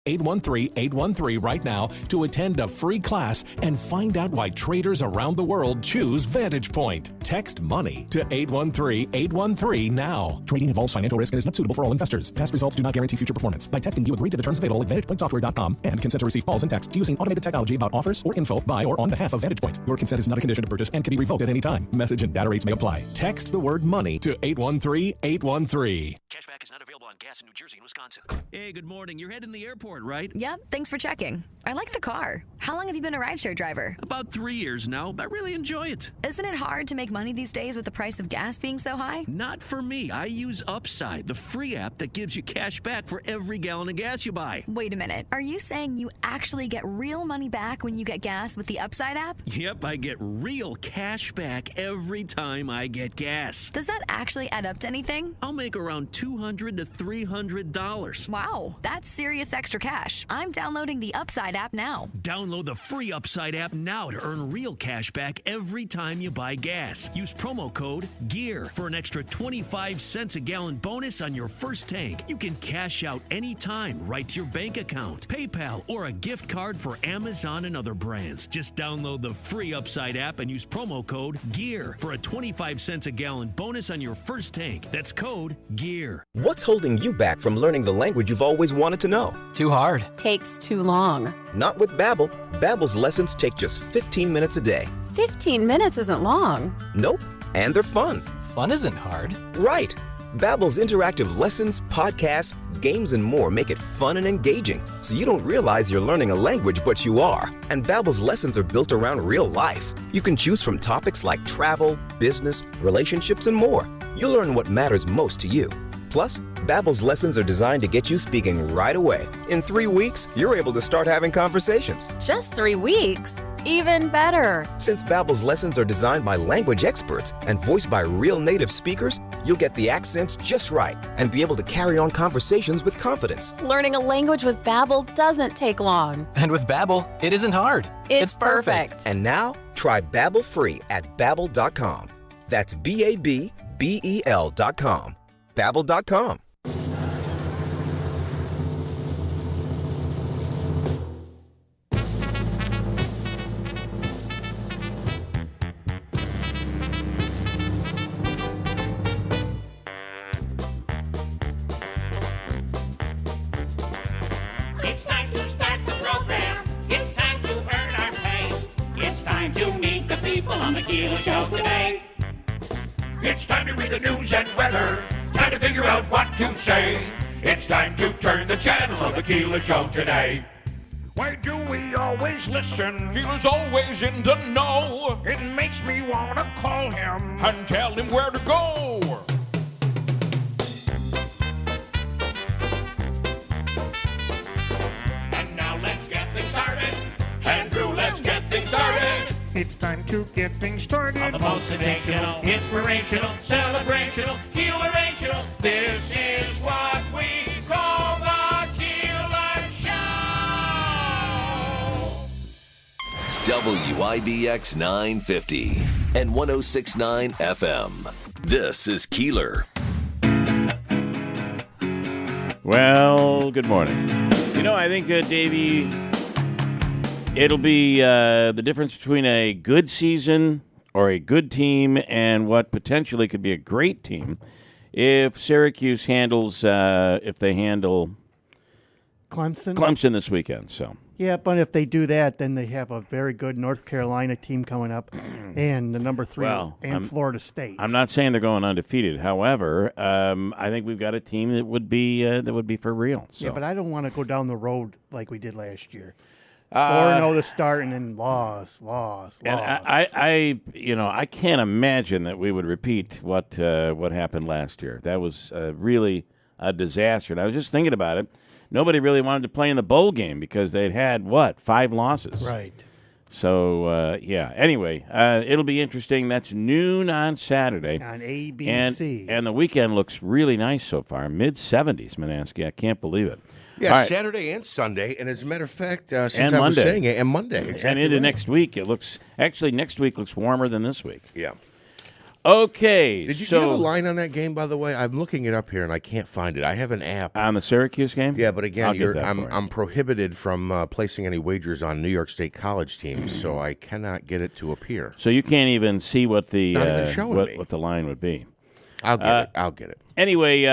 813-813 right now to attend a free class and find out why traders around the world choose Vantage Point. Text money to 813-813 now. Trading involves financial risk and is not suitable for all investors. Past results do not guarantee future performance. By texting, you agree to the terms available at VantagePointSoftware.com and consent to receive calls and texts using automated technology about offers or info by or on behalf of Vantage Point. Your consent is not a condition to purchase and can be revoked at any time. Message and data rates may apply. Text the word money to 813-813. Cashback is not available on gas in New Jersey and Wisconsin. Hey, good morning. You're heading to the airport, right? Yep, thanks for checking. I like the car. How long have you been a rideshare driver? About 3 years now. I really enjoy it. Isn't it hard to make money these days with the price of gas being so high? Not for me. I use Upside, the free app that gives you cash back for every gallon of gas you buy. Wait a minute. Are you saying you actually get real money back when you get gas with the Upside app? Yep, I get real cash back every time I get gas. Does that actually add up to anything? I'll make around $200 to $300. Wow, that's serious extra cash. I'm downloading the Upside app now. Download the free Upside app now to earn real cash back every time you buy gas. Use promo code GEAR for an extra 25 cents a gallon bonus on your first tank. You can cash out anytime right to your bank account, PayPal, or a gift card for Amazon and other brands. Just download the free Upside app and use promo code GEAR for a 25 cents a gallon bonus on your first tank. That's code GEAR. What's holding you back from learning the language you've always wanted to know? Too hard. Takes too long. Not with Babel. Babel's lessons take just 15 minutes a day. 15 minutes isn't long. Nope. And they're fun. Fun isn't hard. Right. Babel's interactive lessons, podcasts, games, and more make it fun and engaging, so you don't realize you're learning a language, but you are. And Babel's lessons are built around real life. You can choose from topics like travel, business, relationships, and more. You'll learn what matters most to you. Plus, Babel's lessons are designed to get you speaking right away. In 3 weeks, you're able to start having conversations. Just 3 weeks? Even better. Since Babel's lessons are designed by language experts and voiced by real native speakers, you'll get the accents just right and be able to carry on conversations with confidence. Learning a language with Babel doesn't take long. And with Babel, it isn't hard. It's perfect. And now, try Babel free at Babel.com. That's Babel.com. Babel.com. It's time to start the program. It's time to earn our pay. It's time to meet the people on the Keeler Show today. It's time to read the news and weather. Time to figure out what to say. It's time to turn the channel of the Keeler Show today. Why do we always listen? Keeler's always in the know. It makes me want to call him and tell him where to go. And now let's get things started. Andrew, let's get things started. It's time to get things started. On the most sensational, inspirational, celebrational, Keelerational. This is what we call the Keeler Show. WIBX 950 and 106.9 FM. This is Keeler. Well, good morning. You know, I think, Davey, it'll be the difference between a good season or a good team and what potentially could be a great team if Syracuse handles, if they handle Clemson this weekend. So yeah, but if they do that, then they have a very good North Carolina team coming up, and the number 3 Florida State. I'm not saying they're going undefeated. However, I think we've got a team that would be for real. So. Yeah, but I don't want to go down the road like we did last year. 4-0 to start and then loss. And I can't imagine that we would repeat what happened last year. That was really a disaster. And I was just thinking about it. Nobody really wanted to play in the bowl game because they'd had 5 losses. Right. So yeah. Anyway, it'll be interesting. That's noon on Saturday on ABC, and the weekend looks really nice so far. Mid-70s, Manansky. I can't believe it. Yeah, right. Saturday and Sunday, and as a matter of fact, since and I Monday. was saying it, and Monday. Exactly and into right. next week, next week looks warmer than this week. Yeah. Okay. Did you have a line on that game, by the way? I'm looking it up here, and I can't find it. I have an app. On the Syracuse game? Yeah, but again, I'm I'm prohibited from placing any wagers on New York State college teams, so I cannot get it to appear. So you can't even see what the what the line would be. I'll get it. I'll get it. Anyway,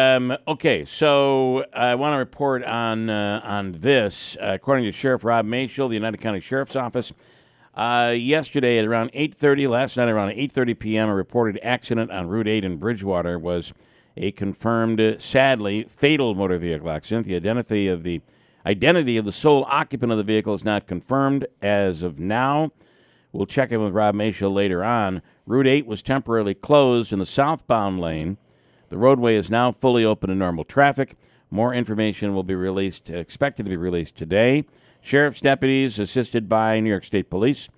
okay, so I want to report on this. According to Sheriff Rob Mashel, the United County Sheriff's Office, yesterday at around 8:30, last night around 8:30 p.m., a reported accident on Route 8 in Bridgewater was a confirmed, sadly, fatal motor vehicle accident. The identity of the sole occupant of the vehicle is not confirmed as of now. We'll check in with Rob Mashel later on. Route 8 was temporarily closed in the southbound lane. The roadway is now fully open to normal traffic. More information will be released, expected to be released today. Sheriff's deputies assisted by New York State Police,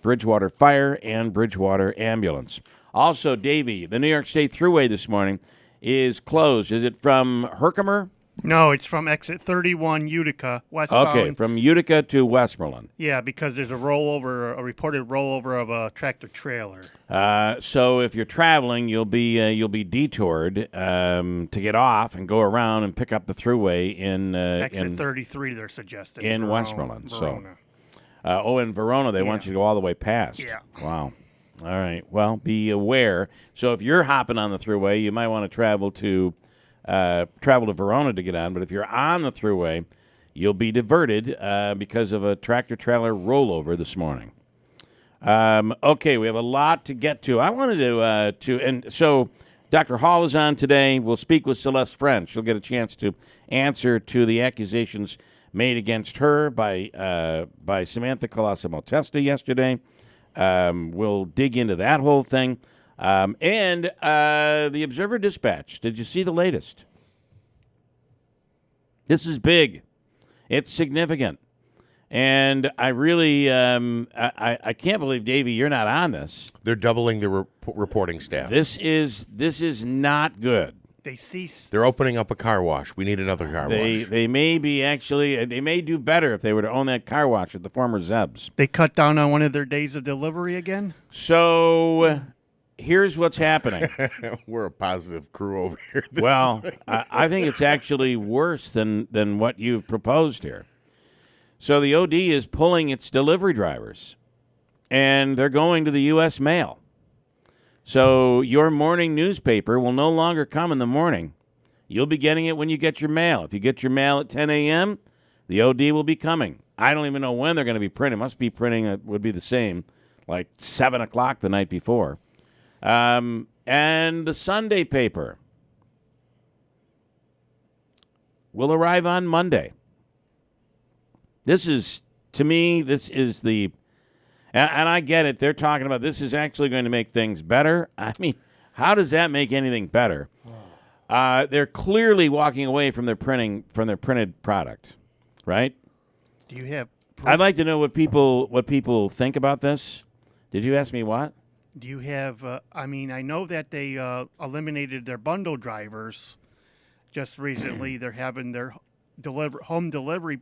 Bridgewater Fire, and Bridgewater Ambulance. Also, Davey, the New York State Thruway this morning is closed. Is it from Herkimer? No, it's from exit 31 Utica, westbound. Okay, from Utica to Westmoreland. Yeah, because there's a reported rollover of a tractor trailer. So if you're traveling, you'll be detoured to get off and go around and pick up the Thruway in exit 33. They're suggesting in Westmoreland. Verona. In Verona, they want you to go all the way past. Yeah. Wow. All right. Well, be aware. So if you're hopping on the Thruway, you might want to travel to Verona to get on. But if you're on the Thruway, you'll be diverted because of a tractor trailer rollover this morning. Okay, we have a lot to get to. I wanted and so Dr. Hall is on today. We'll speak with Celeste Friend. She'll get a chance to answer to the accusations made against her by Samantha Colosimo-Testa yesterday. We'll dig into that whole thing. And the Observer Dispatch. Did you see the latest? This is big. It's significant. And I really, I can't believe, Davey, you're not on this. They're doubling the reporting staff. This is not good. They're opening up a car wash. We need another car wash. They may they may do better if they were to own that car wash at the former Zeb's. They cut down on one of their days of delivery again? So here's what's happening. We're a positive crew over here. Well, I think it's actually worse than what you've proposed here. So the OD is pulling its delivery drivers, and they're going to the U.S. mail. So your morning newspaper will no longer come in the morning. You'll be getting it when you get your mail. If you get your mail at 10 a.m., the OD will be coming. I don't even know when they're going to be printing. Must be printing, it would be the same, like 7 o'clock the night before. And the Sunday paper will arrive on Monday. This is the, and I get it, they're talking about this is actually going to make things better. I mean, how does that make anything better? They're clearly walking away from their printed product, right? Do you have proof? I'd like to know what people think about this. Did you ask me what? Do you have, I know that they eliminated their bundle drivers just recently. They're having their home delivery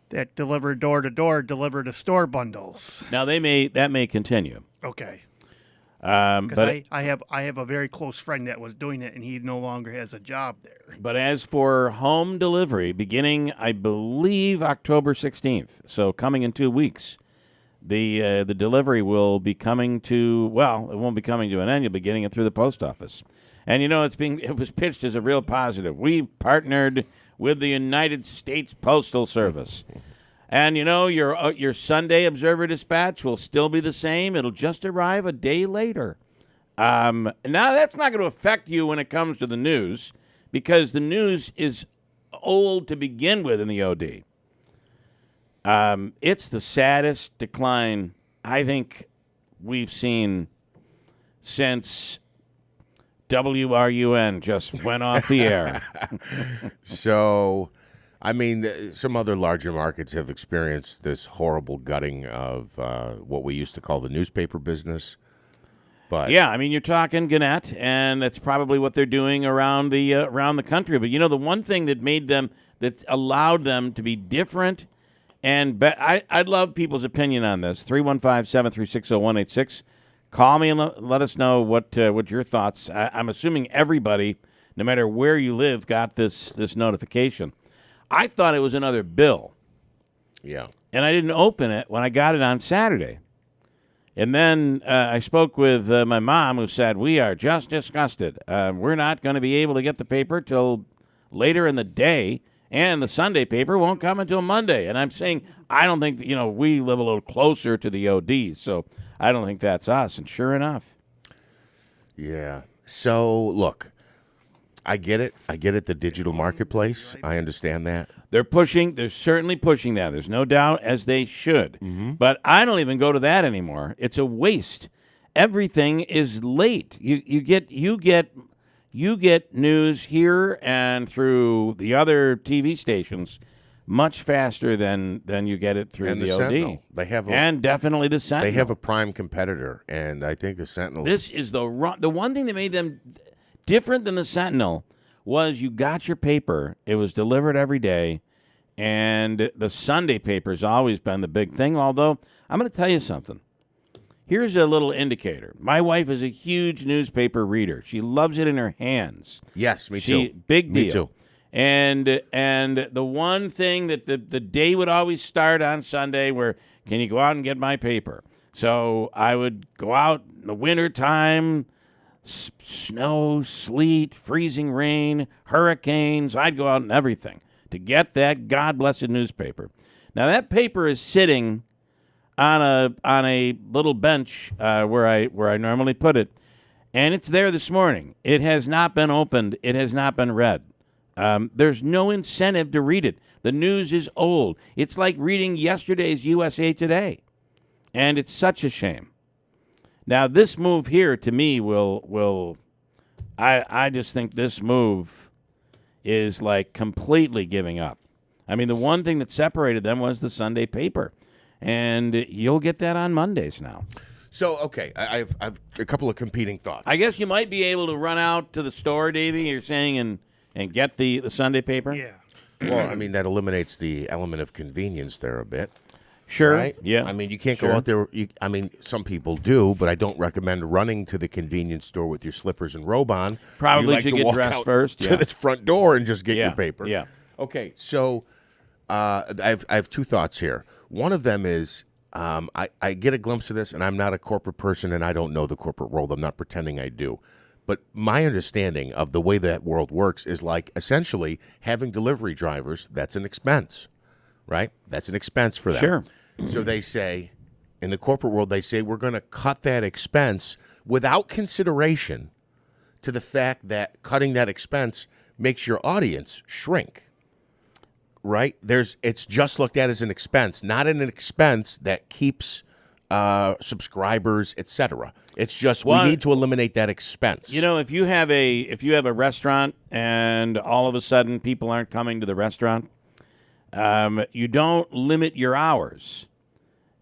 that deliver door to door, deliver to store bundles. Now that may continue. Okay. But I have a very close friend that was doing it, and he no longer has a job there. But as for home delivery, beginning I believe October 16th, so coming in 2 weeks, the delivery will be coming to, well, it won't be coming to an end. You'll be getting it through the post office, and it was pitched as a real positive. We partnered with the United States Postal Service. And, your Sunday Observer Dispatch will still be the same. It'll just arrive a day later. Now, that's not going to affect you when it comes to the news, because the news is old to begin with in the OD. It's the saddest decline I think we've seen since WRUN just went off the air. So, some other larger markets have experienced this horrible gutting of what we used to call the newspaper business. But yeah, you're talking Gannett, and that's probably what they're doing around the country. But the one thing that allowed them to be different, and I'd love people's opinion on this. 315-736-0186. Call me and let us know what your thoughts. I'm assuming everybody, no matter where you live, got this notification. I thought it was another bill. Yeah. And I didn't open it when I got it on Saturday. And then I spoke with my mom, who said, we are just disgusted. We're not going to be able to get the paper till later in the day, and the Sunday paper won't come until Monday. And I'm saying, I don't think, we live a little closer to the OD, so I don't think that's us. And sure enough. Yeah. So, look, I get it. The digital marketplace. I understand that. They're certainly pushing that. There's no doubt, as they should. Mm-hmm. But I don't even go to that anymore. It's a waste. Everything is late. You get news here and through the other TV stations much faster than you get it through the OD. Sentinel. And definitely the Sentinel. They have a prime competitor, and I think the Sentinel. This is the one thing that made them different than the Sentinel was you got your paper. It was delivered every day, and the Sunday paper's always been the big thing. Although I'm going to tell you something. Here's a little indicator. My wife is a huge newspaper reader. She loves it in her hands. Yes, me too. Big deal. Me too. And the one thing that the day would always start on Sunday where, can you go out and get my paper? So I would go out in the wintertime, snow, sleet, freezing rain, hurricanes. I'd go out and everything to get that God-blessed newspaper. Now, that paper is sitting on a little bench where I normally put it, and it's there this morning. It has not been opened. It has not been read. There's no incentive to read it. The news is old. It's like reading yesterday's USA Today, and it's such a shame. Now, this move here, to me, I just think this move is like completely giving up. I mean, the one thing that separated them was the Sunday paper, and you'll get that on Mondays now. So, okay, I've a couple of competing thoughts. I guess you might be able to run out to the store, Davey, you're saying, and get the Sunday paper? Yeah. Well, I mean, that eliminates the element of convenience there a bit. Sure. Right? Yeah. I mean, you can't go out there. Some people do, but I don't recommend running to the convenience store with your slippers and robe on. Probably you should to get walk dressed out first. to the front door and just get Yeah. your paper. Yeah. Okay, so I have two thoughts here. One of them is I get a glimpse of this, and I'm not a corporate person, and I don't know the corporate world. I'm not pretending I do. But my understanding of the way that world works is like essentially having delivery drivers, that's an expense, right? That's an expense for them. Sure. So they say, in the corporate world, they say we're going to cut that expense without consideration to the fact that cutting that expense makes your audience shrink, right? It's just looked at as an expense, not an expense that keeps subscribers, etc. It's just we need to eliminate that expense. You know, if you have a restaurant and all of a sudden people aren't coming to the restaurant, you don't limit your hours.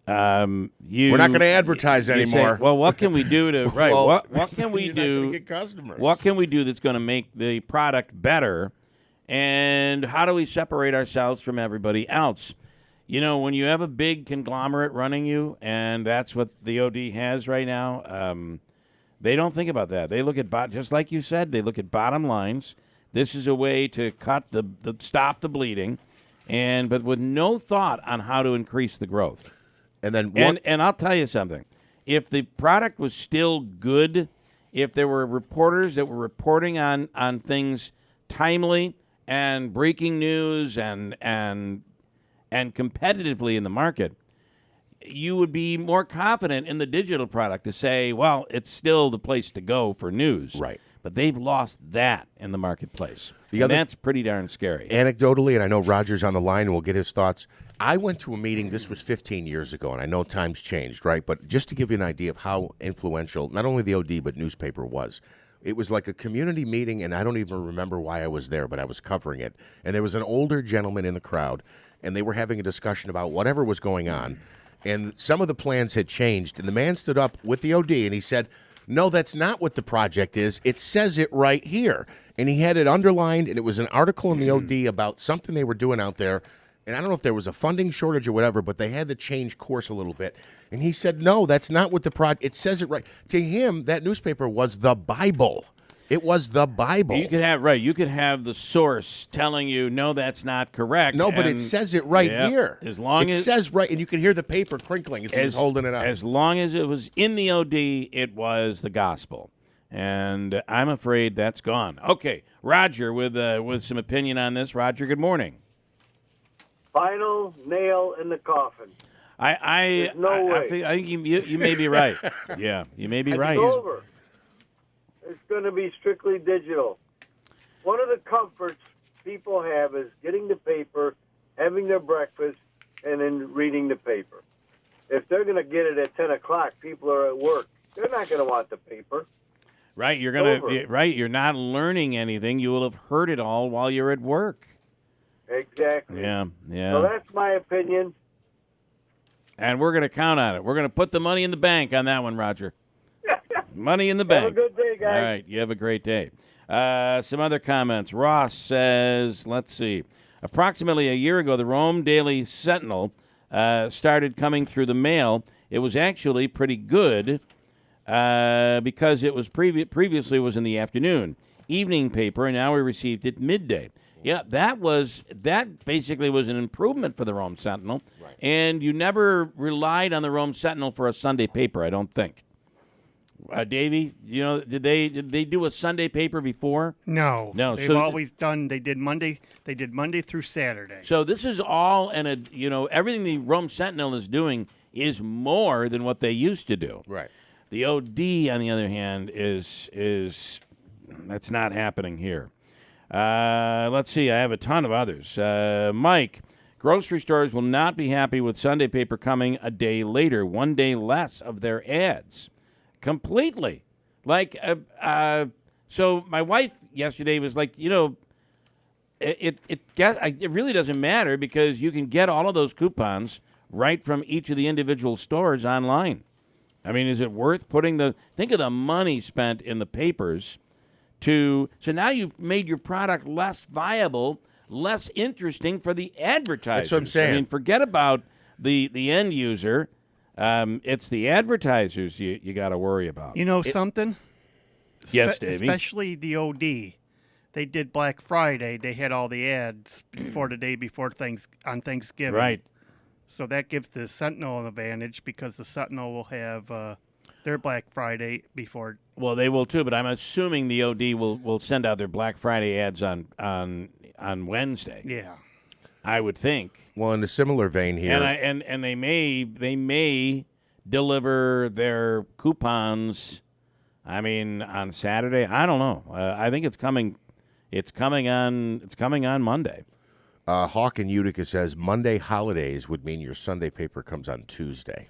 We're not going to advertise anymore. Say, well, what can we do to right? Well, what can we you're not do? gonna get customers. What can we do that's going to make the product better? And how do we separate ourselves from everybody else? You know, when you have a big conglomerate running you, and that's what the OD has right now, they don't think about that. They look at, just like you said, they look at bottom lines. This is a way to cut stop the bleeding, but with no thought on how to increase the growth. And then and I'll tell you something. If the product was still good, if there were reporters that were reporting on things timely and breaking news and competitively in the market, you would be more confident in the digital product to say, well, it's still the place to go for news. Right. But they've lost that in the marketplace. And that's pretty darn scary. Anecdotally, and I know Roger's on the line and we'll get his thoughts, I went to a meeting, this was 15 years ago, and I know times changed, right? But just to give you an idea of how influential, not only the OD, but newspaper was. It was like a community meeting, and I don't even remember why I was there, but I was covering it. And there was an older gentleman in the crowd, and they were having a discussion about whatever was going on. And some of the plans had changed, and the man stood up with the OD, and he said, no, that's not what the project is. It says it right here. And he had it underlined, and it was an article in the OD about something they were doing out there And I don't know if there was a funding shortage or whatever, but they had to change course a little bit. And he said, no, that's not what the project. It says it right. To him, that newspaper was the Bible. It was the Bible. You could have the source telling you, no, that's not correct. No, but it says it right here. As long as it says right, and you can hear the paper crinkling as he was holding it up. As long as it was in the OD, it was the gospel. And I'm afraid that's gone. Okay, Roger with some opinion on this. Roger, good morning. Final nail in the coffin. I think you may be right. Yeah, you may be right. It's over. It's going to be strictly digital. One of the comforts people have is getting the paper, having their breakfast, and then reading the paper. If they're going to get it at 10 o'clock, people are at work. They're not going to want the paper. Right, you're not learning anything. You will have heard it all while you're at work. Exactly. Yeah. So that's my opinion. And we're going to count on it. We're going to put the money in the bank on that one, Roger. Money in the bank. Have a good day, guys. All right, you have a great day. Some other comments. Ross says, let's see. Approximately a year ago, the Rome Daily Sentinel started coming through the mail. It was actually pretty good because it was previously was in the afternoon. Evening paper, and now we received it midday. Yeah, that basically was an improvement for the Rome Sentinel. Right. And you never relied on the Rome Sentinel for a Sunday paper, I don't think. Davey, did they do a Sunday paper before? No. They've so always done. They did Monday through Saturday. So this is all, everything the Rome Sentinel is doing is more than what they used to do. Right. The OD, on the other hand, is that's not happening here. Let's see. I have a ton of others. Mike, grocery stores will not be happy with Sunday paper coming a day later, 1 day less of their ads. Completely. So my wife yesterday was like, it really doesn't matter because you can get all of those coupons right from each of the individual stores online. I mean, is it worth think of the money spent in the papers so now you've made your product less viable, less interesting for the advertisers. That's what I'm saying. I mean, forget about the end user. It's the advertisers you got to worry about. Something? Yes, Davey. Especially the OD. They did Black Friday. They had all the ads before the day before on Thanksgiving. Right. So that gives the Sentinel an advantage because the Sentinel will have their Black Friday before. Well, they will too, but I'm assuming the OD will send out their Black Friday ads on Wednesday. Yeah. I would think. Well, in a similar vein here, and they may deliver their coupons. I mean, on Saturday. I don't know. I think it's coming. It's coming on Monday. Hawk in Utica says Monday holidays would mean your Sunday paper comes on Tuesday.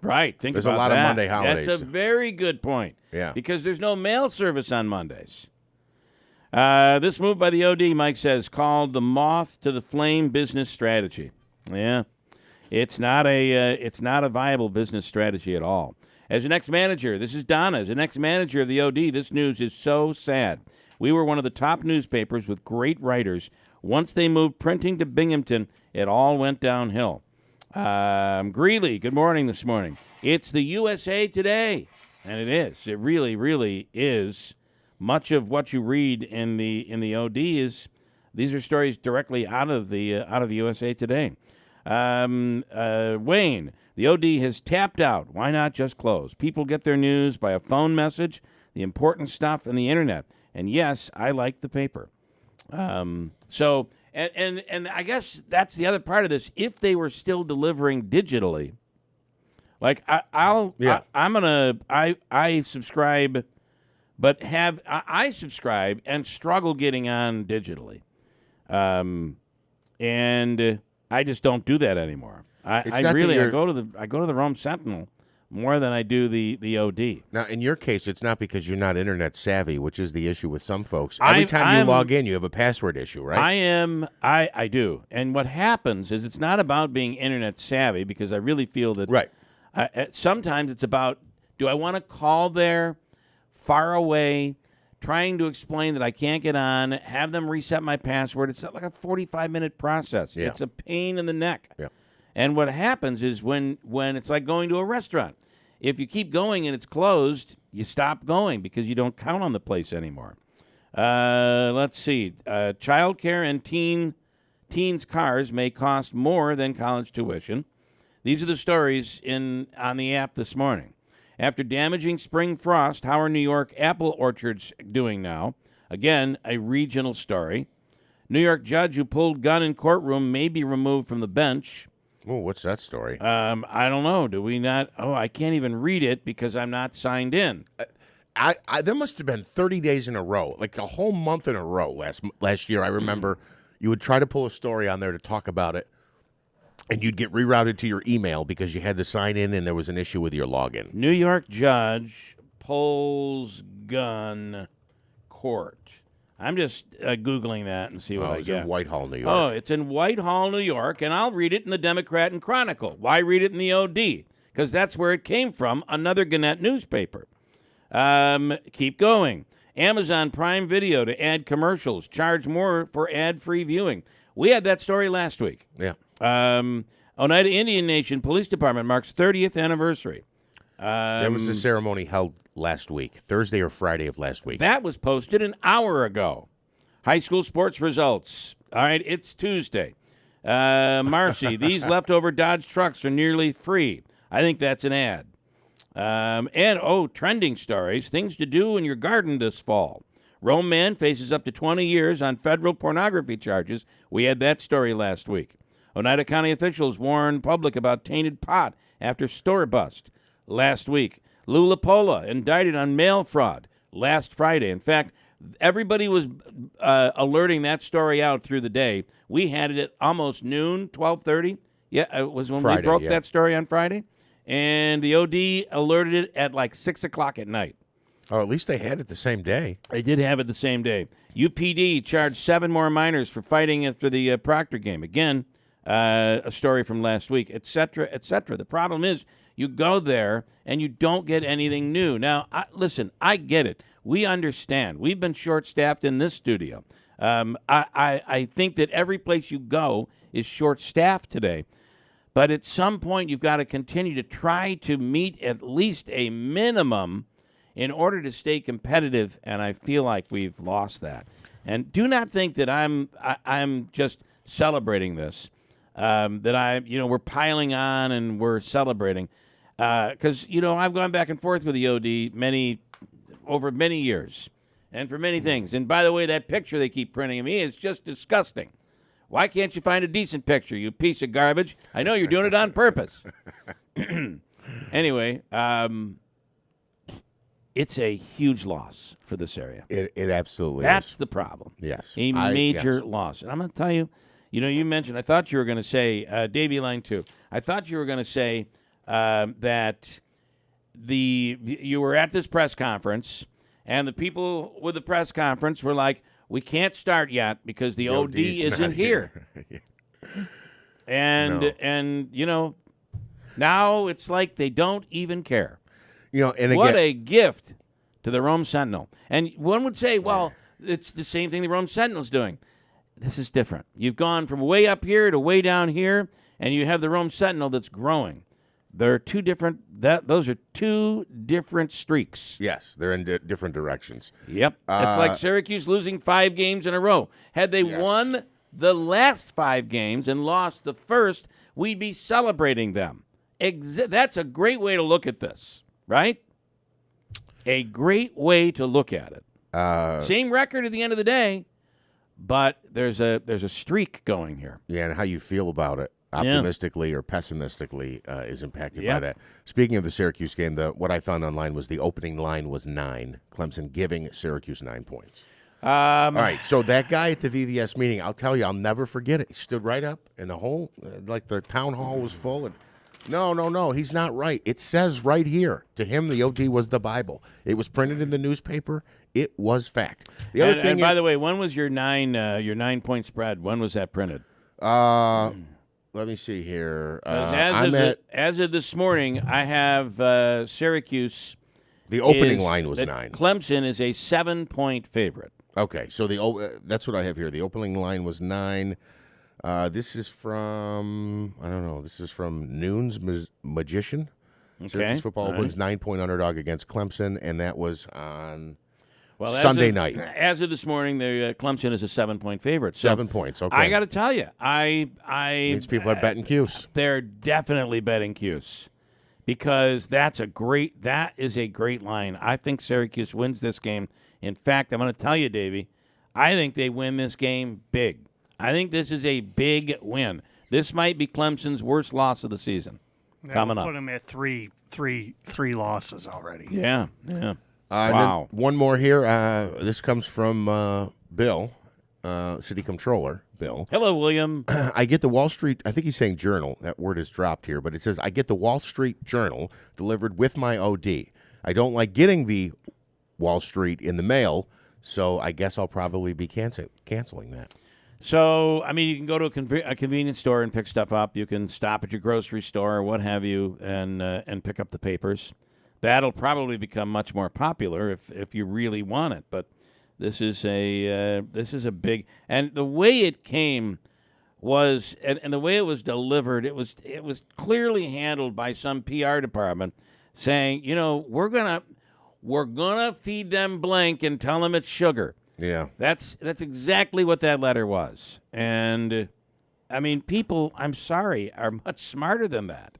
Right. There's about a lot that. of Monday holidays. That's a very good point. Yeah. Because there's no mail service on Mondays. This move by the OD, Mike says, called the moth to the flame business strategy. Yeah. It's not a viable business strategy at all. As an ex-manager, this is Donna. As an ex-manager of the OD, this news is so sad. We were one of the top newspapers with great writers. Once they moved printing to Binghamton, it all went downhill. Greeley, good morning this morning. It's the USA Today, and it is. It really, really is. Much of what you read in the OD is these are stories directly out of the USA Today. Wayne, the OD has tapped out. Why not just close? People get their news by a phone message, the important stuff, and the internet. And yes, I like the paper. So I guess that's the other part of this. If they were still delivering digitally, like I subscribe, but I subscribe and struggle getting on digitally, and I just don't do that anymore. I go to the Rome Sentinel more than I do the OD. Now, in your case, it's not because you're not internet savvy, which is the issue with some folks. Every time you log in, you have a password issue, right? I do. And what happens is it's not about being internet savvy because I really feel that right. Sometimes it's about, do I want to call there far away trying to explain that I can't get on, have them reset my password. It's like a 45-minute process. Yeah. It's a pain in the neck. Yeah. And what happens is when it's like going to a restaurant. If you keep going and it's closed, you stop going because you don't count on the place anymore. Let's see. Childcare and teens' cars may cost more than college tuition. These are the stories on the app this morning. After damaging spring frost, how are New York apple orchards doing now? Again, a regional story. New York judge who pulled gun in courtroom may be removed from the bench. Oh, what's that story? I don't know. Do we not? Oh, I can't even read it because I'm not signed in. There must have been 30 days in a row, like a whole month in a row last year. I remember you would try to pull a story on there to talk about it, and you'd get rerouted to your email because you had to sign in and there was an issue with your login. New York judge pulls gun court. I'm just Googling that and see what I it's get. in Whitehall, New York. Oh, it's in Whitehall, New York, and I'll read it in the Democrat and Chronicle. Why read it in the OD? Because that's where it came from, another Gannett newspaper. Keep going. Amazon Prime Video to add commercials. Charge more for ad-free viewing. We had that story last week. Yeah. Oneida Indian Nation Police Department marks 30th anniversary. There was a ceremony held last week, Thursday or Friday of last week. That was posted an hour ago. High school sports results. All right, it's Tuesday. Marcy, these leftover Dodge trucks are nearly free. I think that's an ad. Trending stories, things to do in your garden this fall. Rome man faces up to 20 years on federal pornography charges. We had that story last week. Oneida County officials warn public about tainted pot after store bust last week. Lou Lapola indicted on mail fraud last Friday. In fact, everybody was alerting that story out through the day. We had it at almost noon, 12:30. Yeah, it was when Friday, we broke yeah. that story on Friday. And the OD alerted it at like 6 o'clock at night. Oh, at least they had it the same day. They did have it the same day. UPD charged 7 more minors for fighting after the Proctor game. Again, a story from last week, et cetera, et cetera. The problem is you go there and you don't get anything new. Now, listen, I get it. We understand. We've been short-staffed in this studio. I think that every place you go is short-staffed today. But at some point, you've got to continue to try to meet at least a minimum in order to stay competitive, and I feel like we've lost that. And do not think that I'm just celebrating this, that we're piling on and we're celebrating, because I've gone back and forth with the OD over many years, and for many things. And by the way, that picture they keep printing of me is just disgusting. Why can't you find a decent picture, you piece of garbage? I know you're doing it on purpose. Anyway, it's a huge loss for this area. It absolutely That's is. the problem. Yes. A major loss. And I'm going to tell you, you mentioned, I thought you were going to say, Davey Line 2, I thought you were going to say that you were at this press conference, and the people with the press conference were like, we can't start yet because the OD isn't here. And now it's like they don't even care. And what again, a gift to the Rome Sentinel. And one would say, well, it's the same thing the Rome Sentinel's doing. This is different. You've gone from way up here to way down here, and you have the Rome Sentinel that's growing. They're two different. Those are two different streaks. Yes, they're in different directions. Yep. It's like Syracuse losing 5 games in a row. Had they won the last 5 games and lost the first, we'd be celebrating them. That's a great way to look at this, right? A great way to look at it. Same record at the end of the day, but there's a streak going here. Yeah, and how you feel about it, optimistically or pessimistically, is impacted by that. Speaking of the Syracuse game, what I found online was the opening line was 9. Clemson giving Syracuse 9 points. All right, so that guy at the VVS meeting, I'll tell you, I'll never forget it. He stood right up, and the whole, the town hall was full, and no, he's not right. It says right here, to him, the OD was the Bible. It was printed in the newspaper. It was fact. The other thing, by the way, when was your 9-point spread? When was that printed? Let me see here. As of this morning, I have Syracuse The opening line was that 9. Clemson is a 7-point favorite. Okay, so that's what I have here. The opening line was 9. This is from, I don't know, this is from Noon's Magician. Okay. Syracuse football All opens right. 9-point underdog against Clemson, and that was on Well, Sunday night. As of this morning, the Clemson is a 7-point favorite. So 7 points, okay. I got to tell you, Means people are betting Cuse. They're definitely betting Cuse because that is a great line. I think Syracuse wins this game. In fact, I'm going to tell you, Davey, I think they win this game big. I think this is a big win. This might be Clemson's worst loss of the season coming up. Put them at three losses already. Yeah. Wow. Wow. And then one more here. This comes from Bill, City Comptroller. Bill. Hello, William. I get the Wall Street, I think he's saying journal. That word is dropped here, but it says, I get the Wall Street Journal delivered with my OD. I don't like getting the Wall Street in the mail, so I guess I'll probably be canceling that. So, I mean, you can go to a convenience store and pick stuff up. You can stop at your grocery store or what have you and pick up the papers. That'll probably become much more popular if you really want it. But this is a big, and the way it came was and the way it was delivered, it was clearly handled by some PR department saying, we're gonna feed them blank and tell them it's sugar. Yeah, that's exactly what that letter was. And I mean, people, I'm sorry, are much smarter than that.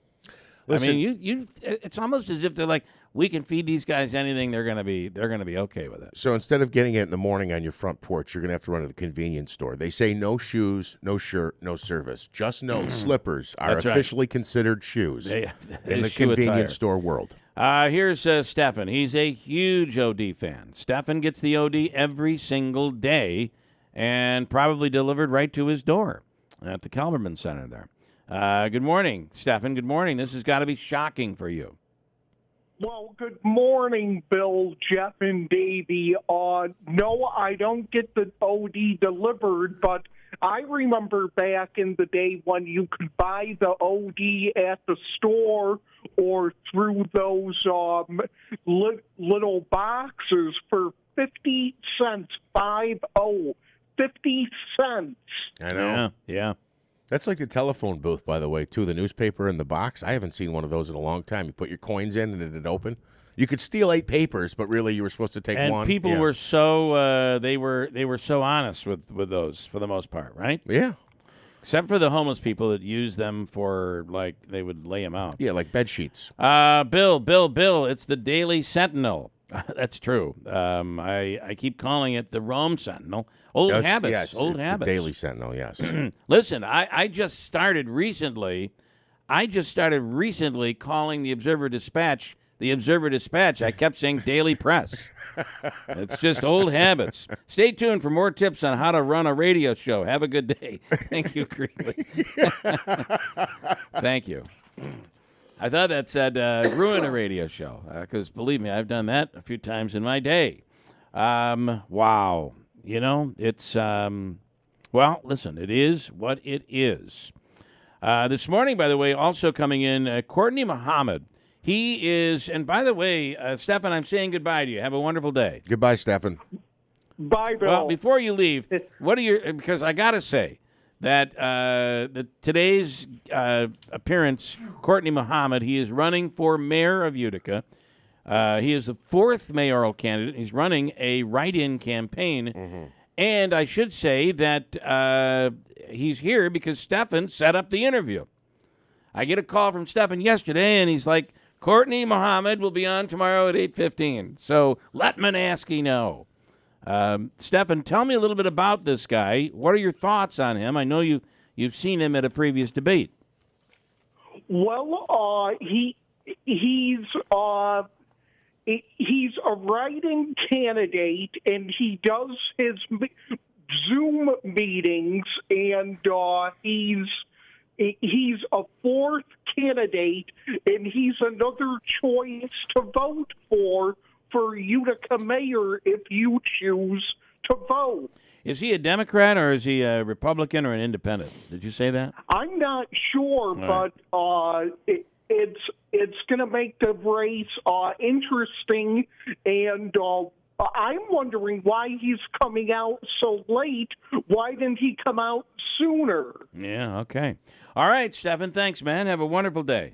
Listen, I mean, it's almost as if they're like, we can feed these guys anything, they're gonna be okay with it. So instead of getting it in the morning on your front porch, you're gonna have to run to the convenience store. They say no shoes, no shirt, no service. Just no slippers are That's right. officially considered shoes in the shoe attire. convenience store world. Here's Stefan. He's a huge OD fan. Stefan gets the OD every single day and probably delivered right to his door at the Kelberman Center there. Good morning, Stefan. Good morning. This has got to be shocking for you. Well, good morning, Bill, Jeff, and Davey. No, I don't get the OD delivered, but I remember back in the day when you could buy the OD at the store or through those little boxes for 50 cents, 50 cents. I know. Yeah. That's like the telephone booth, by the way, too. The newspaper in the box. I haven't seen one of those in a long time. You put your coins in and it'd open. You could steal 8 papers, but really you were supposed to take one. And people were so they were so honest with those for the most part, right? Yeah. Except for the homeless people that use them for, like, they would lay them out. Yeah, like bed sheets. Bill, it's the Daily Sentinel. That's true. I keep calling it the Rome Sentinel. Old habits. Yes, old it's habits. the Daily Sentinel, yes. Listen, I just started recently calling the Observer Dispatch the Observer Dispatch. I kept saying Daily Press. It's just old habits. Stay tuned for more tips on how to run a radio show. Have a good day. Thank you, Creeley. Thank you. I thought that said ruin a radio show, because believe me, I've done that a few times in my day. Wow. It's, well, listen, it is what it is. This morning, by the way, also coming in, Courtney Muhammad. He is, and by the way, Stefan, I'm saying goodbye to you. Have a wonderful day. Goodbye, Stefan. Bye, Bill. Well, before you leave, because I got to say that today's appearance, Courtney Muhammad, he is running for mayor of Utica. He is the 4th mayoral candidate. He's running a write-in campaign. Mm-hmm. And I should say that he's here because Stefan set up the interview. I get a call from Stefan yesterday, and he's like, Courtney Muhammad will be on tomorrow at 8:15. So let Manaski know. Stefan, tell me a little bit about this guy. What are your thoughts on him? I know you've seen him at a previous debate. Well, he's a write-in candidate, and he does his Zoom meetings, and he's a 4th candidate, and he's another choice to vote for Utica mayor if you choose to vote. Is he a Democrat or is he a Republican or an independent? Did you say that? I'm not sure, but it's going to make the race interesting, and I'm wondering why he's coming out so late. Why didn't he come out sooner? Yeah, okay. All right, Stephen, thanks, man. Have a wonderful day.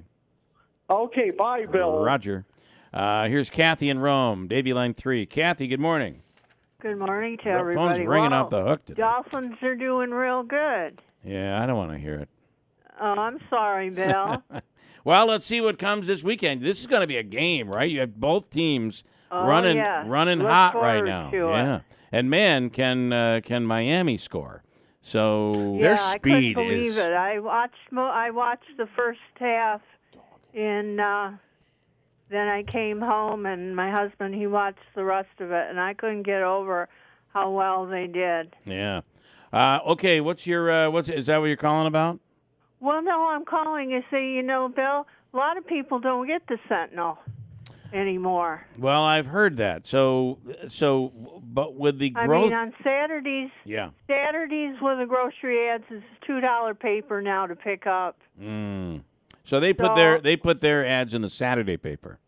Okay, bye, Bill. Roger. Here's Kathy in Rome, Davy Line 3. Kathy, good morning. Good morning to The everybody. phone's ringing Wow. off the hook today. Dolphins are doing real good. Yeah, I don't want to hear it. Oh, I'm sorry, Bill. Well, let's see what comes this weekend. This is going to be a game, right? You have both teams running Look hot right forward now. to it. Yeah, and man, can Miami score? So their I couldn't speed believe is. it. I watched the first half, and then I came home, and my husband, he watched the rest of it, and I couldn't get over how well they did. Yeah. Okay, is that what you're calling about? Well, no, I'm calling to say, Bill, a lot of people don't get the Sentinel anymore. Well, I've heard that. So, but with the growth, I mean, on Saturdays, Saturdays with the grocery ads is $2 paper now to pick up. So they put their ads in the Saturday paper.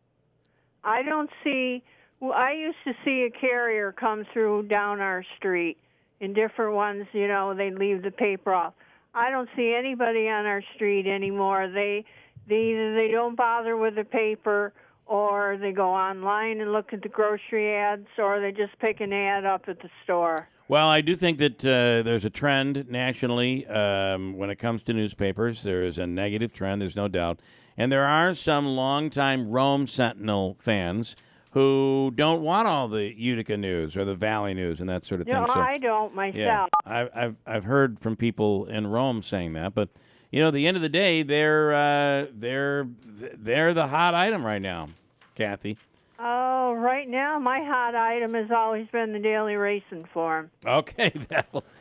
I don't see. Well, I used to see a carrier come through down our street. In different ones, they leave the paper off. I don't see anybody on our street anymore. They either they don't bother with the paper, or they go online and look at the grocery ads, or they just pick an ad up at the store. Well, I do think that there's a trend nationally when it comes to newspapers. There is a negative trend, there's no doubt. And there are some longtime Rome Sentinel fans who don't want all the Utica news or the Valley news and that sort of thing. No, So, I don't myself. Yeah, I've heard from people in Rome saying that, but at the end of the day, they're the hot item right now, Kathy. Oh, right now my hot item has always been the Daily Racing Form. Okay,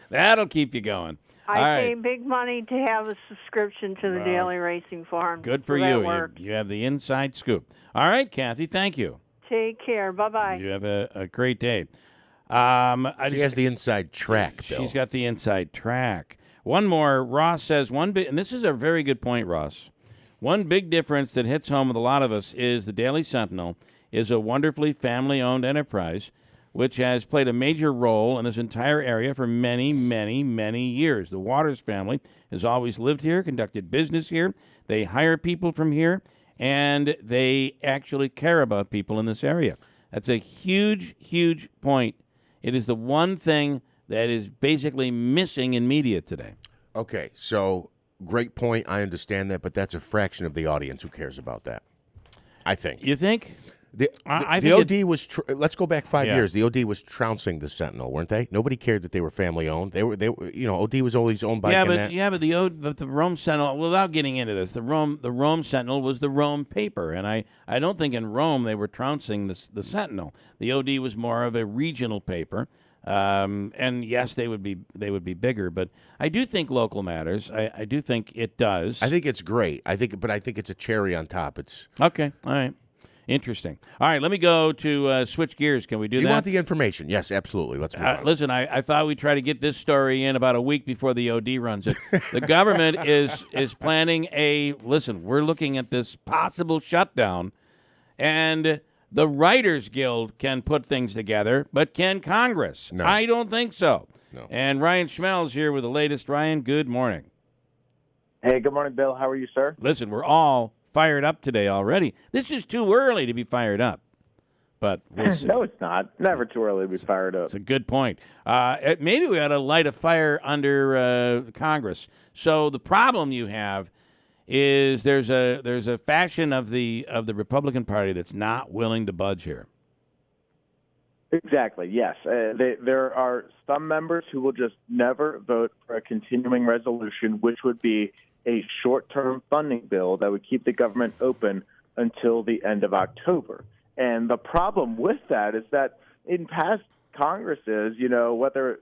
that'll keep you going. I pay big money to have a subscription to the Daily Racing Form. Good for so you. That works. You have the inside scoop. All right, Kathy, thank you. Take care. Bye-bye. You have a great day. She has the inside track, Bill. She's got the inside track. One more. Ross says and this is a very good point, Ross. One big difference that hits home with a lot of us is the Daily Sentinel is a wonderfully family-owned enterprise which has played a major role in this entire area for many, many, many years. The Waters family has always lived here, conducted business here. They hire people from here, and they actually care about people in this area. That's a huge, huge point. It is the one thing that is basically missing in media today. Okay, so great point. I understand that, but that's a fraction of the audience who cares about that. I think. You think? The OD was. Let's go back 5 years. The OD was trouncing the Sentinel, weren't they? Nobody cared that they were family owned. They were. OD was always owned by. But the Rome Sentinel. Without getting into this, the Rome Sentinel was the Rome paper, and I don't think in Rome they were trouncing the Sentinel. The OD was more of a regional paper. And yes, they would be bigger, but I do think local matters. I do think it does. I think it's great. I think it's a cherry on top. It's okay. All right. Interesting. All right, let me go to switch gears. Can we do that? You want the information? Yes, absolutely. Let's move on. Listen, I thought we'd try to get this story in about a week before the OD runs it. The government is planning we're looking at this possible shutdown, and the Writers Guild can put things together, but can Congress? No. I don't think so. No. And Ryan Schmelz here with the latest. Ryan, good morning. Hey, good morning, Bill. How are you, sir? Listen, we're all fired up today already. This is too early to be fired up, but we'll see. No, it's not. Never too early to be fired up. It's a good point. Maybe we ought to light a fire under Congress. So the problem you have is there's a faction of the Republican Party that's not willing to budge here. Exactly, yes. There are some members who will just never vote for a continuing resolution, which would be a short-term funding bill that would keep the government open until the end of October. And the problem with that is that in past Congresses, whether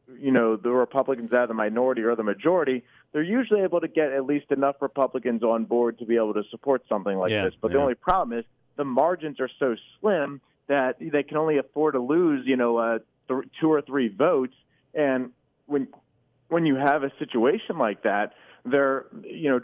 the Republicans are the minority or the majority, they're usually able to get at least enough Republicans on board to be able to support something like this. But the only problem is the margins are so slim that they can only afford to lose, 2 or 3 votes. And when you have a situation like that, they're,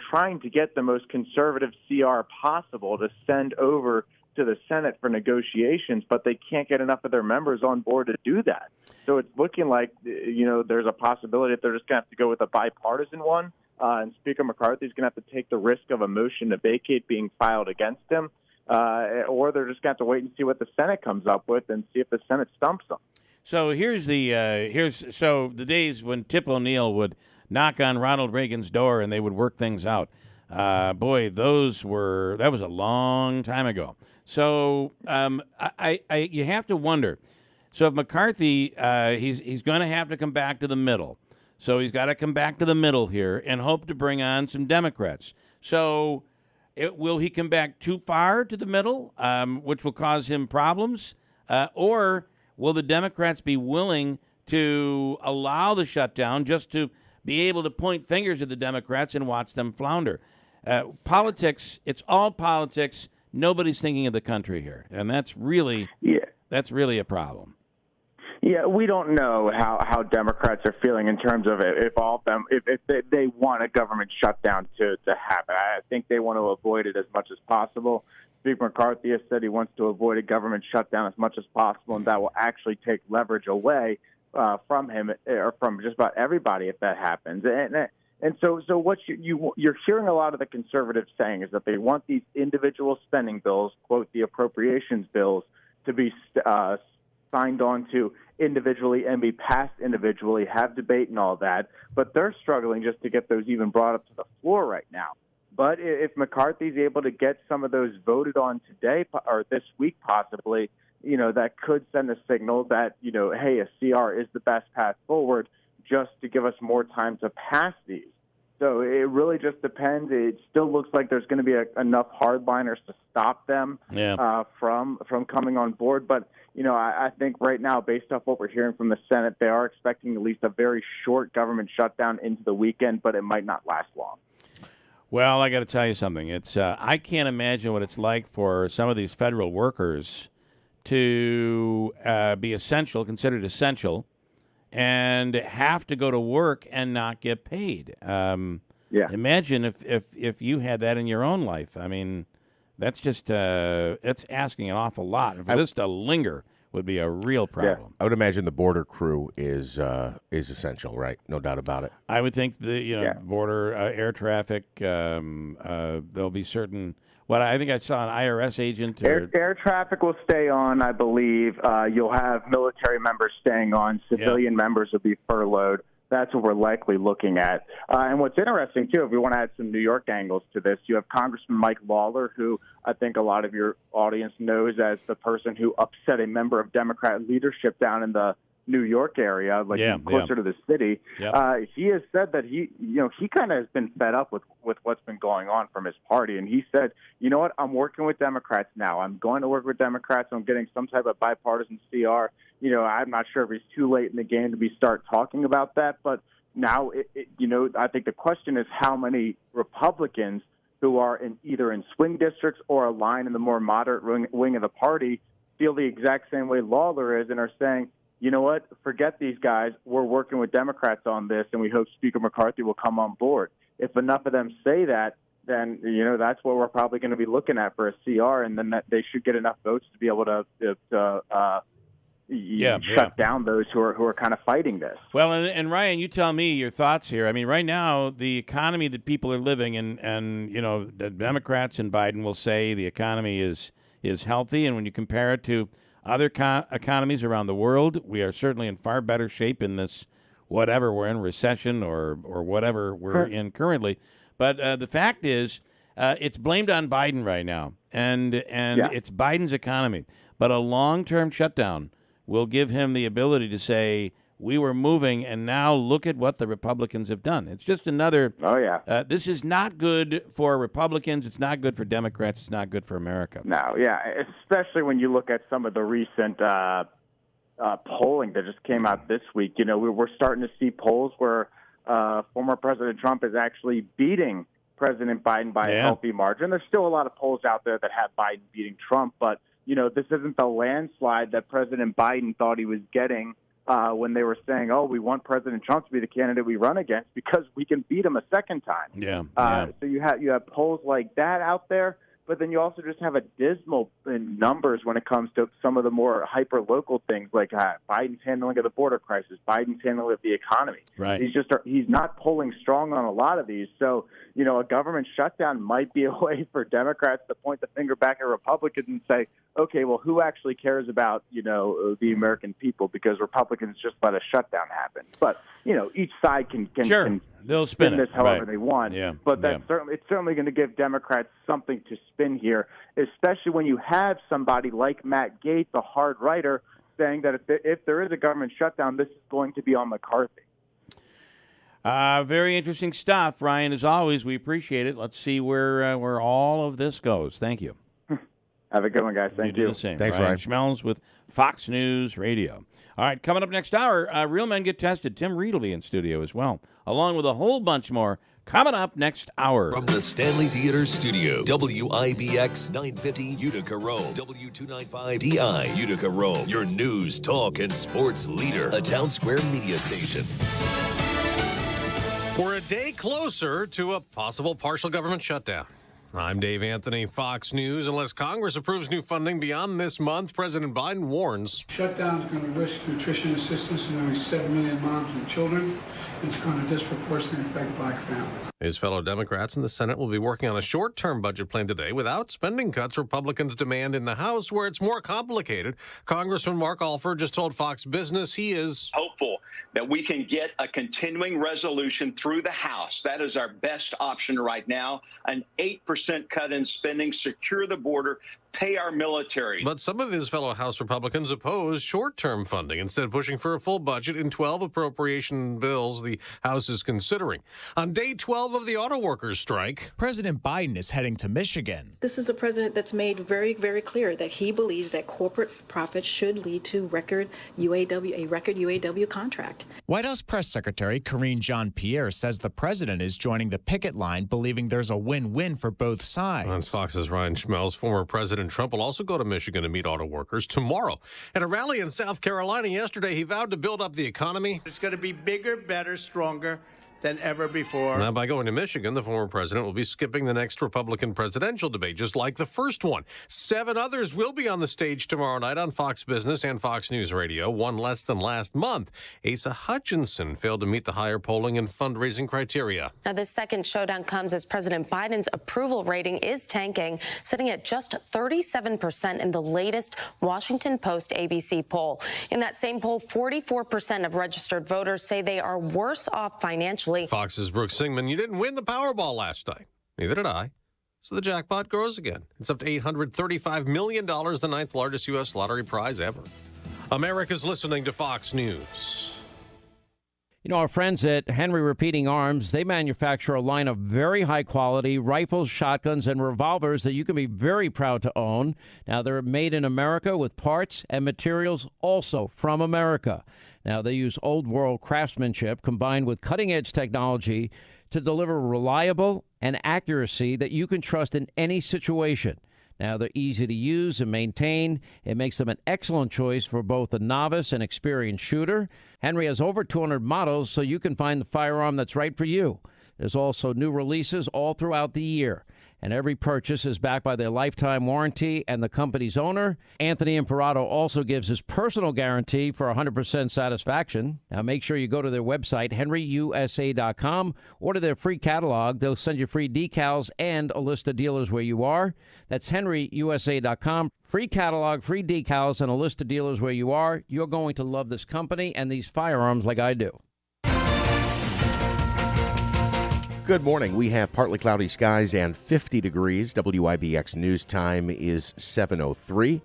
trying to get the most conservative CR possible to send over to the Senate for negotiations, but they can't get enough of their members on board to do that. So it's looking like, there's a possibility that they're just going to have to go with a bipartisan one, and Speaker McCarthy's going to have to take the risk of a motion to vacate being filed against him, or they're just going to have to wait and see what the Senate comes up with and see if the Senate stumps them. So here's the days when Tip O'Neill would knock on Ronald Reagan's door and they would work things out. That was a long time ago. So you have to wonder. So if McCarthy, he's going to have to come back to the middle. So he's got to come back to the middle here and hope to bring on some Democrats. So will he come back too far to the middle, which will cause him problems, or will the Democrats be willing to allow the shutdown just to be able to point fingers at the Democrats and watch them flounder? Politics, it's all politics. Nobody's thinking of the country here, and that's really a problem. Yeah, we don't know how Democrats are feeling in terms of if all of them, if they want a government shutdown to happen. I think they want to avoid it as much as possible. Speaker McCarthy has said he wants to avoid a government shutdown as much as possible, and that will actually take leverage away from him or from just about everybody if that happens. And so what you're hearing a lot of the conservatives saying is that they want these individual spending bills, quote, the appropriations bills, to be signed on to individually and be passed individually, have debate and all that. But they're struggling just to get those even brought up to the floor right now. But if McCarthy's able to get some of those voted on today or this week possibly, that could send a signal that, hey, a CR is the best path forward just to give us more time to pass these. So it really just depends. It still looks like there's going to be enough hardliners to stop them from coming on board. But, I think right now, based off what we're hearing from the Senate, they are expecting at least a very short government shutdown into the weekend, but it might not last long. Well, I got to tell you something. It's I can't imagine what it's like for some of these federal workers to be considered essential, and have to go to work and not get paid. Imagine if you had that in your own life. I mean, that's just it's asking an awful lot. And for this to linger would be a real problem. Yeah. I would imagine the border crew is essential, right? No doubt about it. I would think the border air traffic. There'll be certain. What I think I saw an IRS agent. Air traffic will stay on, I believe. You'll have military members staying on. Civilian members will be furloughed. That's what we're likely looking at. And what's interesting, too, if we want to add some New York angles to this, you have Congressman Mike Lawler, who I think a lot of your audience knows as the person who upset a member of Democrat leadership down in the New York area, closer to the city. He has said that he kind of has been fed up with what's been going on from his party. And he said, you know what, I'm working with Democrats now. I'm going to work with Democrats. I'm getting some type of bipartisan CR. I'm not sure if it's too late in the game to start talking about that. But now, I think the question is how many Republicans who are either in swing districts or aligned in the more moderate wing of the party feel the exact same way Lawler is and are saying, you know what, forget these guys. We're working with Democrats on this, and we hope Speaker McCarthy will come on board. If enough of them say that, then, that's what we're probably going to be looking at for a CR, and then that they should get enough votes to be able to shut down those who are kind of fighting this. Well, and Ryan, you tell me your thoughts here. I mean, right now, the economy that people are living in, and the Democrats and Biden will say the economy is healthy, and when you compare it to other economies around the world, we are certainly in far better shape in this, whatever we're in, recession or whatever we're in currently. But the fact is, it's blamed on Biden right now, and it's Biden's economy. But a long-term shutdown will give him the ability to say, we were moving, and now look at what the Republicans have done. It's just another. This is not good for Republicans. It's not good for Democrats. It's not good for America. No, especially when you look at some of the recent polling that just came out this week. We're starting to see polls where former President Trump is actually beating President Biden by a healthy margin. There's still a lot of polls out there that have Biden beating Trump, but this isn't the landslide that President Biden thought he was getting when they were saying, "Oh, we want President Trump to be the candidate we run against because we can beat him a second time." Yeah. So you have polls like that out there, but then you also just have a dismal in numbers when it comes to some of the more hyper-local things like Biden's handling of the border crisis, Biden's handling of the economy. Right. He's not polling strong on a lot of these. So, a government shutdown might be a way for Democrats to point the finger back at Republicans and say, okay, well, who actually cares about, the American people? Because Republicans just let a shutdown happen. But, each side can they'll spin this it however right. they want. Yeah. But it's certainly going to give Democrats something to spin here, especially when you have somebody like Matt Gaetz, a hard writer, saying that if there is a government shutdown, this is going to be on McCarthy. Very interesting stuff, Ryan. As always, we appreciate it. Let's see where all of this goes. Thank you. Have a good one, guys. Thank you. Do the same. Thanks, Ryan Ryan. Schmelz with Fox News Radio. All right, coming up next hour, Real Men Get Tested. Tim Reed will be in studio as well, along with a whole bunch more coming up next hour. From the Stanley Theater Studio, WIBX 950 Utica, Rome, W295DI Utica, Rome, your news, talk, and sports leader, a Town Square media station. We're a day closer to a possible partial government shutdown. I'm Dave Anthony, Fox News. Unless Congress approves new funding beyond this month, President Biden warns. Shutdown is going to risk nutrition assistance to nearly 7 million moms and children. It's going to disproportionately affect black families. His fellow Democrats in the Senate will be working on a short-term budget plan today without spending cuts Republicans demand in the House, where it's more complicated. Congressman Mark Alford just told Fox Business he is hopeful that we can get a continuing resolution through the House. That is our best option right now. An 8% cut in spending, secure the border, pay our military. But some of his fellow House Republicans oppose short-term funding, instead of pushing for a full budget in 12 appropriation bills the House is considering. On day 12 of the auto workers' strike, President Biden is heading to Michigan. This is the president that's made very, very clear that he believes that corporate profits should lead to a record UAW contract. White House Press Secretary Karine Jean-Pierre says the president is joining the picket line, believing there's a win-win for both sides. On Fox's Ryan Schmelz, former President Trump will also go to Michigan to meet auto workers tomorrow. At a rally in South Carolina yesterday, he vowed to build up the economy. It's going to be bigger, better, stronger than ever before. Now, by going to Michigan, the former president will be skipping the next Republican presidential debate, just like the first one. 7 others will be on the stage tomorrow night on Fox Business and Fox News Radio, one less than last month. Asa Hutchinson failed to meet the higher polling and fundraising criteria. Now, this second showdown comes as President Biden's approval rating is tanking, sitting at just 37% in the latest Washington Post ABC poll. In that same poll, 44% of registered voters say they are worse off financially. Fox's Brooke Singman, you didn't win the Powerball last night. Neither did I. So the jackpot grows again. It's up to $835 million, the 9th largest U.S. lottery prize ever. America's listening to Fox News. You know, our friends at Henry Repeating Arms, they manufacture a line of very high-quality rifles, shotguns, and revolvers that you can be very proud to own. Now, they're made in America with parts and materials also from America. Now, they use old-world craftsmanship combined with cutting-edge technology to deliver reliable and accuracy that you can trust in any situation. Now, they're easy to use and maintain. It makes them an excellent choice for both a novice and experienced shooter. Henry has over 200 models, so you can find the firearm that's right for you. There's also new releases all throughout the year. And every purchase is backed by their lifetime warranty and the company's owner. Anthony Imperato also gives his personal guarantee for 100% satisfaction. Now, make sure you go to their website, henryusa.com. Order their free catalog. They'll send you free decals and a list of dealers where you are. That's henryusa.com. Free catalog, free decals, and a list of dealers where you are. You're going to love this company and these firearms like I do. Good morning. We have partly cloudy skies and 50 degrees. WIBX News Time is 7:03.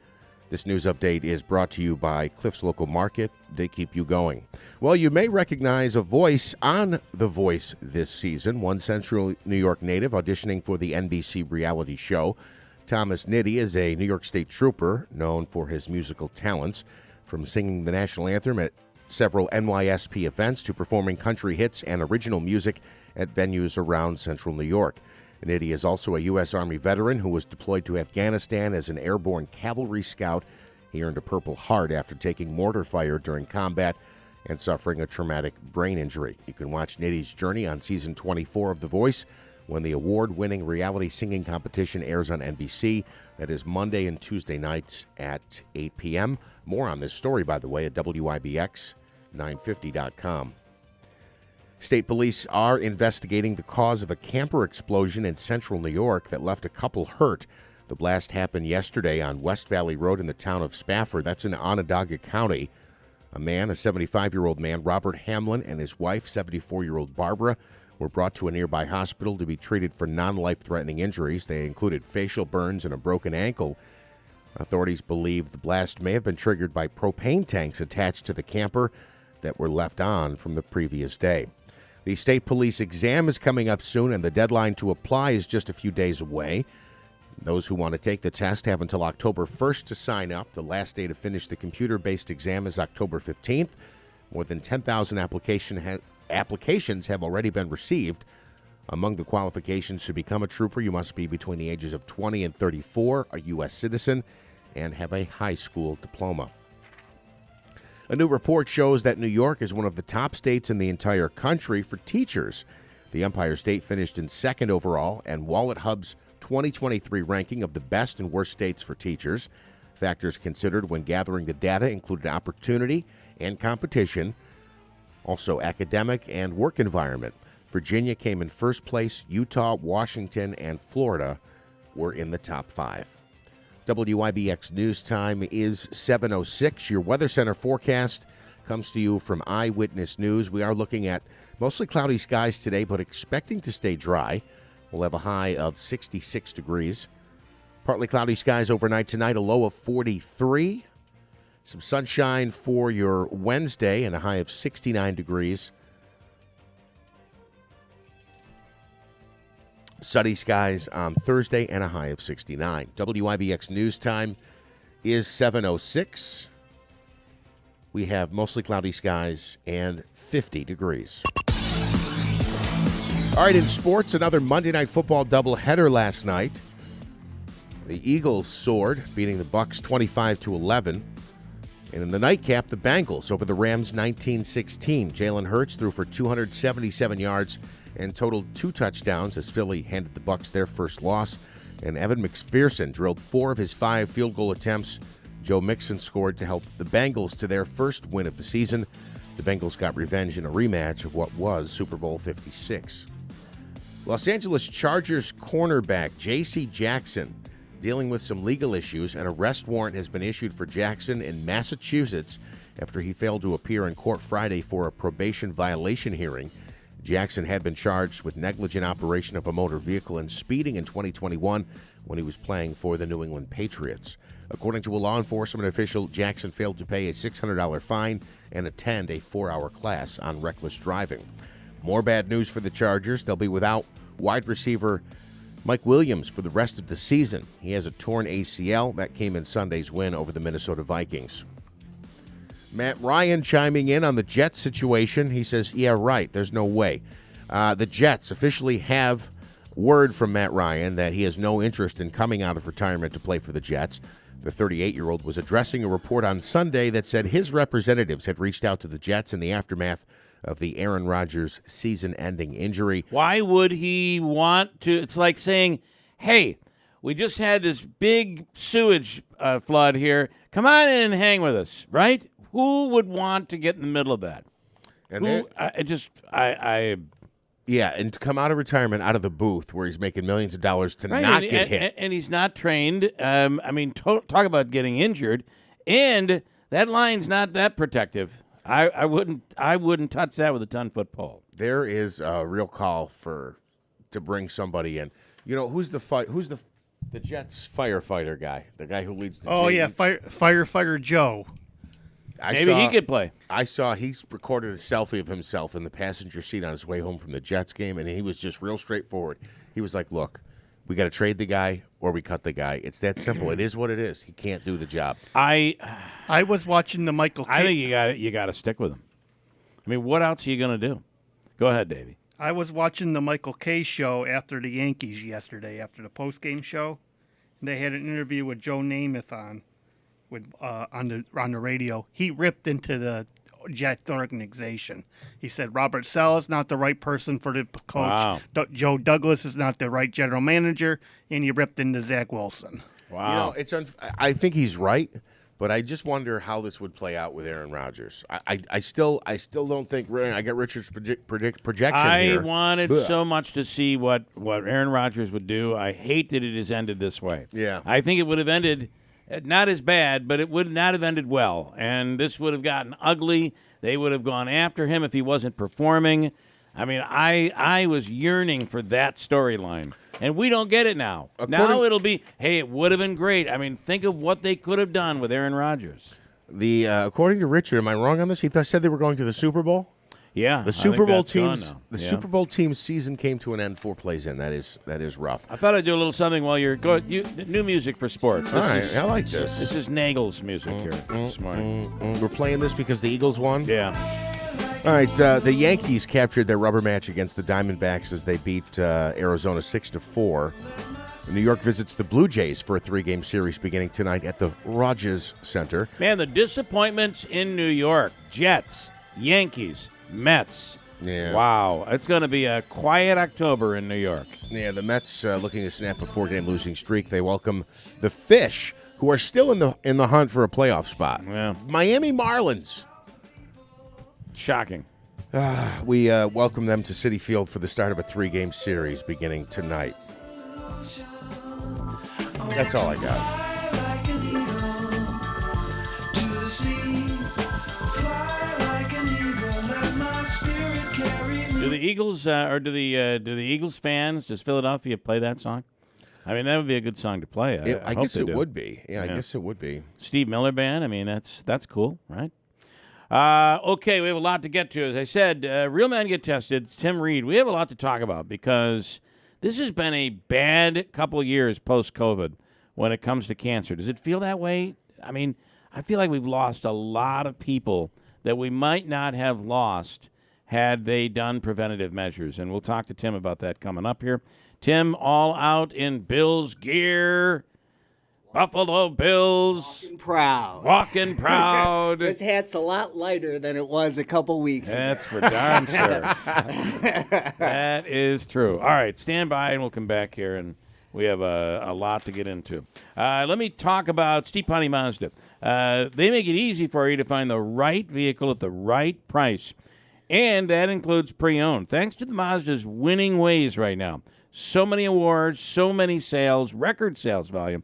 This news update is brought to you by Cliff's Local Market. They keep you going. Well, you may recognize a voice on The Voice this season. One Central New York native auditioning for the NBC reality show. Thomas Nitti is a New York State trooper known for his musical talents, from singing the national anthem at several NYSP events to performing country hits and original music at venues around central New York. Nitti is also a U.S. Army veteran who was deployed to Afghanistan as an airborne cavalry scout. He earned a Purple Heart after taking mortar fire during combat and suffering a traumatic brain injury. You can watch Nitty's journey on season 24 of The Voice when the award-winning reality singing competition airs on NBC. That is Monday and Tuesday nights at 8 p.m. More on this story, by the way, at WIBX950.com. State police are investigating the cause of a camper explosion in central New York that left a couple hurt. The blast happened yesterday on West Valley Road in the town of Spafford. That's in Onondaga County. A 75-year-old man, Robert Hamlin, and his wife, 74-year-old Barbara, were brought to a nearby hospital to be treated for non-life-threatening injuries. They included facial burns and a broken ankle. Authorities believe the blast may have been triggered by propane tanks attached to the camper that were left on from the previous day. The state police exam is coming up soon, and the deadline to apply is just a few days away. Those who want to take the test have until October 1st to sign up. The last day to finish the computer-based exam is October 15th. More than 10,000 applications have already been received. Among the qualifications to become a trooper, you must be between the ages of 20 and 34, a U.S. citizen, and have a high school diploma. A new report shows that New York is one of the top states in the entire country for teachers. The Empire State finished in second overall, and Wallet Hub's 2023 ranking of the best and worst states for teachers. Factors considered when gathering the data included opportunity and competition, also academic and work environment. Virginia came in first place. Utah, Washington, and Florida were in the top 5. WIBX News Time is 7:06. Your Weather Center forecast comes to you from Eyewitness News. We are looking at mostly cloudy skies today, but expecting to stay dry. We'll have a high of 66 degrees. Partly cloudy skies overnight tonight, a low of 43. Some sunshine for your Wednesday and a high of 69 degrees. Sunny skies on Thursday and a high of 69. WIBX News Time is 7:06. We have mostly cloudy skies and 50 degrees. All right, in sports, another Monday Night Football doubleheader last night. The Eagles soared, beating the Bucs 25-11. And in the nightcap, the Bengals over the Rams 19-16. Jalen Hurts threw for 277 yards and totaled 2 touchdowns as Philly handed the Bucs their first loss. And Evan McPherson drilled 4 of his 5 field goal attempts. Joe Mixon scored to help the Bengals to their first win of the season. The Bengals got revenge in a rematch of what was Super Bowl 56. Los Angeles Chargers cornerback J.C. Jackson dealing with some legal issues. An arrest warrant has been issued for Jackson in Massachusetts after he failed to appear in court Friday for a probation violation hearing. Jackson had been charged with negligent operation of a motor vehicle and speeding in 2021 when he was playing for the New England Patriots. According to a law enforcement official, Jackson failed to pay a $600 fine and attend a 4-hour class on reckless driving. More bad news for the Chargers. They'll be without wide receiver Mike Williams for the rest of the season. He has a torn ACL. That came in Sunday's win over the Minnesota Vikings. Matt Ryan chiming in on the Jets situation. He says, yeah, right, there's no way. The Jets officially have word from Matt Ryan that he has no interest in coming out of retirement to play for the Jets. The 38-year-old was addressing a report on Sunday that said his representatives had reached out to the Jets in the aftermath of the Aaron Rodgers season-ending injury. Why would he want to? It's like saying, hey, we just had this big sewage flood here. Come on in and hang with us, right? Who would want to get in the middle of that? And Yeah, and to come out of retirement, out of the booth where he's making millions of dollars to not get hit. And he's not trained. Talk about getting injured. And that line's not that protective. I wouldn't touch that with a 10-foot pole. There is a real call to bring somebody in. You know, who's the Jets firefighter guy? The guy who leads the yeah, firefighter Joe. Maybe he could play. I saw he's recorded a selfie of himself in the passenger seat on his way home from the Jets game, and he was just real straightforward. He was like, look, we got to trade the guy or we cut the guy. It's that simple. It is what it is. He can't do the job. I was watching the Michael K. I think you got to stick with him. I mean, what else are you going to do? Go ahead, Davey. I was watching the Michael K. show after the Yankees yesterday, after the post-game show. And they had an interview with Joe Namath on. on the radio. He ripped into the Jets organization. He said Robert Saleh is not the right person for the coach. Wow. Joe Douglas is not the right general manager, and he ripped into Zach Wilson. Wow. You know, I think he's right, but I just wonder how this would play out with Aaron Rodgers. I still don't think. I got Richard's projection here. I wanted so much to see what Aaron Rodgers would do. I hate that it has ended this way. Yeah. I think it would have ended not as bad, but it would not have ended well. And this would have gotten ugly. They would have gone after him if he wasn't performing. I mean, I was yearning for that storyline. And we don't get it now. Now it'll be, hey, it would have been great. I mean, think of what they could have done with Aaron Rodgers. According to Richard, am I wrong on this? He said they were going to the Super Bowl? Yeah. The Super Bowl team's season came to an end 4 plays in. That is rough. I thought I'd do a little something while you're going. New music for sports. All right, I like this. This is Nagel's music here this morning. We're playing this because the Eagles won? Yeah. All right, the Yankees captured their rubber match against the Diamondbacks as they beat Arizona 6-4. New York visits the Blue Jays for a 3-game series beginning tonight at the Rogers Center. Man, the disappointments in New York. Jets, Yankees, Mets. Yeah. Wow. It's going to be a quiet October in New York. Yeah, the Mets looking to snap a 4-game losing streak. They welcome the Fish, who are still in the hunt for a playoff spot. Yeah. Miami Marlins. Shocking. We welcome them to Citi Field for the start of a 3-game series beginning tonight. That's all I got. Do the Eagles or do the Eagles fans, does Philadelphia play that song? I mean, that would be a good song to play. I hope guess they it do. would be. Yeah, I guess it would be. Steve Miller Band. I mean, that's cool, right? Okay, we have a lot to get to. As I said, real men get tested. Tim Reed. We have a lot to talk about because this has been a bad couple of years post-COVID when it comes to cancer. Does it feel that way? I mean, I feel like we've lost a lot of people that we might not have lost had they done preventative measures. And we'll talk to Tim about that coming up here. Tim, all out in Bills gear. Buffalo Bills. Walking proud. This hat's a lot lighter than it was a couple weeks ago. That's for darn sure. That is true. All right, stand by and we'll come back here, and we have a lot to get into. Let me talk about Steve Ponte Mazda. They make it easy for you to find the right vehicle at the right price, and that includes pre-owned. Thanks to the Mazda's winning ways right now. So many awards, so many sales, record sales volume.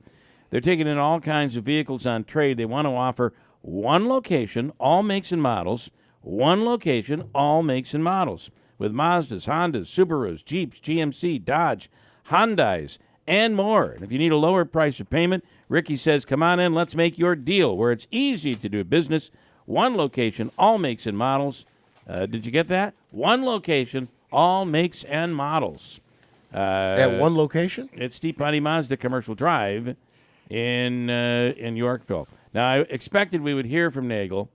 They're taking in all kinds of vehicles on trade. They want to offer one location, all makes and models. One location, all makes and models. With Mazdas, Hondas, Subarus, Jeeps, GMC, Dodge, Hyundais, and more. And if you need a lower price of payment, Ricky says, come on in, let's make your deal. Where it's easy to do business. One location, all makes and models. Did you get that? One location, all makes and models. At one location? It's Steve Ponte Mazda Commercial Drive in Yorkville. Now, I expected we would hear from Nagel.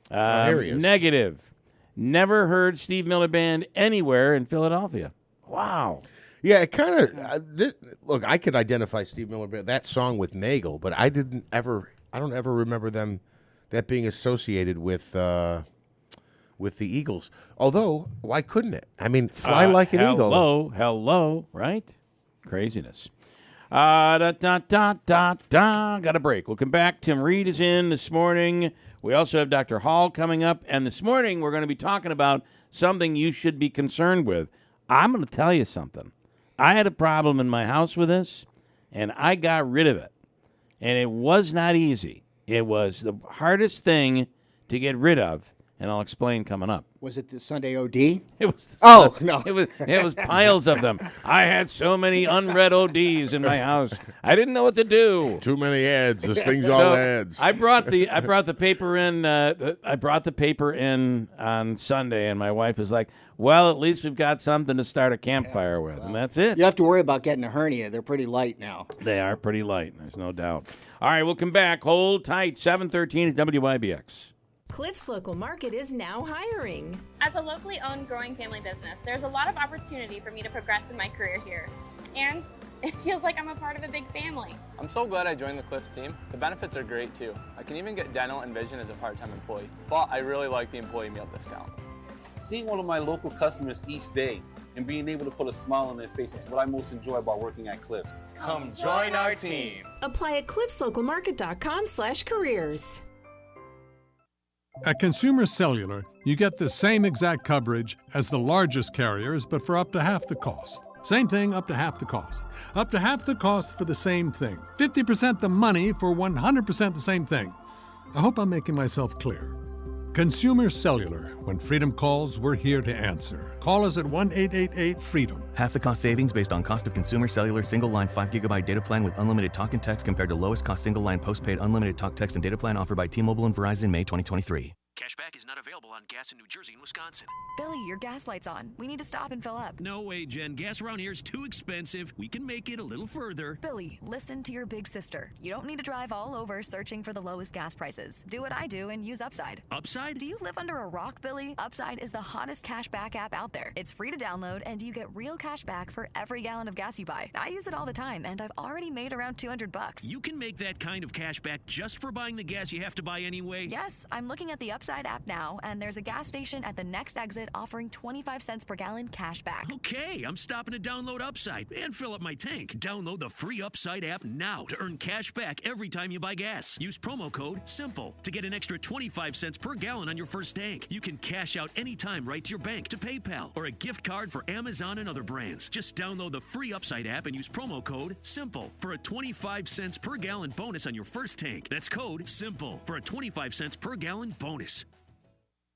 Here he is. Negative. Never heard Steve Miller Band anywhere in Philadelphia. Wow. Yeah, it kind of. Look, I could identify Steve Miller Band, that song with Nagel, but I don't ever remember that being associated with the Eagles. Although, why couldn't it? I mean, fly like an eagle. Hello, right? Craziness. Got a break. We'll come back. Tim Reed is in this morning. We also have Dr. Hall coming up. And this morning, we're going to be talking about something you should be concerned with. I'm going to tell you something. I had a problem in my house with this, and I got rid of it. And it was not easy. It was the hardest thing to get rid of, and I'll explain coming up. Was it the Sunday OD? It was. No. It was piles of them. I had so many unread ODs in my house. I didn't know what to do. Too many ads. This thing's all ads. I brought the paper in. I brought the paper in on Sunday, and my wife is like, "Well, at least we've got something to start a campfire with," and that's it. You have to worry about getting a hernia. They're pretty light now. They are pretty light. There's no doubt. All right, we'll come back. Hold tight. 7:13 at WIBX. Cliff's Local Market is now hiring. As a locally owned growing family business, there's a lot of opportunity for me to progress in my career here. And It feels like I'm a part of a big family. I'm so glad I joined the Cliffs team. The benefits are great too. I can even get dental and vision as a part-time employee. But I really like the employee meal discount. Seeing one of my local customers each day and being able to put a smile on their face is what I most enjoy about working at Cliffs. Come join our team. Apply at cliffslocalmarket.com/careers. At Consumer Cellular, you get the same exact coverage as the largest carriers, but for up to half the cost. Same thing, up to half the cost. Up to half the cost for the same thing. 50% the money for 100% the same thing. I hope I'm making myself clear. Consumer Cellular. When freedom calls, we're here to answer. Call us at 1-888-FREEDOM. Half the cost savings based on cost of Consumer Cellular single-line 5GB data plan with unlimited talk and text compared to lowest cost single-line postpaid unlimited talk, text, and data plan offered by T-Mobile and Verizon May 2023. Cashback is not available on gas in New Jersey and Wisconsin. Billy, your gas light's on. We need to stop and fill up. No way, Jen. Gas around here is too expensive. We can make it a little further. Billy, listen to your big sister. You don't need to drive all over searching for the lowest gas prices. Do what I do and use Upside. Upside? Do you live under a rock, Billy? Upside is the hottest cashback app out there. It's free to download, and you get real cash back for every gallon of gas you buy. I use it all the time, and I've already made around $200. You can make that kind of cash back just for buying the gas you have to buy anyway? Yes, I'm looking at the Upside app now, and there's a gas station at the next exit offering 25 cents per gallon cash back. Okay, I'm stopping to download Upside and fill up my tank. Download the free Upside app now to earn cash back every time you buy gas. Use promo code SIMPLE to get an extra 25 cents per gallon on your first tank. You can cash out anytime right to your bank, to PayPal, or a gift card for Amazon and other brands. Just download the free Upside app and use promo code SIMPLE for a 25 cents per gallon bonus on your first tank. That's code SIMPLE for a 25 cents per gallon bonus.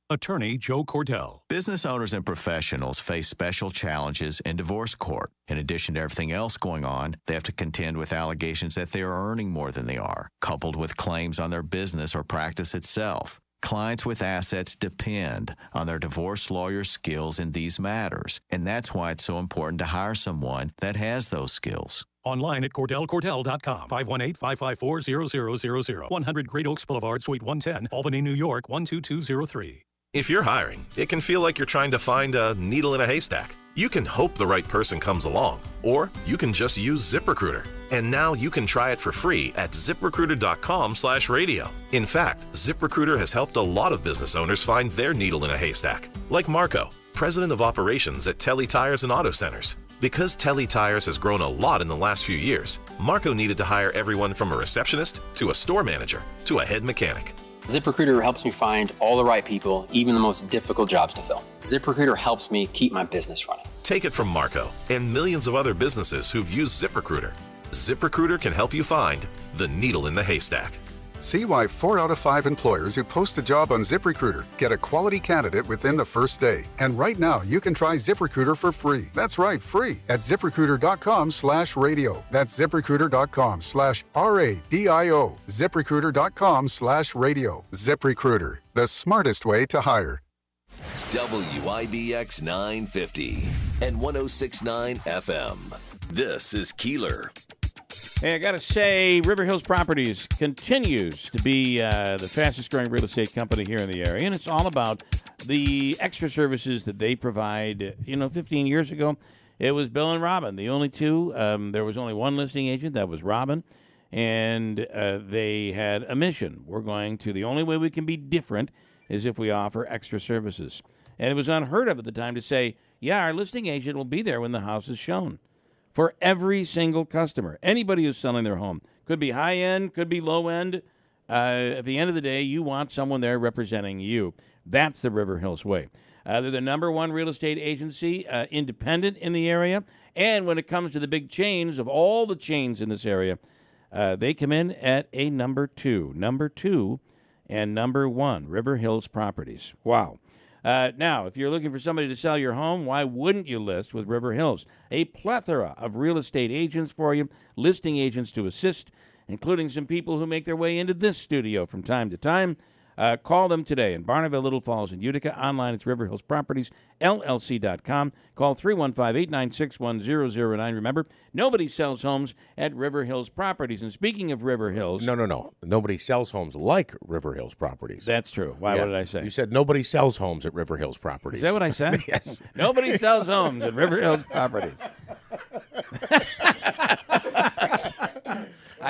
Attorney Joe Cordell. Business owners and professionals face special challenges in divorce court. In addition to everything else going on, they have to contend with allegations that they are earning more than they are, coupled with claims on their business or practice itself. Clients with assets depend on their divorce lawyer's skills in these matters, and that's why it's so important to hire someone that has those skills. Online at CordellCordell.com. 518-554-0000. 100 Great Oaks Boulevard, Suite 110, Albany, New York, 12203. If you're hiring, it can feel like you're trying to find a needle in a haystack. You can hope the right person comes along, or you can just use ZipRecruiter. And now you can try it for free at ZipRecruiter.com/radio. In fact, ZipRecruiter has helped a lot of business owners find their needle in a haystack, like Marco, president of operations at Telly Tires and Auto Centers. Because Telly Tires has grown a lot in the last few years, Marco needed to hire everyone from a receptionist to a store manager to a head mechanic. ZipRecruiter helps me find all the right people, even the most difficult jobs to fill. ZipRecruiter helps me keep my business running. Take it from Marco and millions of other businesses who've used ZipRecruiter. ZipRecruiter can help you find the needle in the haystack. See why 4 out of 5 employers who post a job on ZipRecruiter get a quality candidate within the first day. And right now, you can try ZipRecruiter for free. That's right, free at ZipRecruiter.com/radio. That's ZipRecruiter.com/RADIO. ZipRecruiter.com/radio. ZipRecruiter, the smartest way to hire. WIBX 950 and 106.9 FM. This is Keeler. Hey, I got to say, River Hills Properties continues to be the fastest growing real estate company here in the area, and it's all about the extra services that they provide. 15 years ago, it was Bill and Robin, the only two. There was only one listing agent, that was Robin, and they had a mission. The only way we can be different is if we offer extra services. And it was unheard of at the time to say, yeah, our listing agent will be there when the house is shown. For every single customer, anybody who's selling their home, could be high end, could be low end. At the end of the day, you want someone there representing you. That's the River Hills way. They're the #1 real estate agency, independent in the area. And when it comes to the big chains, of all the chains in this area, they come in at a number 2 and #1, River Hills Properties. Wow. Now, if you're looking for somebody to sell your home, why wouldn't you list with River Hills? A plethora of real estate agents for you, listing agents to assist, including some people who make their way into this studio from time to time. Call them today in Barnaville, Little Falls, and Utica. Online, it's River Hills Properties, LLC.com. Call 315-896-1009. Remember, nobody sells homes at River Hills Properties. And speaking of River Hills... No. Nobody sells homes like River Hills Properties. That's true. What did I say? You said nobody sells homes at River Hills Properties. Is that what I said? Yes. Nobody sells homes at River Hills Properties.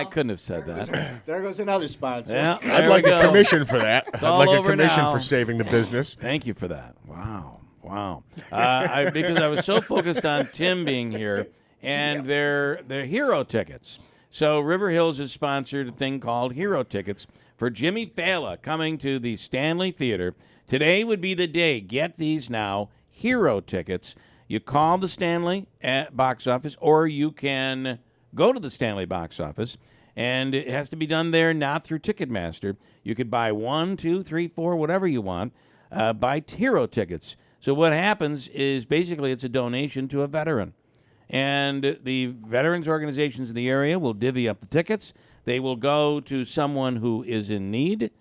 I couldn't have said that. There goes another sponsor. Yeah, I'd there like we a go. commission for that. It's I'd all like a over commission now. for saving the business. Thank you for that. Wow. Because I was so focused on Tim being here and their hero tickets. So River Hills has sponsored a thing called Hero Tickets for Jimmy Fallon coming to the Stanley Theater. Today would be the day. Get these now. Hero Tickets. You call the Stanley box office, or you can go to the Stanley box office, and it has to be done there, not through Ticketmaster. You could buy 1, 2, 3, 4, whatever you want. Buy Hero Tickets. So what happens is basically it's a donation to a veteran. And the veterans organizations in the area will divvy up the tickets. They will go to someone who is in need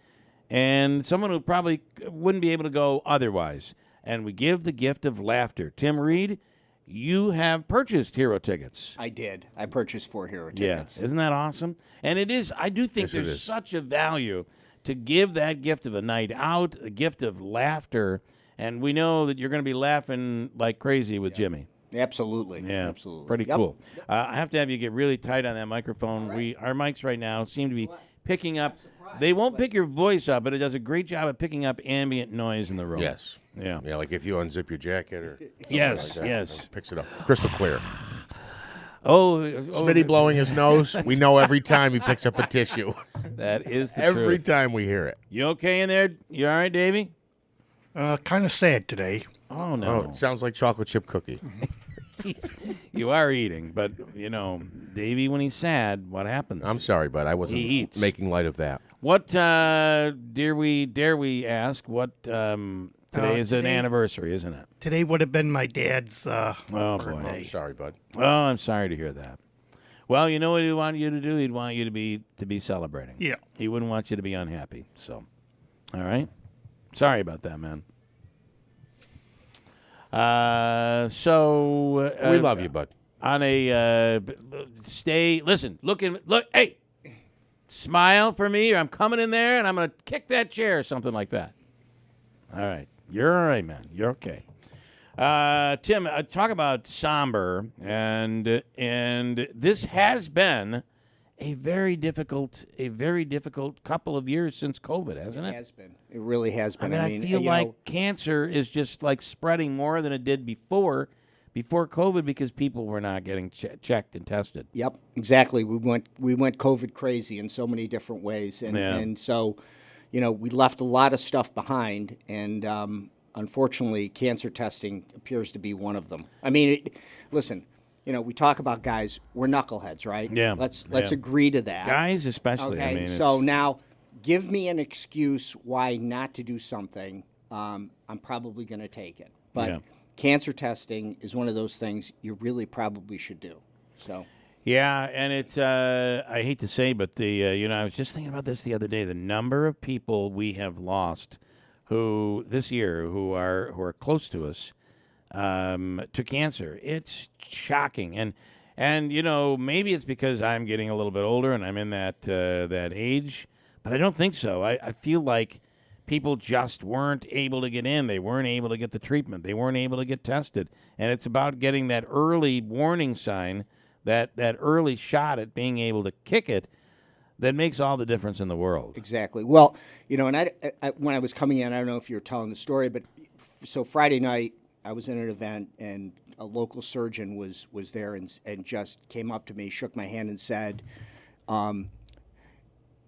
and someone who probably wouldn't be able to go otherwise. And we give the gift of laughter. Tim Reed, you have purchased Hero Tickets. I did. I purchased 4 Hero Yeah. tickets. Isn't that awesome? And it is. I do think Yes, it there's is. such a value to give that gift of a night out, a gift of laughter. And we know that you're going to be laughing like crazy with Jimmy. Absolutely. Yeah, Absolutely. pretty Yep. cool. I have to have you get really tight on that microphone. Our mics right now seem to be picking up. They won't pick your voice up, but it does a great job of picking up ambient noise in the room. Yes. Yeah. Yeah, like if you unzip your jacket or Yes, like that, yes. it picks it up. Crystal clear. Smitty blowing his nose. We know every time he picks up a tissue. That is the Every truth. time we hear it. You okay in there? You all right, Davey? Kind of sad today. Oh, no. Oh, it sounds like chocolate chip cookie. You are eating, but, Davey, when he's sad, what happens? I'm sorry, but I wasn't He eats. making light of that. What dare we ask? What today is an today- anniversary, isn't it? Today would have been my dad's Oh boy, birthday. I'm sorry, bud. Oh, I'm sorry to hear that. Well, you know what he'd want you to do? He'd want you to be celebrating. Yeah. He wouldn't want you to be unhappy. So, all right. Sorry about that, man. We love you, bud. On a listen, look, hey, smile for me, or I'm coming in there and I'm gonna kick that chair, or something like that. All right, you're all right, man. You're okay. Tim, talk about somber, and this has been a very difficult couple of years since COVID, hasn't it? It has been. It really has been. I feel like cancer is just like spreading more than it did before COVID because people were not getting checked and tested. Yep, exactly. We went COVID crazy in so many different ways, and so, we left a lot of stuff behind, and unfortunately, cancer testing appears to be one of them. I mean, listen. We talk about guys. We're knuckleheads, right? Yeah. Let's agree to that. Guys, especially. Okay. I mean, so now, give me an excuse why not to do something. I'm probably going to take it. But cancer testing is one of those things you really probably should do. So. Yeah, and it's I hate to say, but I was just thinking about this the other day. The number of people we have lost who this year who are close to us. To cancer. It's shocking. And maybe it's because I'm getting a little bit older and I'm in that age, but I don't think so. I feel like people just weren't able to get in. They weren't able to get the treatment. They weren't able to get tested. And it's about getting that early warning sign, that early shot at being able to kick it that makes all the difference in the world. Exactly. Well, and I when I was coming in, I don't know if you were telling the story, but so Friday night, I was in an event, and a local surgeon was there and just came up to me, shook my hand, and said,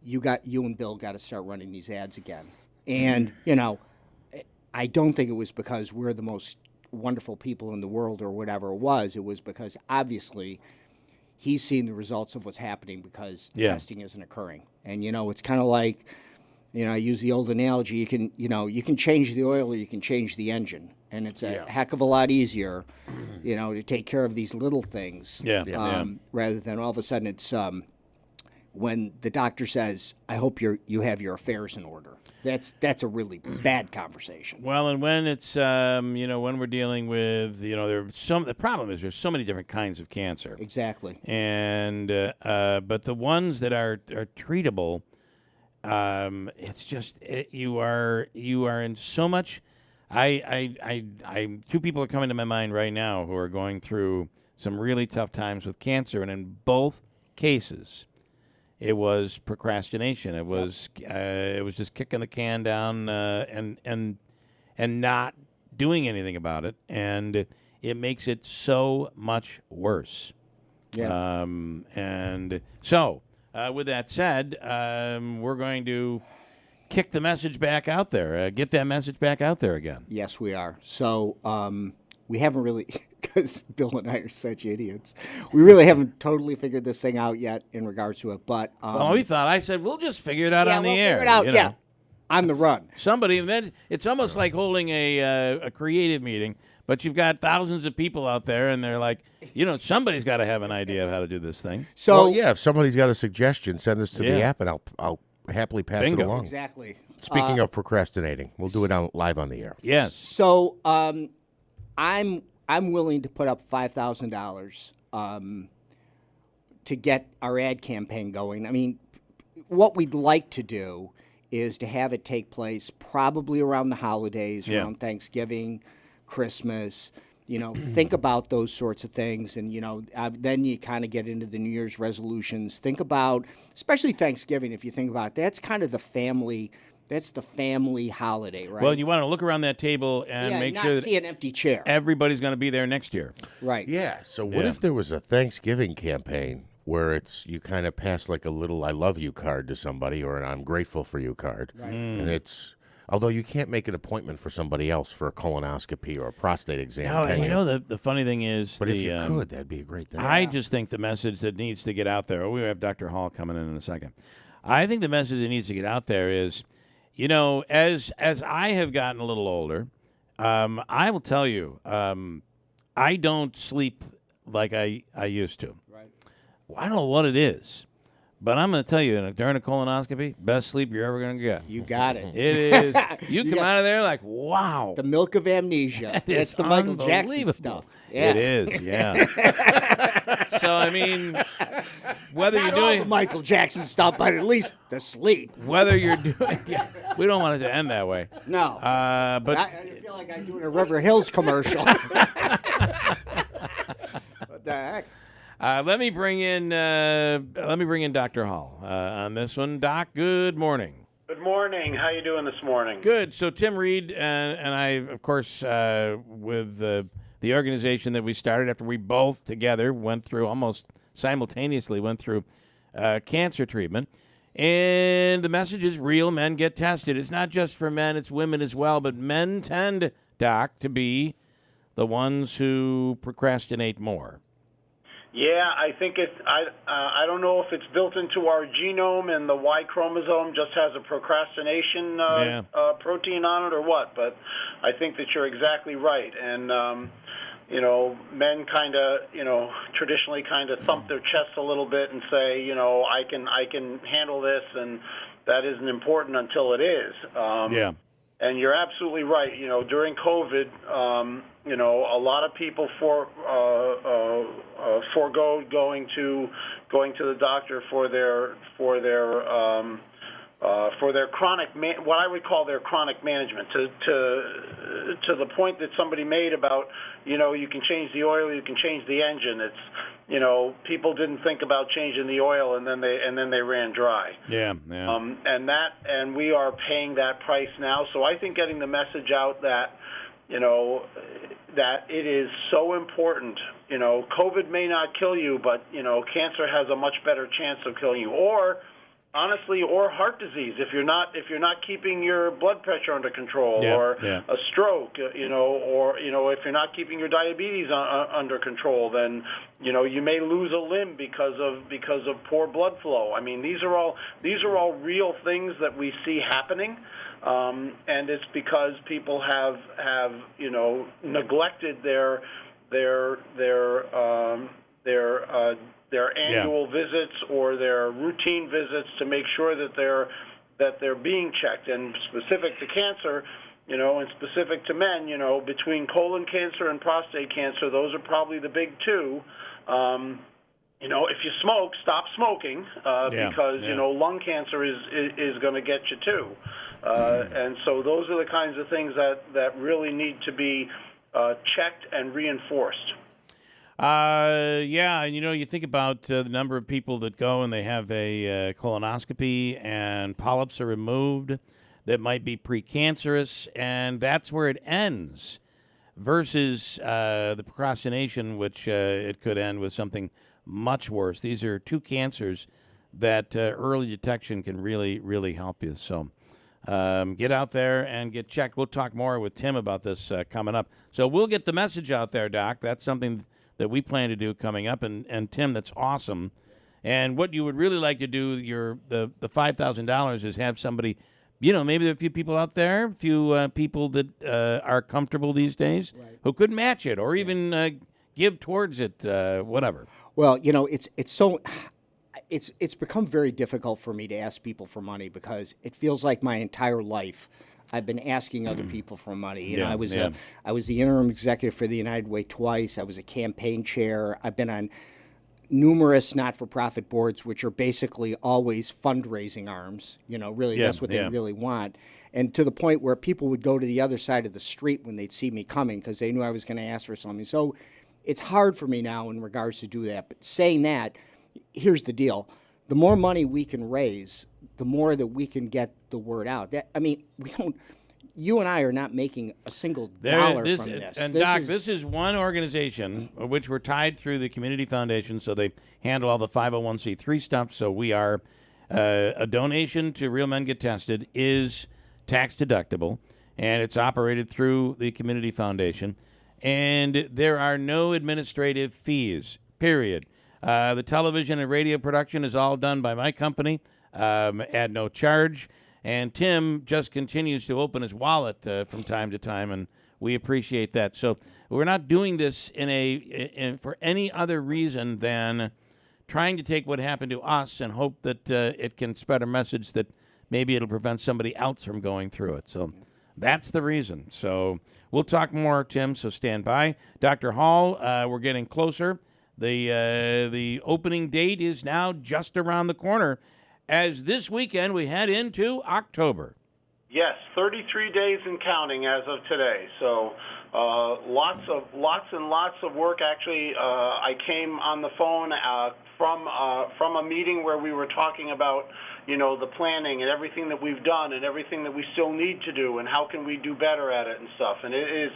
you and Bill got to start running these ads again. And, I don't think it was because we're the most wonderful people in the world or whatever it was. It was because, obviously, he's seen the results of what's happening because testing isn't occurring. And, it's kind of like, I use the old analogy, you can change the oil or you can change the engine. And it's a heck of a lot easier, to take care of these little things. Rather than all of a sudden it's when the doctor says, "I hope you have your affairs in order." That's a really bad conversation. Well, and when it's when we're dealing with the problem is there's so many different kinds of cancer. Exactly. And but the ones that are treatable, it's just you are in so much. Two people are coming to my mind right now who are going through some really tough times with cancer, and in both cases, It was procrastination. It was just kicking the can down and not doing anything about it, and it makes it so much worse. Yeah. And so, with that said, we're going to kick the message back out there. Get that message back out there again. Yes, we are. So we haven't really, because Bill and I are such idiots, we really haven't totally figured this thing out yet in regards to it. But I said we'll just figure it out on the air. Figure it out, you know. yeah, on the run. Somebody, and then it's almost like holding a creative meeting. But you've got thousands of people out there, and they're like, somebody's got to have an idea of how to do this thing. So if somebody's got a suggestion, send this to the app, and I'll happily pass it along. Exactly. Speaking of procrastinating, we'll do it live on the air. Yes. So I'm willing to put up $5,000 to get our ad campaign going. I mean, what we'd like to do is to have it take place probably around the holidays, around Thanksgiving, Christmas. Think about those sorts of things, and then you kind of get into the New Year's resolutions. Think about, especially Thanksgiving, if you think about it, that's kind of the family. That's the family holiday, right? Well, you want to look around that table and make sure that see an empty chair. Everybody's going to be there next year. Right. Yeah. So what if there was a Thanksgiving campaign where you kind of pass like a little "I love you" card to somebody, or an "I'm grateful for you" card, and it's. Although you can't make an appointment for somebody else for a colonoscopy or a prostate exam. No, and the funny thing is... But if you could, that'd be a great thing. I just think the message that needs to get out there... we have Dr. Hall coming in a second. I think the message that needs to get out there is, as I have gotten a little older, I will tell you, I don't sleep like I used to. Right. Well, I don't know what it is. But I'm going to tell you, during a colonoscopy, best sleep you're ever going to get. You got it. It is. You come out of there like, wow. The milk of amnesia. That's the Michael Jackson stuff. Yeah. It is, yeah. So, I mean, whether Not you're doing... all the Michael Jackson stuff, but at least the sleep. Whether you're doing... Yeah, we don't want it to end that way. No. But I feel like I'm doing a River Hills commercial. What the heck? Let me bring in Dr. Hall on this one. Doc, good morning. Good morning. How you doing this morning? Good. So Tim Reed and I, of course, with the organization that we started after we both together went through almost simultaneously cancer treatment. And the message is real. Men get tested. It's not just for men. It's women as well. But men tend, Doc, to be the ones who procrastinate more. Yeah, I think I don't know if it's built into our genome and the Y chromosome just has a procrastination protein on it or what, but I think that you're exactly right. And, men kind of, traditionally kind of thump their chest a little bit and say, I can handle this, and that isn't important until it is. And you're absolutely right. During COVID, a lot of people forego going to the doctor for their chronic what I would call their chronic management to the point that somebody made about you can change the oil, you can change the engine. It's people didn't think about changing the oil and then they ran dry. And we are paying that price now. So I think getting the message out that that it is so important. COVID may not kill you, but cancer has a much better chance of killing you, or heart disease if you're not keeping your blood pressure under control, or a stroke, or if you're not keeping your diabetes under control, then you may lose a limb because of poor blood flow. I mean, these are all real things that we see happening. And it's because people have neglected their annual visits or their routine visits to make sure that they're being checked. And specific to cancer, and specific to men, between colon cancer and prostate cancer, those are probably the big two. If you smoke, stop smoking because lung cancer is going to get you too. And so those are the kinds of things that really need to be checked and reinforced. Yeah, and you think about the number of people that go and they have a colonoscopy and polyps are removed that might be precancerous, and that's where it ends, versus the procrastination, which it could end with something much worse. These are two cancers that early detection can really, really help you. So get out there and get checked. We'll talk more with Tim about this coming up. So we'll get the message out there, Doc. That's something that we plan to do coming up. And Tim, that's awesome. And what you would really like to do, the $5,000, is have somebody, maybe there are a few people out there, a few people that are comfortable these days, right, who could match it or even give towards it, whatever. Well, it's become very difficult for me to ask people for money because it feels like my entire life I've been asking other people for money. I was the interim executive for the United Way twice. I was a campaign chair. I've been on numerous not-for-profit boards, which are basically always fundraising arms. Really, that's what they really want. And to the point where people would go to the other side of the street when they'd see me coming because they knew I was going to ask for something. So it's hard for me now in regards to do that. But saying that, here's the deal. The more money we can raise, the more that we can get the word out. You and I are not making a single dollar from this. And Doc, this is one organization which we're tied through the Community Foundation, so they handle all the 501c3 stuff. So we are, a donation to Real Men Get Tested is tax deductible, and it's operated through the Community Foundation. And there are no administrative fees, period. The television and radio production is all done by my company at no charge. And Tim just continues to open his wallet from time to time, and we appreciate that. So we're not doing this for any other reason than trying to take what happened to us and hope that it can spread a message that maybe it'll prevent somebody else from going through it. So that's the reason. So we'll talk more, Tim, so stand by. Dr. Hall, we're getting closer. The opening date is now just around the corner, as this weekend we head into October. Yes, 33 days and counting as of today. So lots and lots of work. Actually, I came on the phone from a meeting where we were talking about the planning and everything that we've done and everything that we still need to do and how can we do better at it and stuff. And it is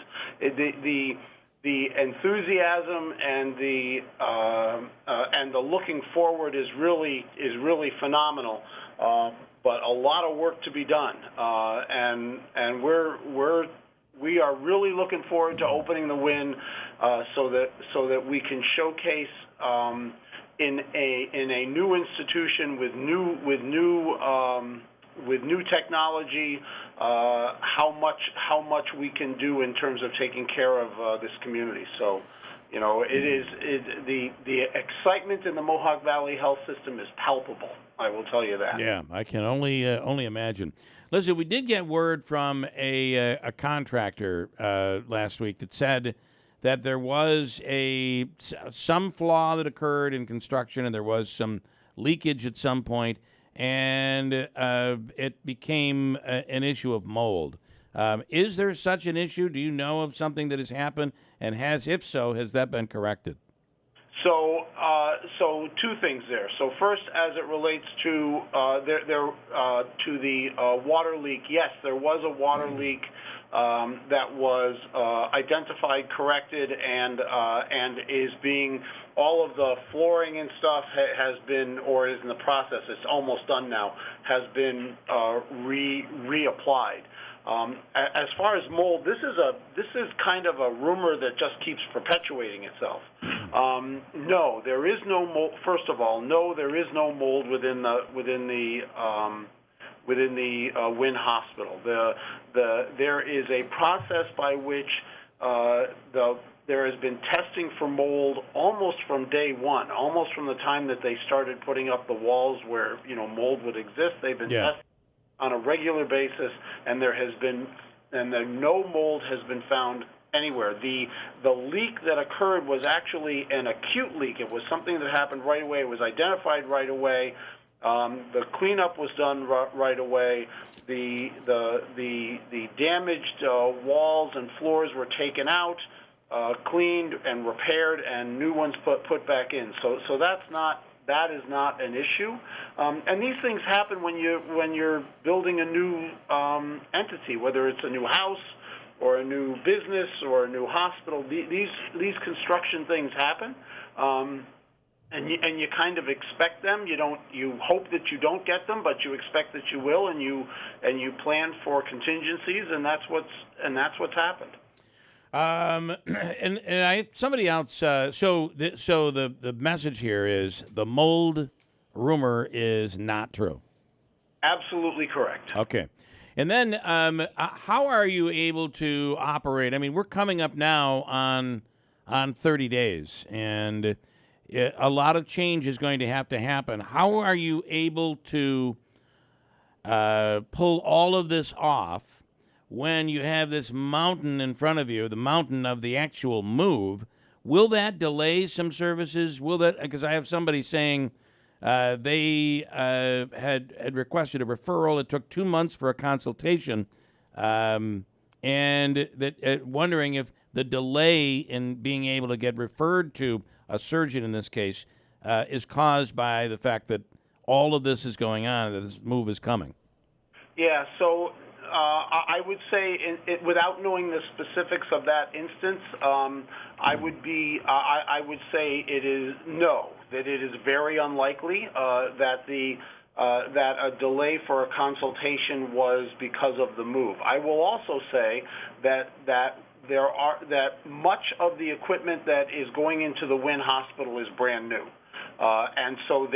the enthusiasm and the looking forward is really phenomenal. But a lot of work to be done, and we are really looking forward to opening the Wynn, so that we can showcase in a new institution with new technology how much we can do in terms of taking care of this community. So, the excitement in the Mohawk Valley Health System is palpable. I will tell you that. Yeah, I can only imagine. Listen, we did get word from a contractor last week that said that there was some flaw that occurred in construction, and there was some leakage at some point, and it became an issue of mold. Is there such an issue? Do you know of something that has happened? And if so, has that been corrected? So two things there. So first, as it relates to the water leak, yes, there was a water leak that was identified, corrected, and is being, all of the flooring and stuff has been, or is in the process, it's almost done now, has been reapplied. As far as mold, this is kind of a rumor that just keeps perpetuating itself. No, there is no mold. First of all, no, there is no mold within the Wynn Hospital. There is a process by which there has been testing for mold almost from day one, almost from the time that they started putting up the walls where mold would exist. They've been testing on a regular basis, and no mold has been found anywhere. The leak that occurred was actually an acute leak. It was something that happened right away. It was identified right away. The cleanup was done right away. The damaged walls and floors were taken out, cleaned and repaired and new ones put back in. So that is not an issue. And these things happen when you're building a new entity, whether it's a new house or a new business or a new hospital. These construction things happen. And you kind of expect them. You hope that you don't get them, but you expect that you will, and you plan for contingencies, and that's what's happened. And I somebody else. So the message here is the mold rumor is not true. Absolutely correct. Okay. And then how are you able to operate? I mean, we're coming up now on 30 days, and a lot of change is going to happen. How are you able to pull all of this off when you have this mountain in front of you, the mountain of the actual move? Will that delay some services? Will that, because I have somebody saying they had requested a referral. It took 2 months for a consultation, and that wondering if the delay in being able to get referred to a surgeon in this case is caused by the fact that all of this is going on, that this move is coming. Yeah, so I would say, without knowing the specifics of that instance, I would say it is no, that it is very unlikely that a delay for a consultation was because of the move. I will also say that much of the equipment that is going into the Wynn Hospital is brand new. And so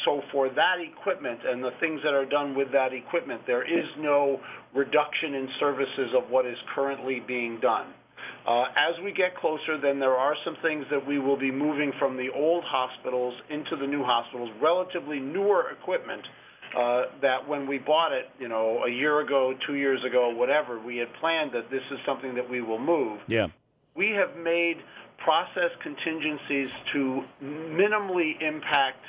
so for that equipment and the things that are done with that equipment, there is no reduction in services of what is currently being done. As we get closer, then there are some things that we will be moving from the old hospitals into the new hospitals, relatively newer equipment, that when we bought it, a year ago, 2 years ago, whatever, we had planned that this is something that we will move. Yeah. We have made process contingencies to minimally impact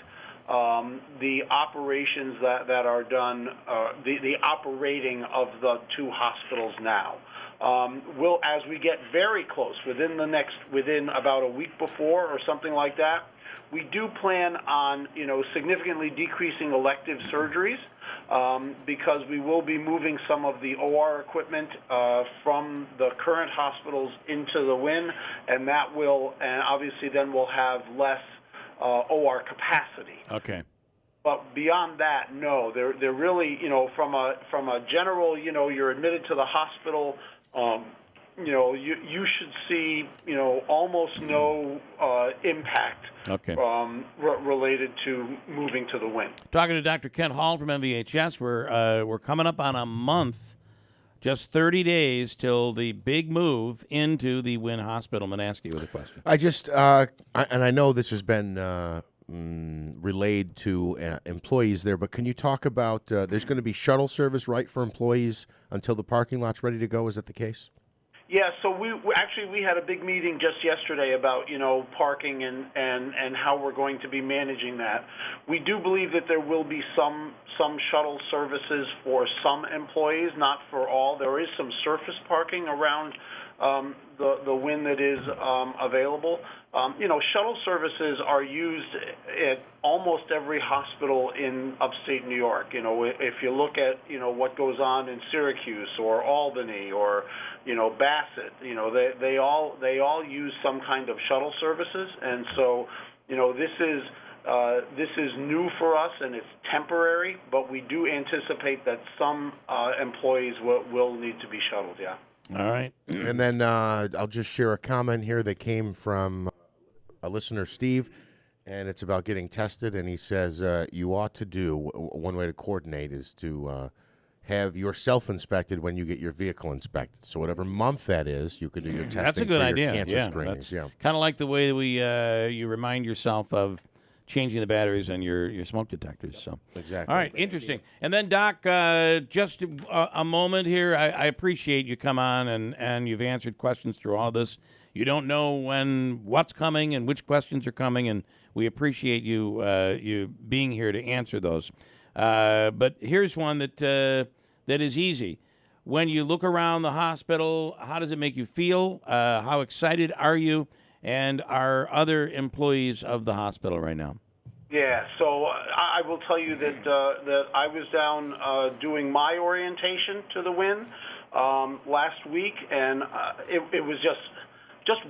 the operations that are done, the operating of the two hospitals now. As we get very close, within about a week before or something like that, we do plan on, significantly decreasing elective surgeries because we will be moving some of the OR equipment from the current hospitals into the Wynn, and obviously then we'll have less OR capacity. Okay. But beyond that, no, they're really, from a general, you're admitted to the hospital. You should see, almost no impact related to moving to the Wynn. Talking to Dr. Kent Hall from MVHS, we're coming up on a month, just 30 days till the big move into the Wynn Hospital. I'm going to ask you with a question. And I know this has been relayed to employees there, but can you talk about, there's going to be shuttle service, right, for employees until the parking lot's ready to go? Is that the case? Yeah, so we had a big meeting just yesterday about parking and how we're going to be managing that. We do believe that there will be some shuttle services for some employees, not for all. There is some surface parking around the Wynn that is available. Shuttle services are used at almost every hospital in upstate New York. If you look at what goes on in Syracuse or Albany or Bassett, they all use some kind of shuttle services, and so this is new for us and it's temporary, but we do anticipate that some employees will need to be shuttled. Yeah. All right. And then I'll just share a comment here that came from a listener, Steve, and it's about getting tested. And he says you ought to do, one way to coordinate is to have yourself inspected when you get your vehicle inspected. So whatever month that is, you can do your testing. That's a good for idea. Your cancer screenings. That's kind of like the way you remind yourself of changing the batteries on your smoke detectors. So exactly. All right, interesting. And then, Doc, just a moment here. I appreciate you come on and you've answered questions through all this. You don't know what's coming and which questions are coming, and we appreciate you being here to answer those. But here's one that is easy. when you look around the hospital, how does it make you feel? How excited are you? And are other employees of the hospital right now? Yeah, so I will tell you that that I was down doing my orientation to the Wynn last week, and it was just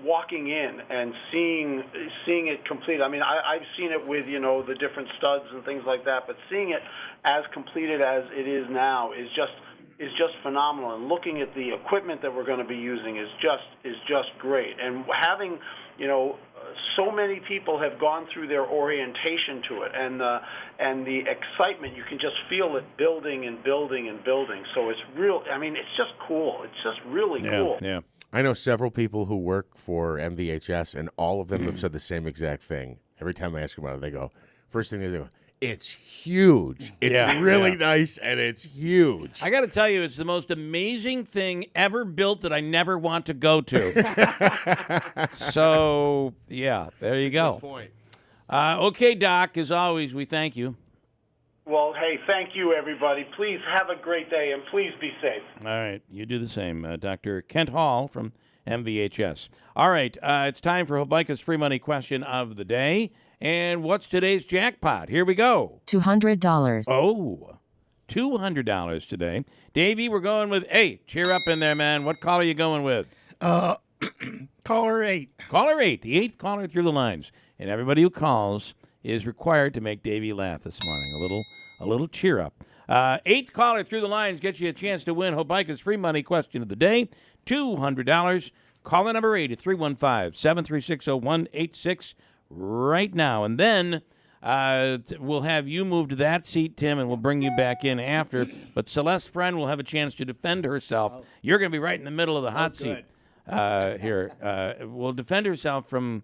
walking in and seeing it complete. I mean, I've seen it with the different studs and things like that, but seeing it as completed as it is now is just phenomenal. And looking at the equipment that we're going to be using is just great. And having so many people have gone through their orientation to it, and the excitement, you can just feel it building and building and building. So it's real. I mean, it's just cool. It's just really cool. Yeah. I know several people who work for MVHS, and all of them have said the same exact thing. Every time I ask them about it, they go, first thing they do, it's huge. It's really nice, and it's huge. I got to tell you, it's the most amazing thing ever built that I never want to go to. So, yeah, there you go. Good point. Okay, Doc, as always, we thank you. Well, hey, thank you, everybody. Please have a great day, and please be safe. All right, you do the same. Dr. Kent Hall from MVHS. All right, it's time for Hobica's free money question of the day. And what's today's jackpot? Here we go. $200. Oh, $200 today. Davey, we're going with 8. Cheer up in there, man. What caller are you going with? Caller 8. Caller 8, the 8th caller through the lines. And everybody who calls is required to make Davey laugh this morning. A little cheer up. 8th caller through the lines gets you a chance to win Hobica's free money question of the day. $200. Caller number 8 at 315-736-0186 right now. And then we'll have you move to that seat, Tim, and we'll bring you back in after. But Celeste Friend will have a chance to defend herself. You're going to be right in the middle of the hot seat here. Will defend herself from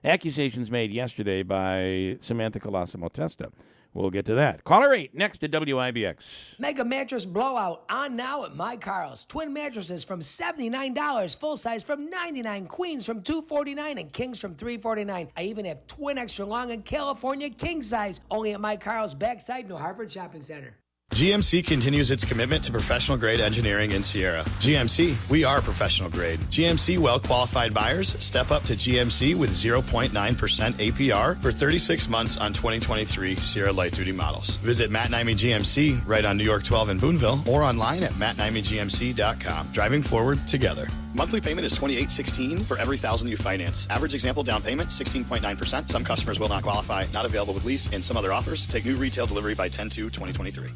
accusations made yesterday by Samantha Colosimo Testa. We'll get to that. Caller 8, next to WIBX. Mega mattress blowout on now at My Carl's. Twin mattresses from $79, full size from $99, queens from $249, and kings from $349. I even have twin extra long and California king size. Only at My Carl's backside, New Harvard Shopping Center. GMC continues its commitment to professional-grade engineering in Sierra. GMC, we are professional grade. GMC well-qualified buyers step up to GMC with 0.9% APR for 36 months on 2023 Sierra light-duty models. Visit Matt Naimi GMC right on New York 12 in Boonville or online at mattnaimigmc.com. Driving forward together. Monthly payment is $28.16 for every $1,000 you finance. Average example down payment, 16.9%. Some customers will not qualify. Not available with lease and some other offers. Take new retail delivery by 10/2/2023.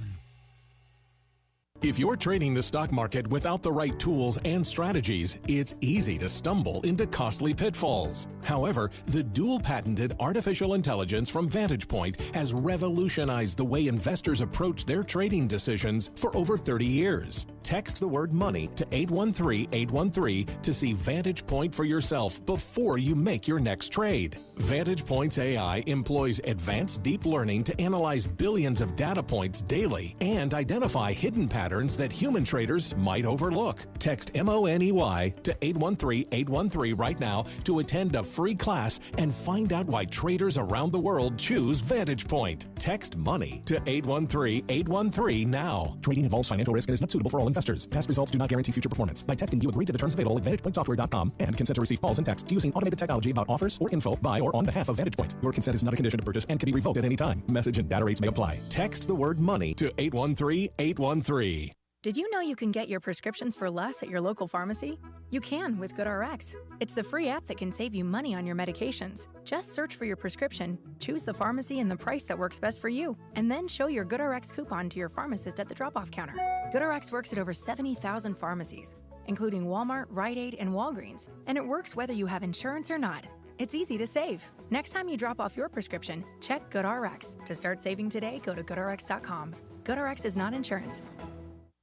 If you're trading the stock market without the right tools and strategies, it's easy to stumble into costly pitfalls. However, the dual-patented artificial intelligence from Vantage Point has revolutionized the way investors approach their trading decisions for over 30 years. Text the word money to 813-813 to see Vantage Point for yourself before you make your next trade. Vantage Point's AI employs advanced deep learning to analyze billions of data points daily and identify hidden patterns that human traders might overlook. Text MONEY to 813-813 right now to attend a free class and find out why traders around the world choose Vantage Point. Text money to 813-813 now. Trading involves financial risk and is not suitable for all investors. Past results do not guarantee future performance. By texting, you agree to the terms available at VantagePointSoftware.com and consent to receive calls and texts using automated technology about offers or info by or on behalf of Vantage Point. Your consent is not a condition to purchase and can be revoked at any time. Message and data rates may apply. Text the word money to 813-813. Did you know you can get your prescriptions for less at your local pharmacy? You can with GoodRx. It's the free app that can save you money on your medications. Just search for your prescription, choose the pharmacy and the price that works best for you, and then show your GoodRx coupon to your pharmacist at the drop-off counter. GoodRx works at over 70,000 pharmacies, including Walmart, Rite Aid, and Walgreens, and it works whether you have insurance or not. It's easy to save. Next time you drop off your prescription, check GoodRx. To start saving today, go to GoodRx.com. GoodRx is not insurance.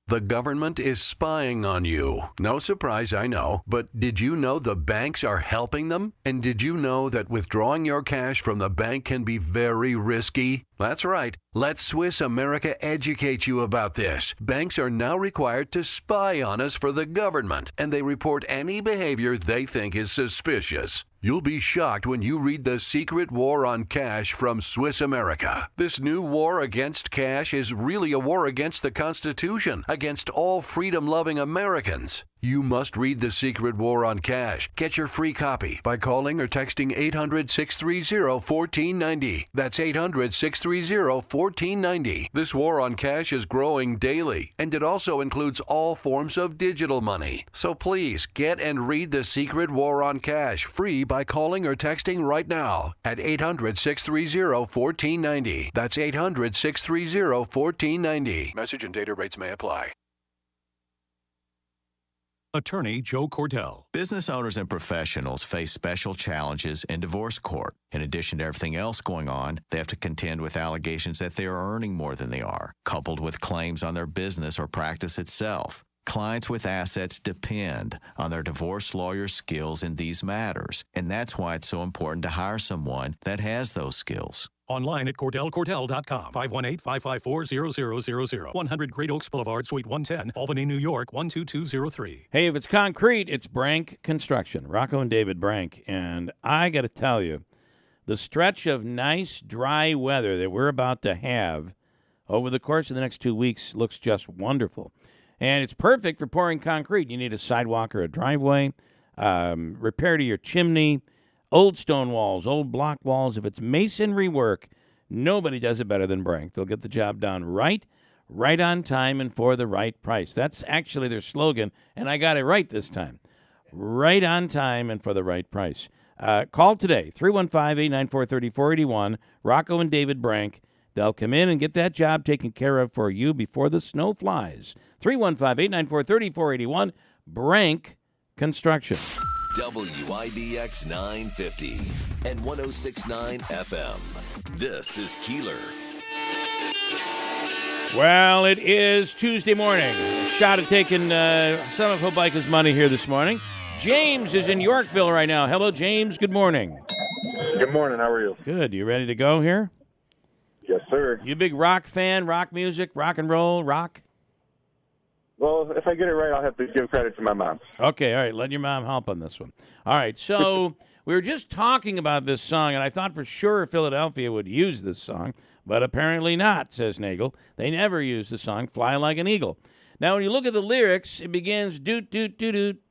The government is spying on you. No surprise, I know. But did you know the banks are helping them? And did you know that withdrawing your cash from the bank can be very risky? That's right. Let Swiss America educate you about this. Banks are now required to spy on us for the government, and they report any behavior they think is suspicious. You'll be shocked when you read The Secret War on Cash from Swiss America. This new war against cash is really a war against the Constitution, against all freedom-loving Americans. You must read The Secret War on Cash. Get your free copy by calling or texting 800-630-1490. That's 800-630-1490. This war on cash is growing daily, and it also includes all forms of digital money. So please get and read The Secret War on Cash free by calling or texting right now at 800-630-1490. That's 800-630-1490. Message and data rates may apply. Attorney Joe Cordell. Business owners and professionals face special challenges in divorce court. In addition to everything else going on, they have to contend with allegations that they are earning more than they are, coupled with claims on their business or practice itself. Clients with assets depend on their divorce lawyer's skills in these matters, and that's why it's so important to hire someone that has those skills. Online at CordellCordell.com. 518-554-0000. 100 Great Oaks Boulevard, Suite 110, Albany, New York, 12203. Hey, if it's concrete, it's Brank Construction. Rocco and David Brank. And I got to tell you, the stretch of nice, dry weather that we're about to have over the course of the next 2 weeks looks just wonderful. And it's perfect for pouring concrete. You need a sidewalk or a driveway, repair to your chimney, old stone walls, old block walls. If it's masonry work, nobody does it better than Brank. They'll get the job done right on time, and for the right price. That's actually their slogan, and I got it right this time. Right on time and for the right price. Call today, 315-894-3481, Rocco and David Brank. They'll come in and get that job taken care of for you before the snow flies. 315-894-3481, Brank Construction. WIBX 950 and 106.9 FM. This is Keeler. Well, it is Tuesday morning. A shot at taking some of Hobica's money here this morning. James is in Yorkville right now. Hello, James. Good morning. Good morning. How are you? Good. You ready to go here? Yes, sir. You a big rock fan? Rock music? Rock and roll? Rock? Well, if I get it right, I'll have to give credit to my mom. Okay, all right. Let your mom help on this one. All right, so we were just talking about this song, and I thought for sure Philadelphia would use this song, but apparently not, says Nagel. They never use the song Fly Like an Eagle. Now, when you look at the lyrics, it begins doot, doot, doot, doot.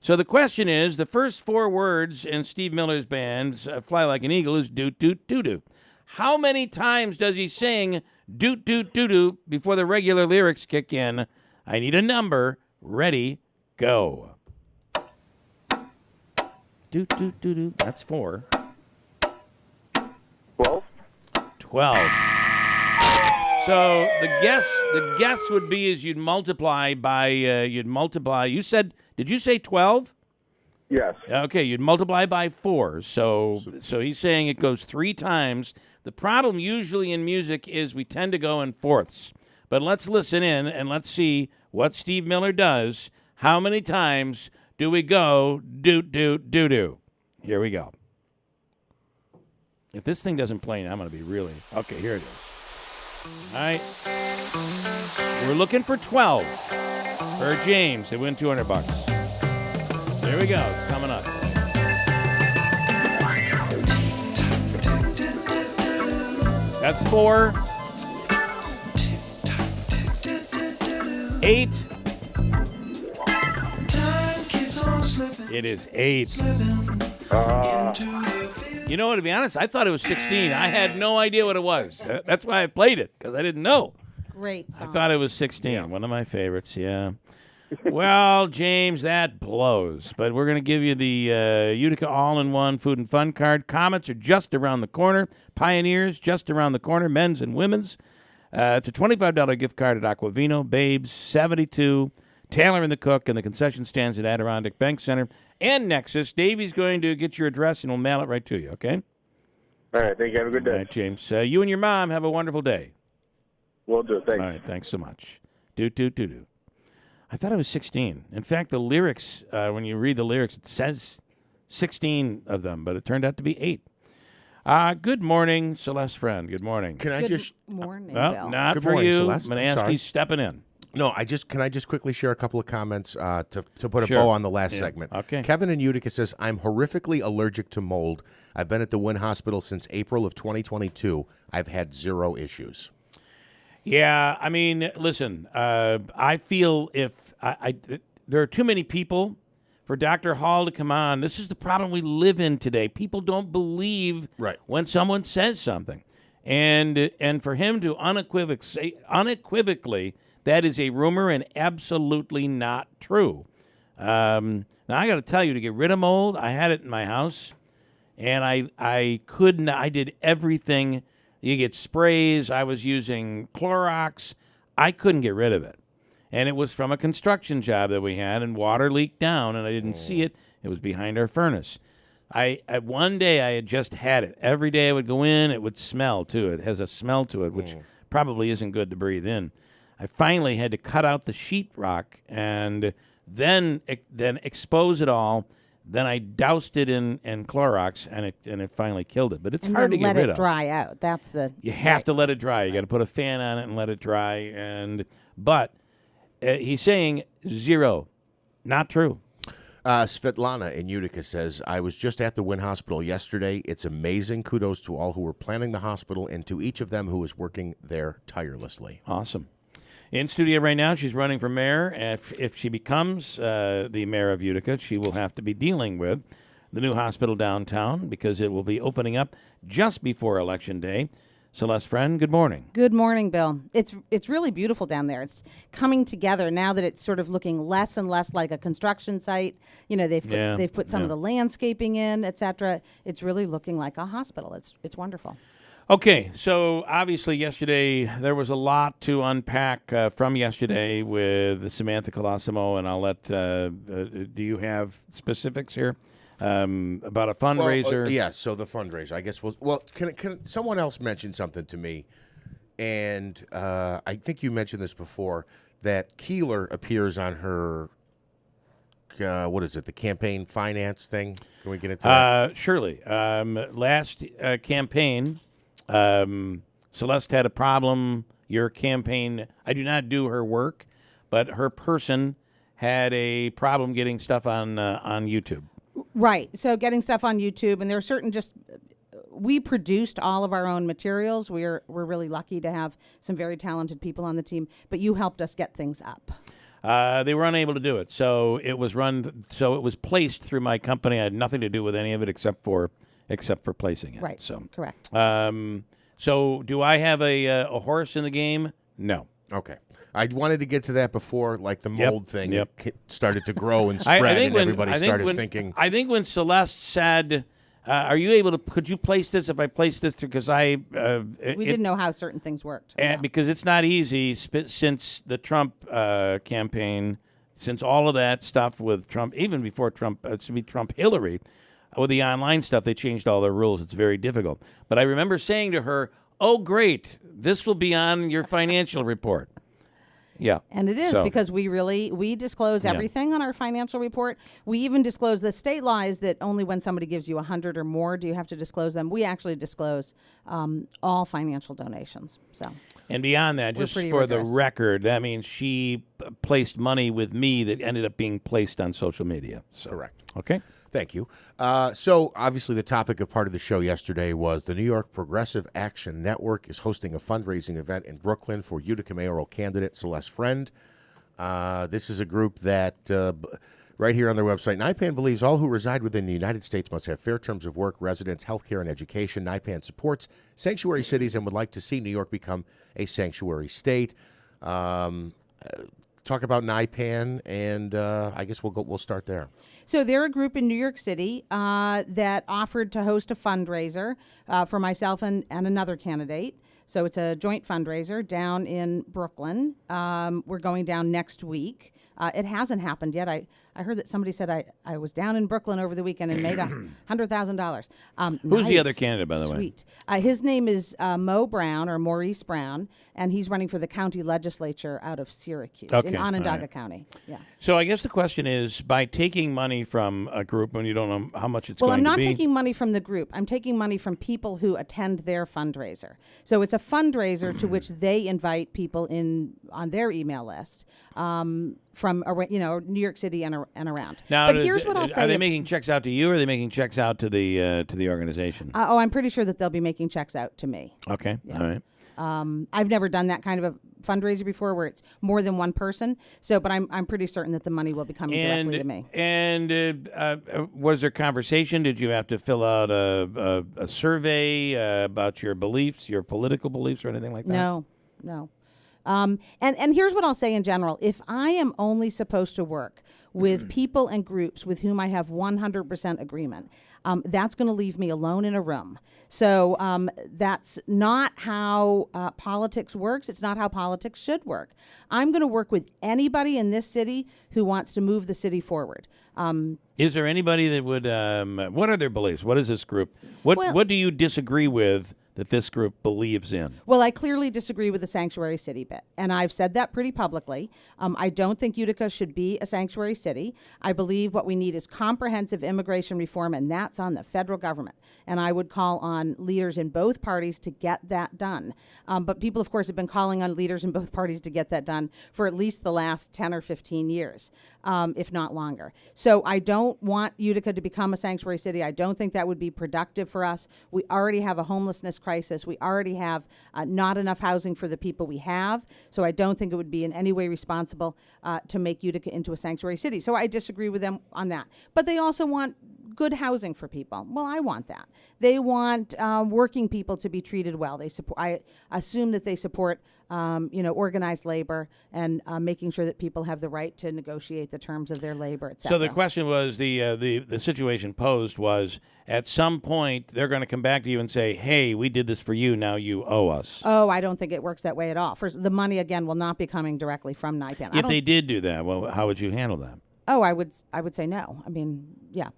So the question is, the first four words in Steve Miller's band's Fly Like an Eagle is doot, doot, doot, doot. How many times does he sing doot, doot, doot, doot before the regular lyrics kick in? I need a number. Ready, go. Doot, doot, doot, doot. That's 4. 12. 12. So the guess would be is you'd multiply by, you said, did you say 12? Yes. Okay, you'd multiply by 4. So he's saying it goes 3 times. The problem usually in music is we tend to go in fourths. But let's listen in and let's see what Steve Miller does. How many times do we go doot, doot, doo, doo? Here we go. If this thing doesn't play, I'm going to be really... Okay, here it is. All right. We're looking for 12 for James. They win $200. Here we go. It's coming up. That's 4. 8. It is 8. You know what, to be honest, I thought it was 16. I had no idea what it was. That's why I played it, because I didn't know. Great song. I thought it was 16. One of my favorites, yeah. Well, James, that blows. But we're going to give you the Utica All-in-One Food and Fun card. Comets are just around the corner. Pioneers, just around the corner. Men's and women's. It's a $25 gift card at Aquavino, Babes, 72, Taylor and the Cook, and the concession stands at Adirondack Bank Center and Nexus. Davey's going to get your address, and we'll mail it right to you, okay? All right, thank you. Have a good day. All right, James. You and your mom have a wonderful day. Will do. Thanks. All right, thanks so much. Doot, doot, doot, doot. I thought it was 16. In fact, the lyrics, when you read the lyrics, it says 16 of them, but it turned out to be 8. Good morning, Celeste Friend. Good morning. Can I just morning, well, Bill. not Good for morning, you. Celeste. I'm Manansky's sorry. stepping in. No, can I just quickly share a couple of comments to put a Sure. bow on the last Yeah. segment. Okay. Kevin in Utica says, I'm horrifically allergic to mold. I've been at the Wynn Hospital since April of 2022. I've had 0 issues. Yeah, I mean, listen, I feel if there are too many people for Dr. Hall to come on. This is the problem we live in today. People don't believe when someone says something. And for him to unequivocally, that is a rumor and absolutely not true. Now, I got to tell you, to get rid of mold, I had it in my house, and I couldn't. I did everything. You get sprays. I was using Clorox. I couldn't get rid of it. And it was from a construction job that we had, and water leaked down, and I didn't see it. It was behind our furnace. One day I had just had it. Every day I would go in, it would smell too. It has a smell to it, which probably isn't good to breathe in. I finally had to cut out the sheetrock and then expose it all. Then I doused it in Clorox, and it finally killed it. But it's hard to get rid of. Let it dry out. That's the. You have to let it dry. You got to put a fan on it and let it dry. But he's saying 0, not true. Svetlana in Utica says, I was just at the Wynn Hospital yesterday. It's amazing. Kudos to all who were planning the hospital and to each of them who is working there tirelessly. Awesome. In studio right now, she's running for mayor. If she becomes the mayor of Utica, she will have to be dealing with the new hospital downtown because it will be opening up just before Election Day. Celeste Friend, good morning. Good morning, Bill. It's really beautiful down there. It's coming together now that it's sort of looking less and less like a construction site. You know, they've put some of the landscaping in, et cetera. It's really looking like a hospital. It's wonderful. Okay, so obviously yesterday there was a lot to unpack from yesterday with Samantha Colosimo, and I'll let. Do you have specifics here about a fundraiser? Well, yes. So the fundraiser. I guess. Can someone else mention something to me? And I think you mentioned this before that Keeler appears on her. What is it? The campaign finance thing? Can we get into that? Surely. Last campaign. Celeste had a problem. Your campaign, I do not do her work, but her person had a problem getting stuff on YouTube. Right. So getting stuff on YouTube, and there are certain we produced all of our own materials. We're really lucky to have some very talented people on the team, but you helped us get things up. They were unable to do it. So it was placed through my company. I had nothing to do with any of it except for placing it. Right. So correct. So do I have a horse in the game? No. Okay. I wanted to get to that before, like the mold thing it started to grow and spread, everybody started thinking. I think when Celeste said, "Are you able to? Could you place this? If I place this, because we didn't know how certain things worked, and because it's not easy since the Trump campaign, since all of that stuff with Trump, even before Trump, Hillary." With the online stuff, they changed all their rules. It's very difficult. But I remember saying to her, "Oh, great! This will be on your financial report." Yeah, and it is because we disclose everything on our financial report. We even disclose the state law is that only when somebody gives you 100 or more do you have to disclose them. We actually disclose all financial donations. So. And beyond that, just for the record, that means she placed money with me that ended up being placed on social media. So. Correct. Okay. Thank you. So, obviously, the topic of part of the show yesterday was the New York Progressive Action Network is hosting a fundraising event in Brooklyn for Utica mayoral candidate Celeste Friend. This is a group that, right here on their website, NYPAN believes all who reside within the United States must have fair terms of work, residence, health care, and education. NYPAN supports sanctuary cities and would like to see New York become a sanctuary state. Talk about NYPAN, and I guess we'll start there. So they're a group in New York City that offered to host a fundraiser for myself and another candidate. So it's a joint fundraiser down in Brooklyn. We're going down next week. It hasn't happened yet. I heard that somebody said I was down in Brooklyn over the weekend and made $100,000. Who's the other candidate, by the way? Sweet. His name is Maurice Brown, and he's running for the county legislature out of Syracuse in Onondaga County. Yeah. So I guess the question is, by taking money from a group when you don't know how much it's going to be. Well, I'm not taking money from the group. I'm taking money from people who attend their fundraiser. So it's a fundraiser to which they invite people in on their email list. From New York City and around. Now, but here's what I'll say: are they making checks out to you, or are they making checks out to the organization? I'm pretty sure that they'll be making checks out to me. Okay, Yeah. all right. I've never done that kind of a fundraiser before, where it's more than one person. But I'm pretty certain that the money will be coming directly to me. And was there conversation? Did you have to fill out a survey about your beliefs, your political beliefs, or anything like that? No. And here's what I'll say in general. If I am only supposed to work with people and groups with whom I have 100% agreement, that's going to leave me alone in a room. So that's not how politics works. It's not how politics should work. I'm going to work with anybody in this city who wants to move the city forward. Is there anybody that would, what are their beliefs? What is this group? What do you disagree with that this group believes in? Well, I clearly disagree with the sanctuary city bit, and I've said that pretty publicly. I don't think Utica should be a sanctuary city. I believe what we need is comprehensive immigration reform, and that's on the federal government. And I would call on leaders in both parties to get that done. But people, of course, have been calling on leaders in both parties to get that done for at least the last 10 or 15 years, if not longer. So I don't want Utica to become a sanctuary city. I don't think that would be productive for us. We already have a homelessness crisis. We already have not enough housing for the people we have. So I don't think it would be in any way responsible to make Utica into a sanctuary city. So I disagree with them on that. But they also want good housing for people. Well, I want that. They want working people to be treated well. They support. I assume that they support, organized labor and making sure that people have the right to negotiate the terms of their labor, et cetera. So the question was, the situation posed was, at some point they're going to come back to you and say, "Hey, we did this for you. Now you owe us." Oh, I don't think it works that way at all. First, the money again will not be coming directly from NIPAN. If they did do that, well, how would you handle that? Oh, I would say no. I mean, yeah.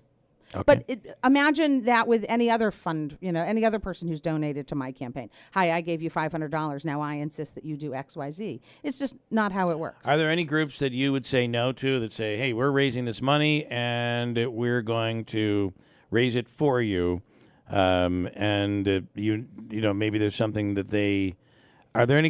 Okay. But imagine that with any other fund, any other person who's donated to my campaign. Hi, I gave you $500. Now I insist that you do X, Y, Z. It's just not how it works. Are there any groups that you would say no to that say, "Hey, we're raising this money and we're going to raise it for you," and maybe there's something that they? Are there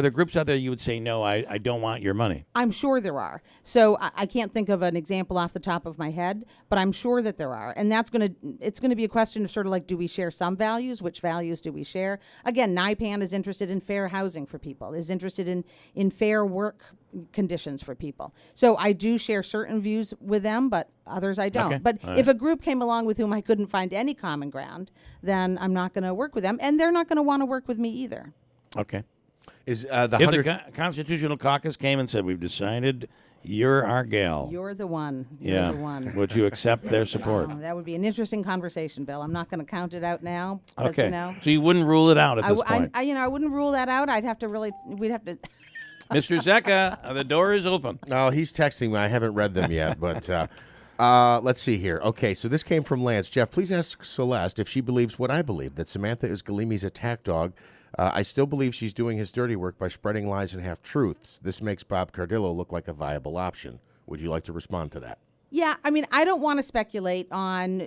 groups out there you would say, "No, I don't want your money"? I'm sure there are. So I can't think of an example off the top of my head, but I'm sure that there are. And it's going to be a question of sort of like, do we share some values? Which values do we share? Again, NIPAN is interested in fair housing for people, is interested in fair work conditions for people. So I do share certain views with them, but others I don't. Okay. But All if right. a group came along with whom I couldn't find any common ground, then I'm not going to work with them. And they're not going to want to work with me either. Okay. Is if the Constitutional Caucus came and said, "We've decided you're our gal," You're the one. yeah, You're the one. would you accept their support? Oh, that would be an interesting conversation, Bill. I'm not going to count it out now. 'Cause, Okay. So you wouldn't rule it out at this point. I wouldn't rule that out. We'd have to. Mr. Zecca, the door is open. No, he's texting me. I haven't read them yet, but let's see here. Okay, so this came from Lance. Jeff, please ask Celeste if she believes what I believe, that Samantha is Galimi's attack dog. I still believe she's doing his dirty work by spreading lies and half-truths. This makes Bob Cardillo look like a viable option. Would you like to respond to that? Yeah, I mean, I don't want to speculate on,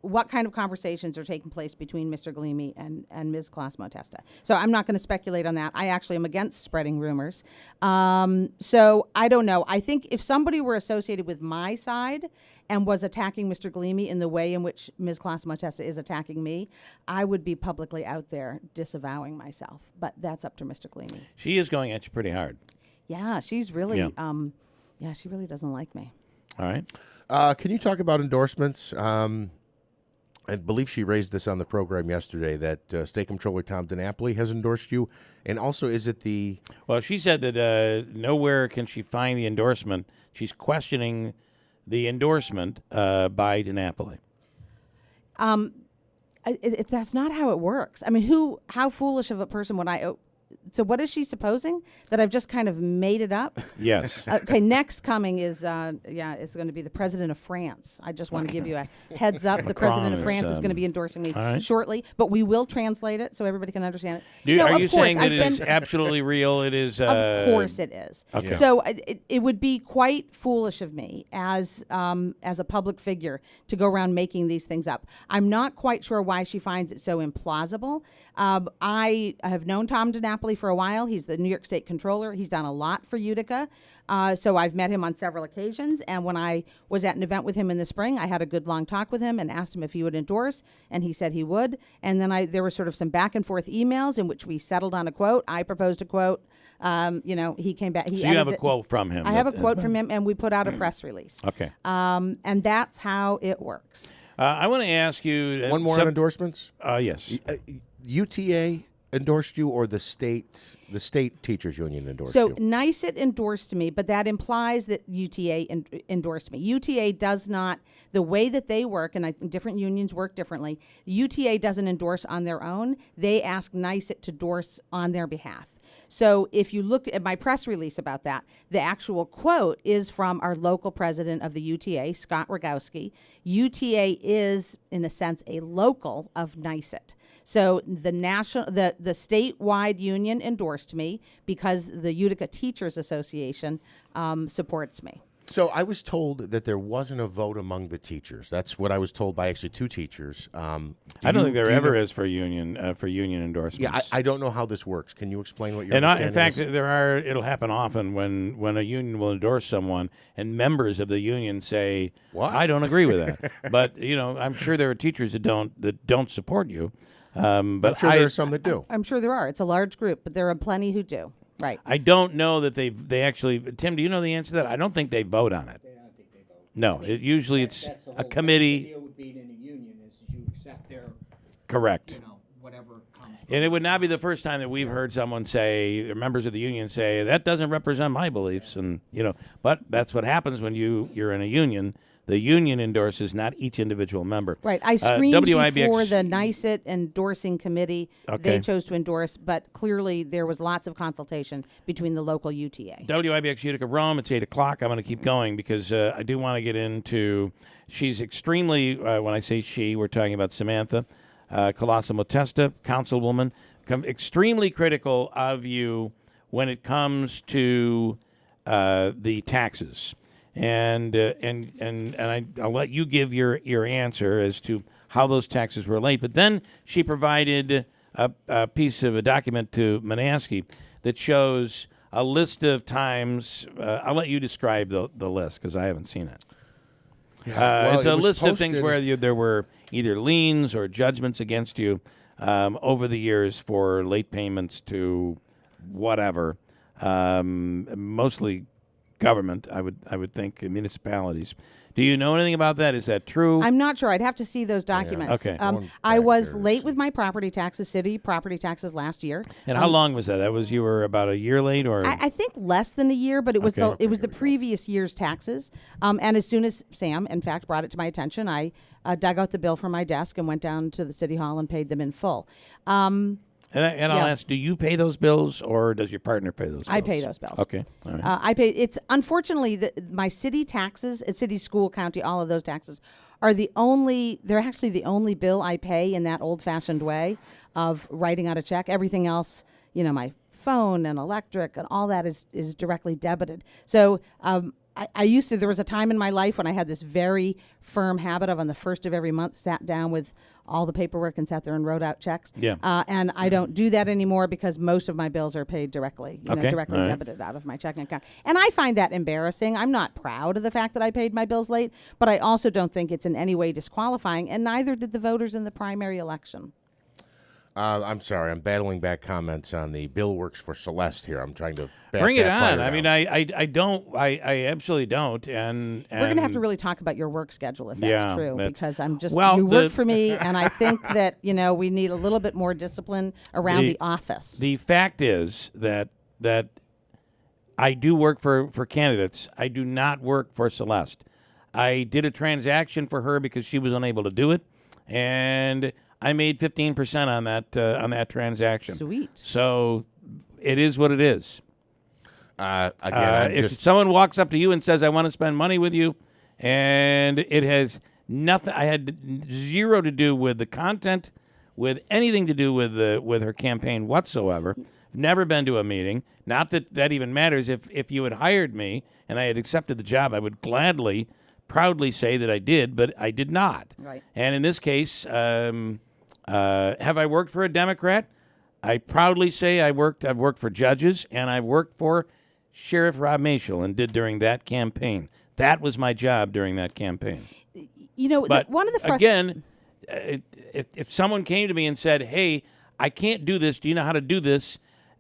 what kind of conversations are taking place between Mr. Galimi and Ms. Classimo Testa. So I'm not going to speculate on that. I actually am against spreading rumors. So I don't know. I think if somebody were associated with my side and was attacking Mr. Galimi in the way in which Ms. Classimo Testa is attacking me, I would be publicly out there disavowing myself. But that's up to Mr. Galimi. She is going at you pretty hard. Yeah, she's really, she really doesn't like me. All right. Can you talk about endorsements? I believe she raised this on the program yesterday, that State Comptroller Tom DiNapoli has endorsed you. And also, is it the... Well, she said that nowhere can she find the endorsement. She's questioning the endorsement by DiNapoli. That's not how it works. I mean, how foolish of a person would I? So what is she supposing? That I've just kind of made it up? Yes. Okay, next coming is, it's going to be the president of France. I just want to give you a heads up. The president of France is going to be endorsing me shortly, but we will translate it so everybody can understand it. Are you saying that it is absolutely real? It is. Of course it is. Okay. So it would be quite foolish of me as a public figure to go around making these things up. I'm not quite sure why she finds it so implausible. I have known Tom DiNapoli for a while. He's the New York State Controller. He's done a lot for Utica. So I've met him on several occasions. And when I was at an event with him in the spring, I had a good long talk with him and asked him if he would endorse, and he said he would. And then there were sort of some back and forth emails in which we settled on a quote. I proposed a quote. He came back. So you have a quote from him. I have a quote from him, and we put out a press release. Okay. And that's how it works. I want to ask you one more on endorsements. Yes. UTA endorsed you, or the state teachers union endorsed you? So NYSET endorsed me, but that implies that UTA endorsed me. UTA does not, the way that they work, and I think different unions work differently, UTA doesn't endorse on their own. They ask NYSET to endorse on their behalf. So if you look at my press release about that, the actual quote is from our local president of the UTA, Scott Rogowski. UTA is, in a sense, a local of NYSET. So the statewide union endorsed me because the Utica Teachers Association supports me. So I was told that there wasn't a vote among the teachers. That's what I was told by actually two teachers. I don't think there ever is for union endorsements. Yeah, I don't know how this works. Can you explain what your understanding in fact, is? It'll happen often when a union will endorse someone and members of the union say, "What? I don't agree with that." But I'm sure there are teachers that don't support you. But I'm sure there are some that do. I'm sure there are. It's a large group, but there are plenty who do. Right. I don't know that they actually. Tim, do you know the answer to that? I don't think they vote on it. I don't think they vote. No, That's a committee. The deal with being in a union is you accept their correct. Whatever comes. And it would not be the first time that we've heard someone say, or members of the union say, that doesn't represent my beliefs, and but that's what happens when you're in a union. The union endorses, not each individual member. Right. I screened before the NYSET endorsing committee. Okay. They chose to endorse, but clearly there was lots of consultation between the local UTA. WIBX Utica Rome, it's 8 o'clock. I'm going to keep going because I do want to get into, she's extremely, when I say she, we're talking about Samantha Colosimo-Testa, councilwoman, extremely critical of you when it comes to the taxes. And I'll let you give your answer as to how those taxes relate. But then she provided a piece of a document to Manaski that shows a list of times. I'll let you describe the list because I haven't seen it. It's a list of things where there were either liens or judgments against you over the years for late payments to whatever, mostly government, I would think, municipalities. Do you know anything about that? Is that true? I'm not sure. I'd have to see those documents. Okay. I was late with my property taxes, city property taxes last year. And how long was that? You were about a year late, or I think less than a year, but it was the previous year's taxes. And as soon as Sam, in fact, brought it to my attention, I dug out the bill from my desk and went down to the city hall and paid them in full. I'll ask, do you pay those bills or does your partner pay those bills? I pay those bills. Okay. All right. I pay. It's unfortunately my city taxes, city, school, county, all of those taxes are they're actually the only bill I pay in that old-fashioned way of writing out a check. Everything else, my phone and electric and all that is directly debited. So I used to, there was a time in my life when I had this very firm habit of on the first of every month sat down with all the paperwork and sat there and wrote out checks. Yeah. And I don't do that anymore because most of my bills are paid directly, directly debited out of my checking account. And I find that embarrassing. I'm not proud of the fact that I paid my bills late, but I also don't think it's in any way disqualifying, and neither did the voters in the primary election. I'm sorry. I'm battling back comments on the bill works for Celeste here. I'm trying to bring it on. I mean, I don't. I absolutely don't. And we're going to have to really talk about your work schedule if that's true, because I'm just you work for me, and I think that we need a little bit more discipline around the office. The fact is that I do work for candidates. I do not work for Celeste. I did a transaction for her because she was unable to do it, and I made 15% on that transaction. Sweet. So it is what it is. Again, if someone walks up to you and says, "I want to spend money with you," and it has nothing, I had zero to do with the content, with anything to do with her campaign whatsoever. Never been to a meeting. Not that that even matters. If you had hired me and I had accepted the job, I would gladly, proudly say that I did, but I did not. Right. And in this case, have I worked for a Democrat? I proudly say I've worked for judges, and I've worked for Sheriff Rob Mayoral, and did during that campaign. That was my job during that campaign. You know, But one of the again, if someone came to me and said, "Hey, I can't do this. Do you know how to do this?"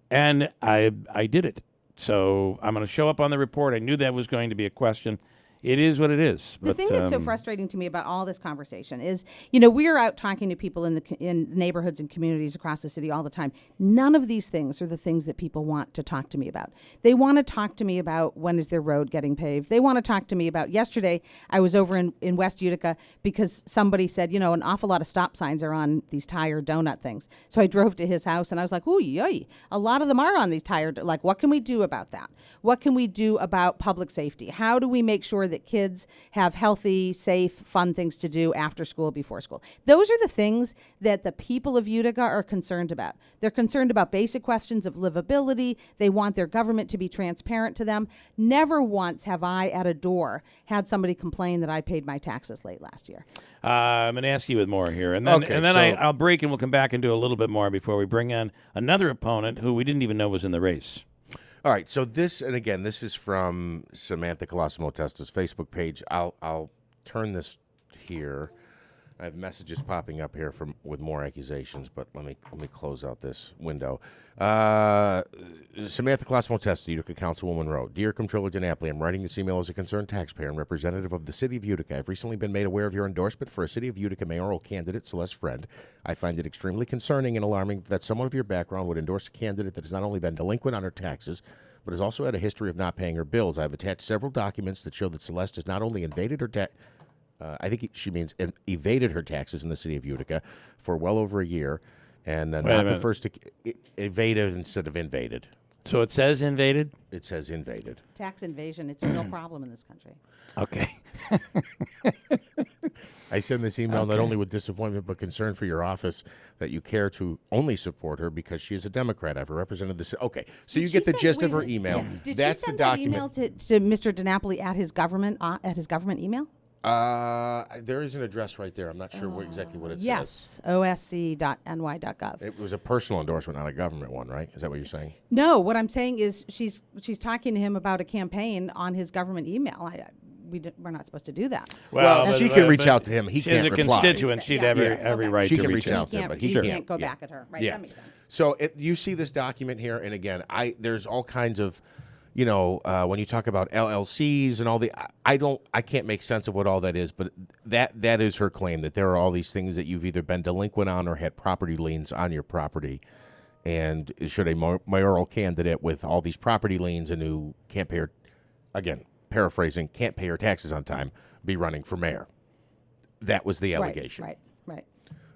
And I did it. So I'm going to show up on the report. I knew that was going to be a question. It is what it is. The thing that's so frustrating to me about all this conversation is, you know, we are out talking to people in neighborhoods and communities across the city all the time. None of these things are the things that people want to talk to me about. They want to talk to me about when is their road getting paved. They want to talk to me about, yesterday I was over in West Utica because somebody said, you know, an awful lot of stop signs are on these tire donut things. So I drove to his house and I was like, ooh, yoy, a lot of them are on these tire, like, what can we do about that? What can we do about public safety? How do we make sure that kids have healthy, safe, fun things to do after school, before school? Those are the things that the people of Utica are concerned about. They're concerned about basic questions of livability. They want their government to be transparent to them. Never once have I, at a door, had somebody complain that I paid my taxes late last year. I'm going to ask you with more here. And then, I'll break and we'll come back and do a little bit more before we bring on another opponent who we didn't even know was in the race. All right, so this is from Samantha Colosimo Testa's Facebook page. I'll turn this here. I have messages popping up here with more accusations, but let me close out this window. Samantha Colosimo Testa, Utica Councilwoman Road. Dear Comptroller DiNapoli, I'm writing this email as a concerned taxpayer and representative of the City of Utica. I've recently been made aware of your endorsement for a City of Utica mayoral candidate, Celeste Friend. I find it extremely concerning and alarming that someone of your background would endorse a candidate that has not only been delinquent on her taxes, but has also had a history of not paying her bills. I've attached several documents that show that Celeste has not only invaded her I think she means evaded her taxes in the City of Utica for well over a year, and not the first to evaded instead of invaded. So it says invaded? It says invaded. Tax invasion, it's a real problem in this country. Okay. I send this email not only with disappointment but concern for your office that you care to only support her because she is a Democrat. I've represented this. Okay, so you get the gist of her email. Did That's she send the document. that email to Mr. DiNapoli at his government email? There is an address right there. I'm not sure exactly what it says. Yes, osc.ny.gov. It was a personal endorsement, not a government one, right? Is that what you're saying? No, what I'm saying is she's talking to him about a campaign on his government email. We're not supposed to do that. Well, she can reach out to him. He can't reply. She's a constituent. She'd have every right she to can reach out to him, but he can't go back at her. Right? Yeah. That makes sense. So you see this document here, and again, there's all kinds of, when you talk about LLCs and all I can't make sense of what all that is, but that is her claim, that there are all these things that you've either been delinquent on or had property liens on your property. And should a mayoral candidate with all these property liens and who can't pay her, again, paraphrasing, can't pay her taxes on time, be running for mayor? That was the allegation. Right.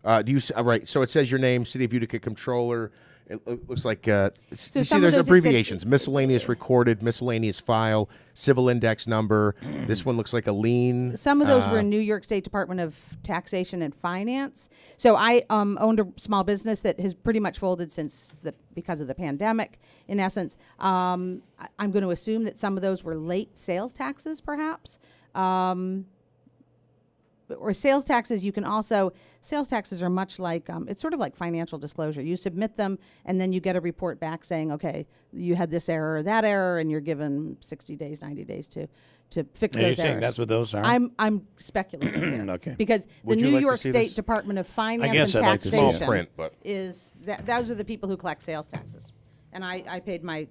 Right. So it says your name, City of Utica Comptroller. It looks like you see there's those abbreviations: miscellaneous recorded, miscellaneous file, civil index number. This one looks like a lien. Some of those were in New York State Department of Taxation and Finance. So I owned a small business that has pretty much folded because of the pandemic. In essence, I'm going to assume that some of those were late sales taxes, perhaps. Or sales taxes, sales taxes are much like, it's sort of like financial disclosure. You submit them, and then you get a report back saying, okay, you had this error or that error, and you're given 60 days, 90 days to fix those errors. You're saying that's what those are? I'm speculating here. Okay. Because the New York State Department of Finance and Taxation those are the people who collect sales taxes. And I paid my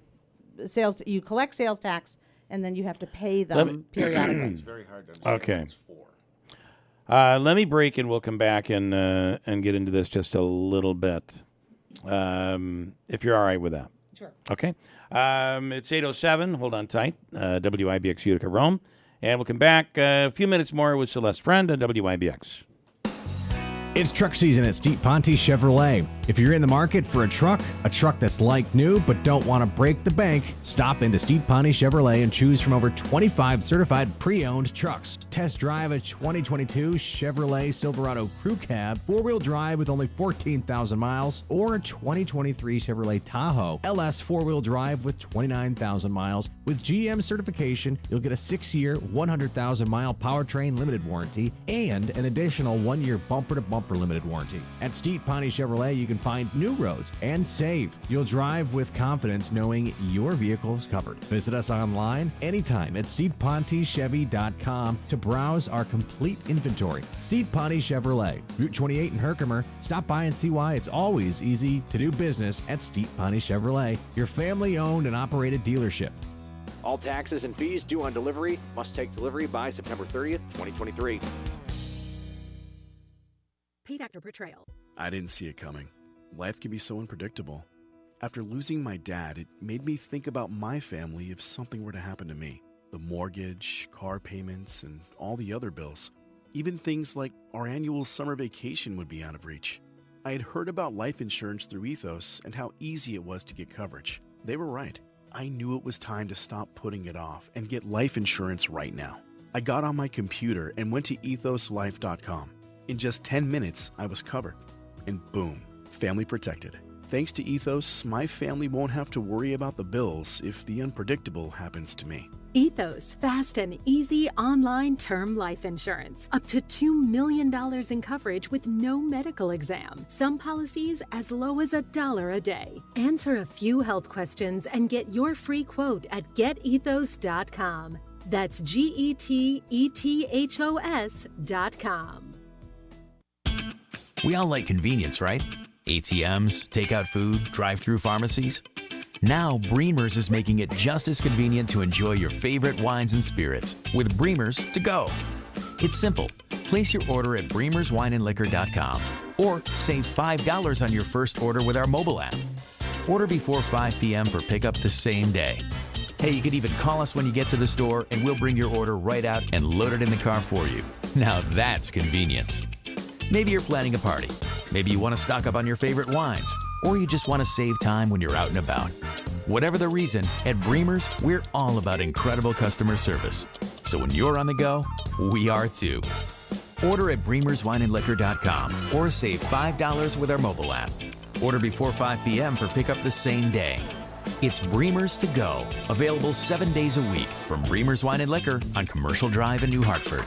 sales, you collect sales tax, and then you have to pay them periodically. It's very hard to understand. Okay. Let me break and we'll come back and get into this just a little bit, if you're all right with that. Sure. Okay. It's 8:07. Hold on tight. WIBX Utica Rome. And we'll come back a few minutes more with Celeste Friend on WIBX. It's truck season at Steep Ponte Chevrolet. If you're in the market for a truck that's like new but don't want to break the bank, stop into Steep Ponte Chevrolet and choose from over 25 certified pre-owned trucks. Test drive a 2022 Chevrolet Silverado Crew Cab 4-wheel drive with only 14,000 miles, or a 2023 Chevrolet Tahoe LS 4-wheel drive with 29,000 miles. With GM certification, you'll get a 6-year, 100,000-mile powertrain limited warranty and an additional 1-year bumper-to-bumper limited warranty. At Steep Ponte Chevrolet, you can find new roads and save. You'll drive with confidence knowing your vehicle's covered. Visit us online anytime at steeppontechevy.com to browse our complete inventory. Steep Ponte Chevrolet, Route 28 in Herkimer. Stop by and see why it's always easy to do business at Steep Ponte Chevrolet, your family-owned and operated dealership. All taxes and fees due on delivery. Must take delivery by September 30th, 2023. Paid actor portrayal. I didn't see it coming. Life can be so unpredictable. After losing my dad, it made me think about my family if something were to happen to me. The mortgage, car payments, and all the other bills. Even things like our annual summer vacation would be out of reach. I had heard about life insurance through Ethos and how easy it was to get coverage. They were right. I knew it was time to stop putting it off and get life insurance right now. I got on my computer and went to ethoslife.com. In just 10 minutes, I was covered. And boom, family protected. Thanks to Ethos, my family won't have to worry about the bills if the unpredictable happens to me. Ethos, fast and easy online term life insurance. Up to $2 million in coverage with no medical exam. Some policies as low as $1 a day. Answer a few health questions and get your free quote at getethos.com. That's GETETHOS.com. We all like convenience, right? ATMs, takeout food, drive-through pharmacies. Now, Bremer's is making it just as convenient to enjoy your favorite wines and spirits with Bremer's to go. It's simple. Place your order at bremerswineandliquor.com or save $5 on your first order with our mobile app. Order before 5 p.m. for pickup the same day. Hey, you can even call us when you get to the store and we'll bring your order right out and load it in the car for you. Now that's convenience. Maybe you're planning a party. Maybe you want to stock up on your favorite wines. Or you just want to save time when you're out and about. Whatever the reason, at Bremer's, we're all about incredible customer service. So when you're on the go, we are too. Order at bremerswineandliquor.com or save $5 with our mobile app. Order before 5 p.m. for pickup the same day. It's Bremer's to go, available 7 days a week from Bremer's Wine and Liquor on Commercial Drive in New Hartford.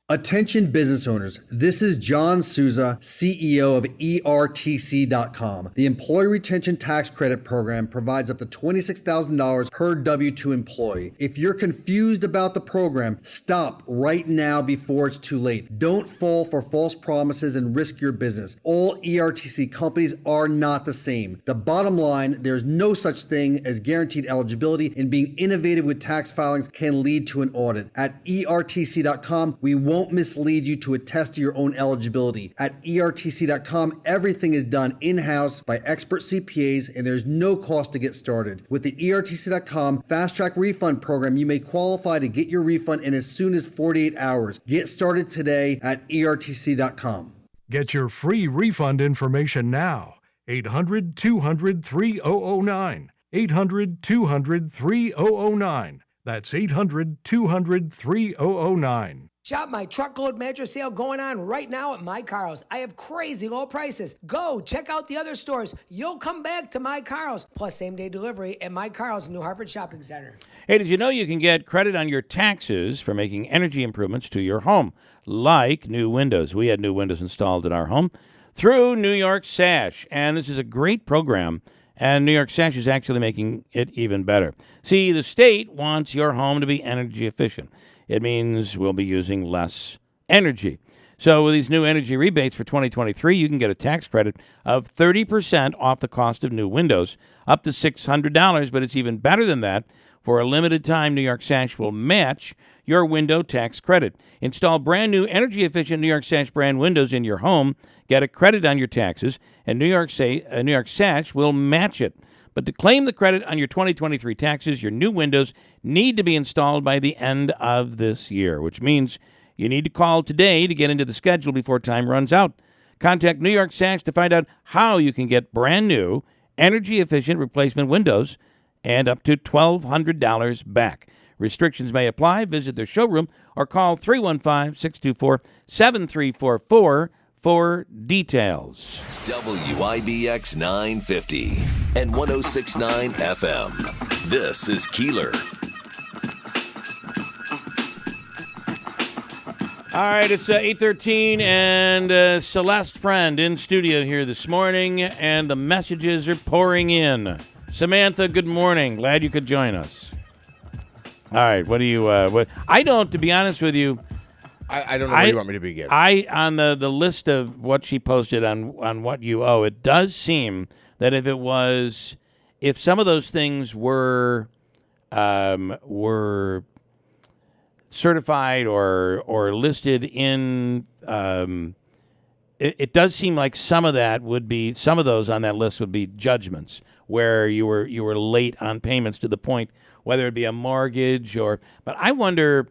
Attention business owners, this is John Souza, CEO of ERTC.com. The Employee Retention Tax Credit Program provides up to $26,000 per W-2 employee. If you're confused about the program, stop right now before it's too late. Don't fall for false promises and risk your business. All ERTC companies are not the same. The bottom line, there's no such thing as guaranteed eligibility, and being innovative with tax filings can lead to an audit. At ERTC.com, we won't mislead you to attest to your own eligibility. At ERTC.com, everything is done in-house by expert CPAs, and there's no cost to get started. With the ERTC.com Fast Track Refund Program, you may qualify to get your refund in as soon as 48 hours. Get started today at ERTC.com. Get your free refund information now. 800-200-3009. 800-200-3009. That's 800-200-3009. Shop my truckload mattress sale going on right now at My Carl's. I have crazy low prices. Go check out the other stores. You'll come back to My Carl's. Plus same-day delivery at My Carl's New Hartford Shopping Center. Hey, did you know you can get credit on your taxes for making energy improvements to your home, like new windows? We had new windows installed in our home through New York Sash, and this is a great program, and New York Sash is actually making it even better. See, the state wants your home to be energy efficient. It means we'll be using less energy. So with these new energy rebates for 2023, you can get a tax credit of 30% off the cost of new windows, up to $600, but it's even better than that. For a limited time, New York Sash will match your window tax credit. Install brand new energy-efficient New York Sash brand windows in your home, get a credit on your taxes, and New York Sash will match it. But to claim the credit on your 2023 taxes, your new windows need to be installed by the end of this year, which means You need to call today to get into the schedule before time runs out. Contact New York Sash to find out how you can get brand new, energy-efficient replacement windows and up to $1,200 back. Restrictions may apply. Visit their showroom or call 315-624-7344 for details. WIBX 950 and 106.9 FM. This is Keeler. All right, it's 8:13, and Celeste Friend in studio here this morning, and the messages are pouring in. Samantha, good morning. Glad you could join us. All right, what do you? I don't, to be honest with you. I don't know where you want me to begin. On the list of what she posted on what you owe, it does seem that if some of those things were certified or listed in, it does seem like some of those on that list would be judgments where you were late on payments to the point, whether it be a mortgage but I wonder,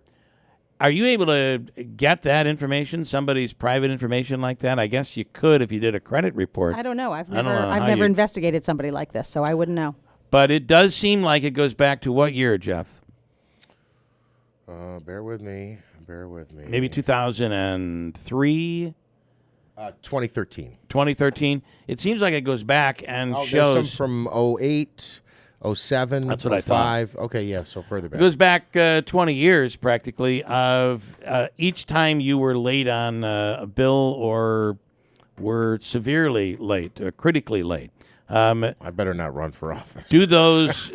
are you able to get that information, somebody's private information like that? I guess you could if you did a credit report. I don't know. I've never investigated somebody like this, so I wouldn't know. But it does seem like it goes back to what year, Jeff? Bear with me. Maybe 2003? 2013. 2013. It seems like it goes back and shows. There's some from 08, 07, That's what I 05. thought. Okay, yeah, so further back. It goes back 20 years practically of each time you were late on a bill or were severely late or critically late. I better not run for office. Do those?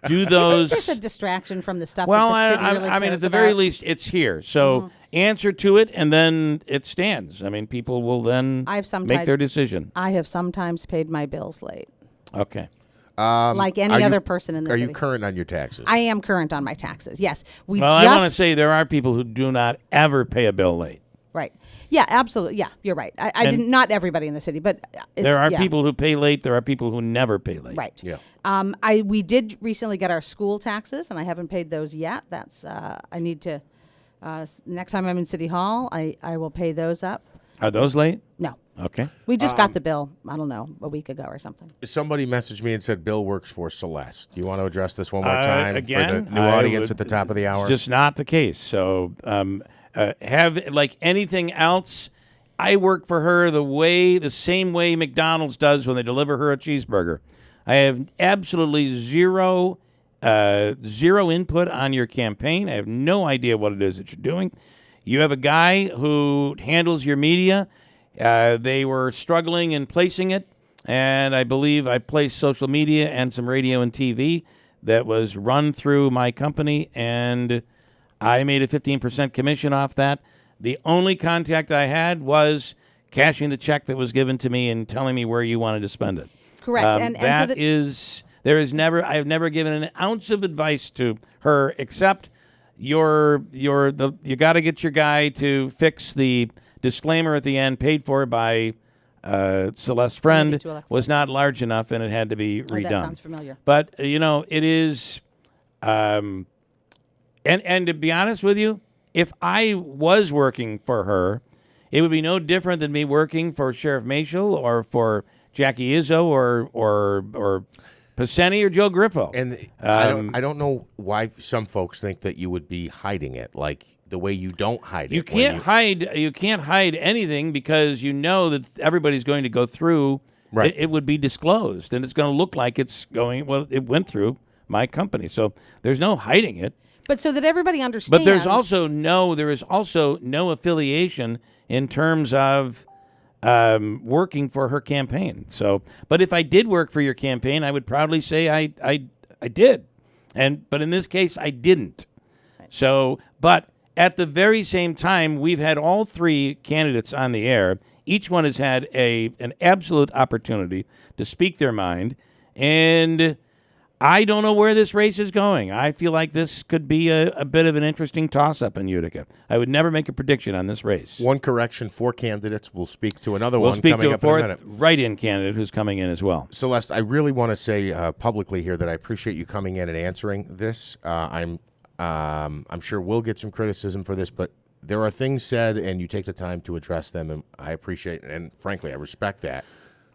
Isn't this a distraction from the stuff Well, that the city really I mean, at cares the very about? least, it's here. So answer to it, and then it stands. I mean, people will then make their decision. I have sometimes paid my bills late. Okay. Like any other person in the city. Are you current on your taxes? I am current on my taxes, yes. I want to say there are people who do not ever pay a bill late. Right. Yeah, absolutely. Yeah, you're right. I didn't. Not everybody in the city, but there are people who pay late. There are people who never pay late. Right. Yeah. We did recently get our school taxes, and I haven't paid those yet. That's I need to. Next time I'm in City Hall, I will pay those up. Are those late? No. Okay. We just got the bill. I don't know, a week ago or something. Somebody messaged me and said Bill works for Celeste. Do you want to address this one more time again, for the new audience at the top of the hour? It's just not the case. So have like anything else. I work for her the same way McDonald's does when they deliver her a cheeseburger. I have absolutely zero input on your campaign. I have no idea what it is that you're doing. You have a guy who handles your media. They were struggling in placing it, and I believe I placed social media and some radio and TV that was run through my company, and I made a 15% commission off that. The only contact I had was cashing the check that was given to me and telling me where you wanted to spend it. Correct. I have never given an ounce of advice to her except you got to get your guy to fix the disclaimer at the end, paid for by Celeste Friend, was not large enough and it had to be redone. That sounds familiar. But, it is, and to be honest with you, if I was working for her, it would be no different than me working for Sheriff Mashel or for Jackie Izzo or Paceni or Joe Griffo. And I don't know why some folks think that you would be hiding it, like the way you don't hide it. You can't hide anything because you know that everybody's going to go through. Right. It would be disclosed, and it's going to look like it's going. Well, it went through my company, so there's no hiding it. But so that everybody understands. But there is also no affiliation in terms of working for her campaign. So, but if I did work for your campaign, I would proudly say I did, but in this case I didn't. So, but at the very same time, we've had all three candidates on the air. Each one has had an absolute opportunity to speak their mind, and I don't know where this race is going. I feel like this could be a bit of an interesting toss-up in Utica. I would never make a prediction on this race. One correction, 4 candidates. We'll speak to another We'll one speak coming to a up in a fourth minute. write-in candidate who's coming in as well. Celeste, I really want to say publicly here that I appreciate you coming in and answering this. I'm sure we'll get some criticism for this, but there are things said, and you take the time to address them, and I appreciate it, and frankly, I respect that.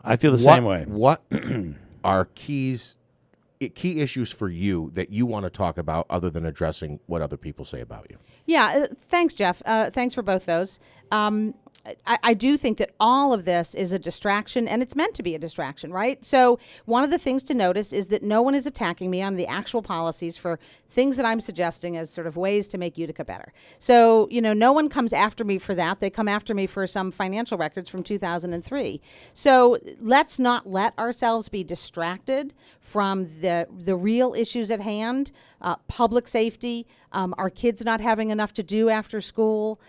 I feel the same way. What are key issues for you that you want to talk about other than addressing what other people say about you? Yeah, thanks, Jeff. Thanks for both those. I do think that all of this is a distraction, and it's meant to be a distraction, right? So one of the things to notice is that no one is attacking me on the actual policies for things that I'm suggesting as sort of ways to make Utica better. So, no one comes after me for that. They come after me for some financial records from 2003. So let's not let ourselves be distracted from the real issues at hand, public safety, our kids not having enough to do after school,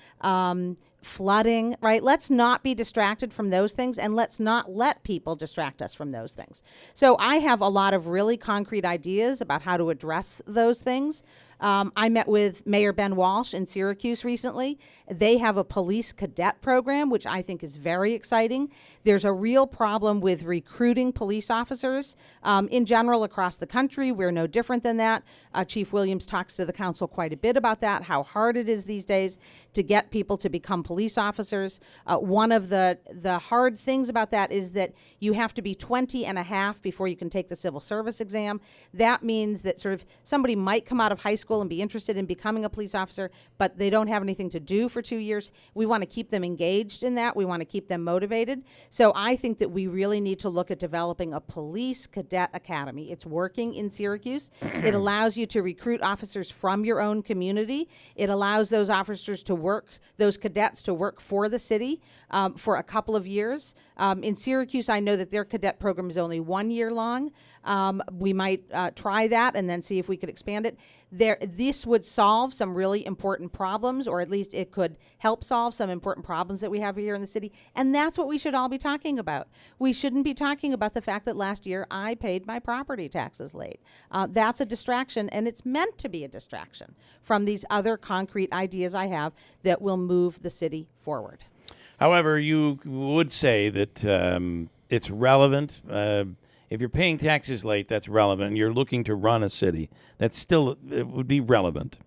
flooding, right? Let's not be distracted from those things, and let's not let people distract us from those things. So I have a lot of really concrete ideas about how to address those things. I met with Mayor Ben Walsh in Syracuse recently. They have a police cadet program, which I think is very exciting. There's a real problem with recruiting police officers in general across the country. We're no different than that. Chief Williams talks to the council quite a bit about that, how hard it is these days to get people to become police officers. One of the hard things about that is that you have to be 20 and a half before you can take the civil service exam. That means that sort of somebody might come out of high school and be interested in becoming a police officer, but they don't have anything to do for 2 years. We want to keep them engaged in that. We want to keep them motivated. So I think that we really need to look at developing a police cadet academy. It's working in Syracuse. It allows you to recruit officers from your own community. It allows those officers to work, those cadets to work for the city for a couple of years. In Syracuse, I know that their cadet program is only 1 year long. We might try that and then see if we could expand it. This would solve some really important problems, or at least it could help solve some important problems that we have here in the city. And that's what we should all be talking about. We shouldn't be talking about the fact that last year I paid my property taxes late. That's a distraction, and it's meant to be a distraction from these other concrete ideas I have that will move the city forward. However, you would say that it's relevant. If you're paying taxes late, that's relevant. You're looking to run a city. That's still, it would be relevant.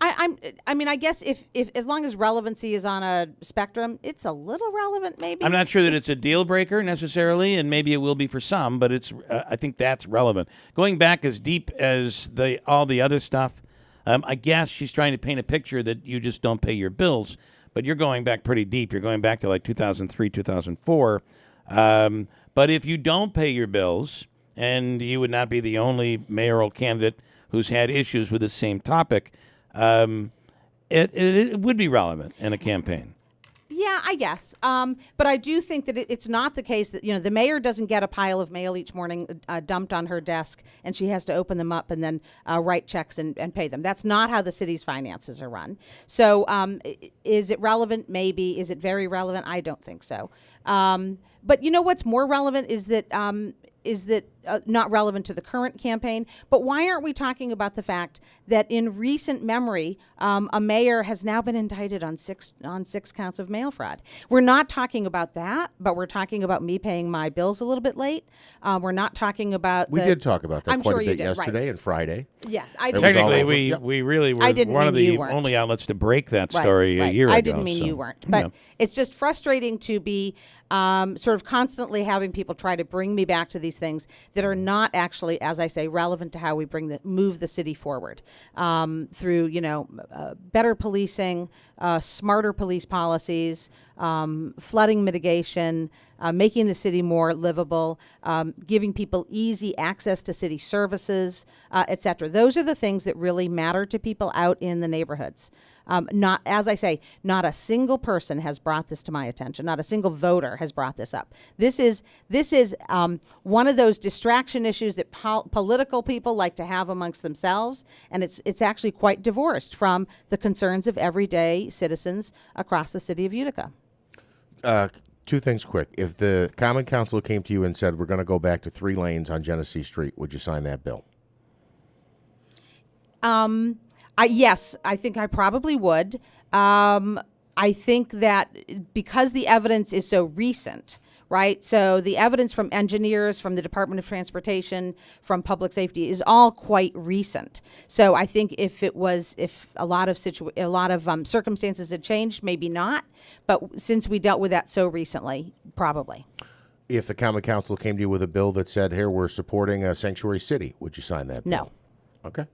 I guess if as long as relevancy is on a spectrum, it's a little relevant maybe. I'm not sure that it's a deal breaker necessarily, and maybe it will be for some, but it's I think that's relevant. Going back as deep as all the other stuff, I guess she's trying to paint a picture that you just don't pay your bills, but you're going back pretty deep. You're going back to like 2003, 2004. But if you don't pay your bills, and you would not be the only mayoral candidate who's had issues with the same topic, it would be relevant in a campaign. Yeah, I guess. But I do think that it's not the case that, the mayor doesn't get a pile of mail each morning dumped on her desk, and she has to open them up and then write checks and pay them. That's not how the city's finances are run. So is it relevant? Maybe. Is it very relevant? I don't think so. But what's more relevant is that not relevant to the current campaign, but why aren't we talking about the fact that in recent memory, a mayor has now been indicted on six counts of mail fraud? We're not talking about that, but we're talking about me paying my bills a little bit late. We're not talking about We did talk about that quite a bit did, yesterday right. and Friday. Yes, I did. Technically, we really were one of the weren't. only outlets to break that story a year ago. I didn't mean you weren't, but it's just frustrating to be sort of constantly having people try to bring me back to these things that are not actually, as I say, relevant to how we move the city forward through, better policing, smarter police policies, flooding mitigation, making the city more livable, giving people easy access to city services, et cetera. Those are the things that really matter to people out in the neighborhoods. Not, as I say, not a single person has brought this to my attention. Not a single voter has brought this up. This is one of those distraction issues that political people like to have amongst themselves, and it's actually quite divorced from the concerns of everyday citizens across the city of Utica. Two things quick. If the Common Council came to you and said, we're going to go back to 3 lanes on Genesee Street, would you sign that bill? Yes, I think I probably would. I think that because the evidence is so recent, right? So the evidence from engineers, from the Department of Transportation, from Public Safety is all quite recent. So I think if a lot of circumstances had changed, maybe not. But since we dealt with that so recently, probably. If the Common Council came to you with a bill that said, here, we're supporting a sanctuary city, would you sign that bill? No. Okay.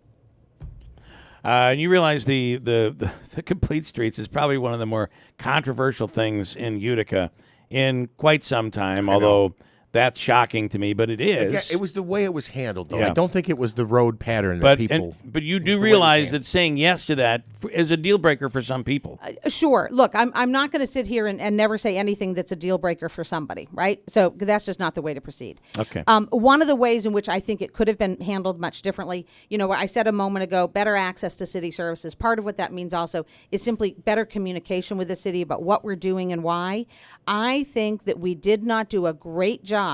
You realize the complete streets is probably one of the more controversial things in Utica in quite some time, although that's shocking to me, but it is. Again, it was the way it was handled, though. Yeah. I don't think it was the road pattern that people... But you do realize that saying yes to that is a deal breaker for some people. Sure. Look, I'm not going to sit here and never say anything that's a deal breaker for somebody, right? So that's just not the way to proceed. Okay. One of the ways in which I think it could have been handled much differently, I said a moment ago, better access to city services. Part of what that means also is simply better communication with the city about what we're doing and why. I think that we did not do a great job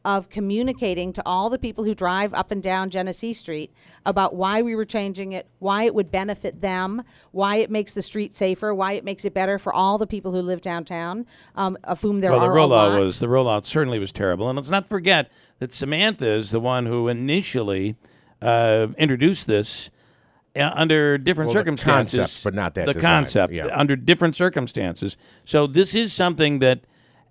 of communicating to all the people who drive up and down Genesee Street about why we were changing it, why it would benefit them, why it makes the street safer, why it makes it better for all the people who live downtown, of whom there are a lot. The rollout certainly was terrible. And let's not forget that Samantha is the one who initially introduced this under different circumstances. The concept, but not that The design. concept, Yeah. under different circumstances. So this is something that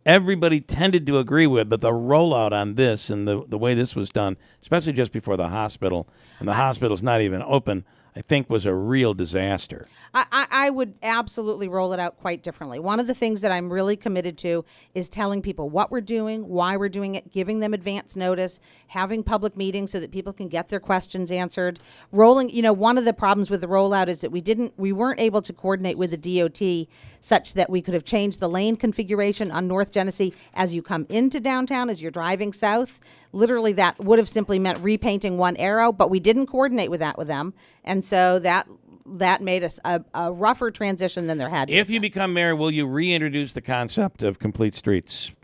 everybody tended to agree with, but the rollout on this and the way this was done, especially just before the hospital, and the hospital's not even open, I think was a real disaster. I would absolutely roll it out quite differently. One of the things that I'm really committed to is telling people what we're doing, why we're doing it, giving them advance notice, having public meetings so that people can get their questions answered. One of the problems with the rollout is that we weren't able to coordinate with the DOT such that we could have changed the lane configuration on North Genesee as you come into downtown, as you're driving south. Literally, that would have simply meant repainting one arrow, but we didn't coordinate with them. And so that made us a rougher transition than there had to. If you become mayor, will you reintroduce the concept of complete streets?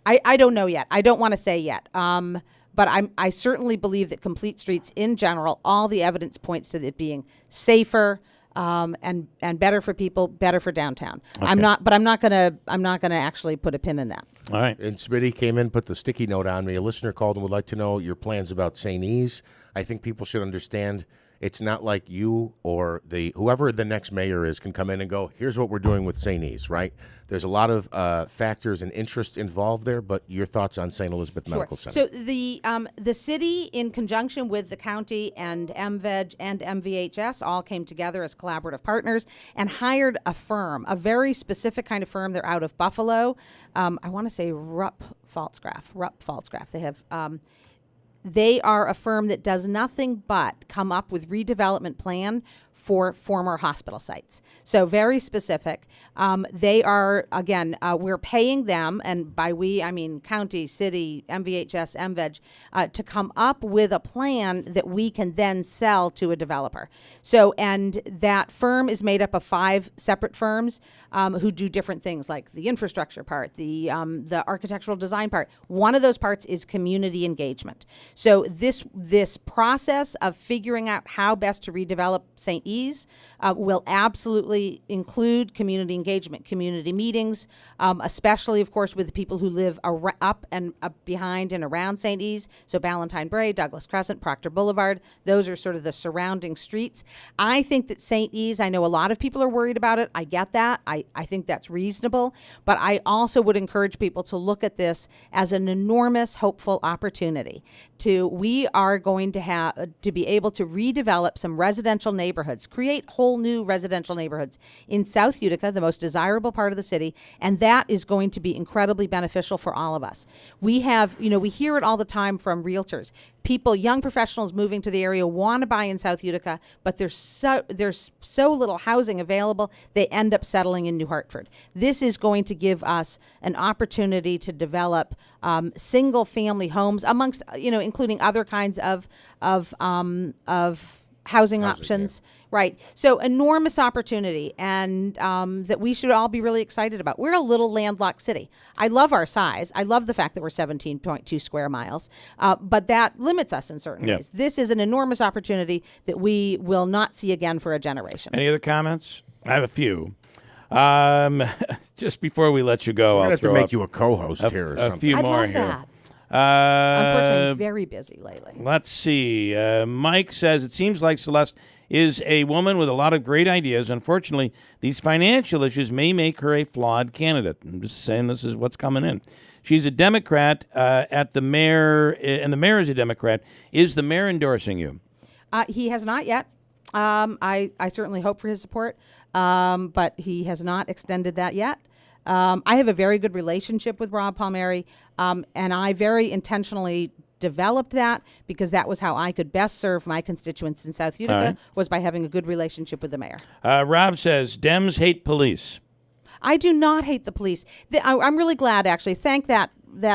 I don't know yet. I don't want to say yet. But I certainly believe that complete streets in general, all the evidence points to it being safer and better for people, better for downtown. Okay. I'm not gonna actually put a pin in that. All right. And Smitty came in, put the sticky note on me. A listener called and would like to know your plans about St. E's. I think people should understand it's not like you or whoever the next mayor is can come in and go, here's what we're doing with St. E's, right? There's a lot of factors and interest involved there, but your thoughts on St. Elizabeth Medical Center. So the city, in conjunction with the county and MVEG and MVHS, all came together as collaborative partners and hired a firm, a very specific kind of firm. They're out of Buffalo. I want to say Rupp Pfalzgraf. They have... They are a firm that does nothing but come up with redevelopment plan for former hospital sites. So very specific. They are, again, we're paying them, and by we, I mean county, city, MVHS, MVEG, to come up with a plan that we can then sell to a developer. So, and that firm is made up of 5 separate firms who do different things, like the infrastructure part, the architectural design part. One of those parts is community engagement. So this process of figuring out how best to redevelop St. E's will absolutely include community engagement, community meetings, especially, of course, with the people who live up and behind and around St. E's. So Ballantyne Bray, Douglas Crescent, Proctor Boulevard, those are sort of the surrounding streets. I think that St. E's, I know a lot of people are worried about it. I get that. I think that's reasonable. But I also would encourage people to look at this as an enormous, hopeful opportunity. We are going to have to be able to redevelop some residential neighborhoods, create whole new residential neighborhoods in South Utica, the most desirable part of the city, and that is going to be incredibly beneficial for all of us. We have, we hear it all the time from realtors. People, young professionals moving to the area want to buy in South Utica, but there's so little housing available, they end up settling in New Hartford. This is going to give us an opportunity to develop single-family homes, amongst, including other kinds of housing options. Yeah. Right. So enormous opportunity, and that we should all be really excited about. We're a little landlocked city. I love our size. I love the fact that we're 17.2 square miles, but that limits us in certain ways. This is an enormous opportunity that we will not see again for a generation. Any other comments? I have a few. Just before we let you go, We're I'll gonna have to throw make up you a co-host here or a something. few I'd more love here. that. Unfortunately, very busy lately. Let's see. Mike says, it seems like Celeste is a woman with a lot of great ideas. Unfortunately, these financial issues may make her a flawed candidate. I'm just saying this is what's coming in. She's a Democrat at the mayor, and the mayor is a Democrat. Is the mayor endorsing you? He has not yet. I certainly hope for his support, but he has not extended that yet. I have a very good relationship with Rob Palmieri, and I very intentionally developed that because that was how I could best serve my constituents in South Utica, was by having a good relationship with the mayor. Rob says, Dems hate police. I do not hate the police. I'm really glad, actually. Thank that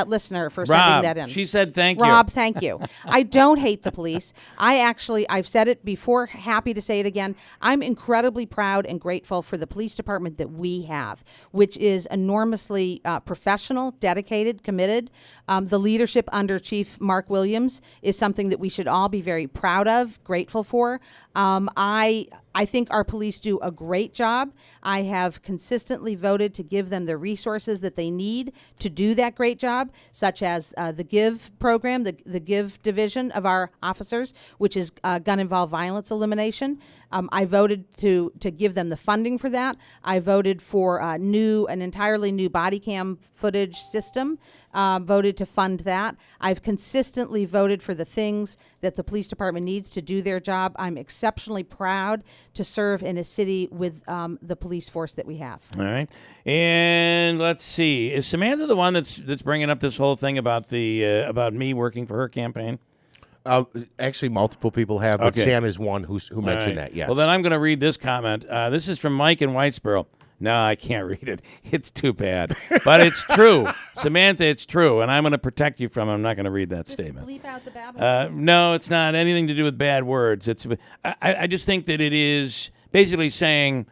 listener for sending that in. She said thank you. Rob, thank you. I don't hate the police. I've said it before, happy to say it again. I'm incredibly proud and grateful for the police department that we have, which is enormously professional, dedicated, committed. The leadership under Chief Mark Williams is something that we should all be very proud of, grateful for. I think our police do a great job. I have consistently voted to give them the resources that they need to do that great job, such as the GIVE program, the GIVE division of our officers, which is gun-involved violence elimination. I voted to give them the funding for that. I voted for an entirely new body cam footage system, voted to fund that. I've consistently voted for the things that the police department needs to do their job. I'm exceptionally proud to serve in a city with the police force that we have. All right. And let's see. Is Samantha the one that's bringing up this whole thing about about me working for her campaign? Actually, multiple people have, but Sam is one who mentioned that, yes. Well, then I'm going to read this comment. This is from Mike in Whitesboro. No, I can't read it. It's too bad. But it's true. Samantha, it's true, and I'm going to protect you from it. I'm not going to read that statement. Bleep out the bad words. No, it's not anything to do with bad words. I just think that it is basically saying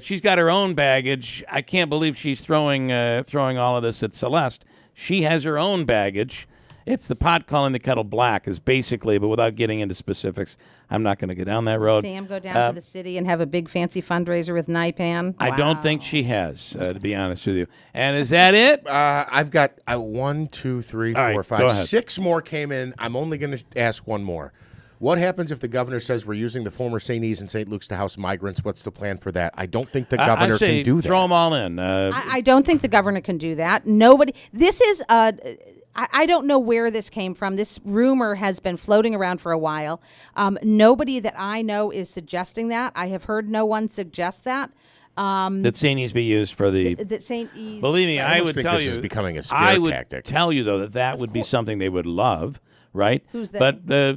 she's got her own baggage. I can't believe she's throwing all of this at Celeste. She has her own baggage. It's the pot calling the kettle black is basically, but without getting into specifics, I'm not going to go down that road. Sam go down to the city and have a big fancy fundraiser with Naipan? I don't think she has, to be honest with you. And is that it? I've got 1, 2, 3, 4, right, 5, go ahead. 6 more came in. I'm only going to ask one more. What happens if the governor says we're using the former St. E's and St. Luke's to house migrants? What's the plan for that? I don't think the governor can do that. Throw them all in. I don't think the governor can do that. Nobody. This is I don't know where this came from. This rumor has been floating around for a while. Nobody that I know is suggesting that. I have heard no one suggest that. That St. E's be used for the. That St. E's. Believe me, I would think tell this you. is becoming a scare I would tactic. tell you though that would be something they would love, right? Who's they? But the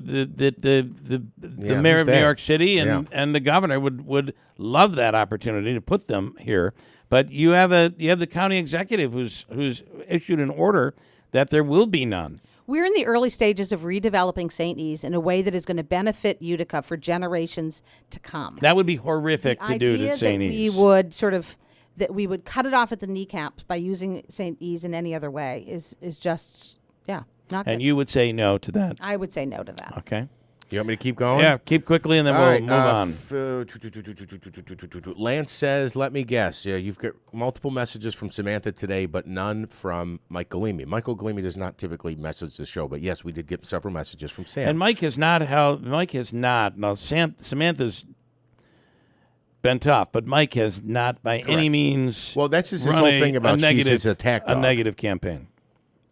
mayor of New York City and the governor would love that opportunity to put them here. But you have the county executive who's issued an order that there will be none. We're in the early stages of redeveloping St. E's in a way that is going to benefit Utica for generations to come. That would be horrific to do to St. E's. We would cut it off at the kneecaps by using St. E's in any other way is just not good. And you would say no to that. I would say no to that. Okay. You want me to keep going? Yeah, keep quickly and then we'll move on. Lance says, let me guess. Yeah, you've got multiple messages from Samantha today, but none from Mike Galimi. Michael Galimi does not typically message the show, but yes, we did get several messages from Sam. And Mike has not. Now, Samantha's been tough, but Mike has not by any means. Well, that's his whole thing about she's his attack dog. A negative campaign.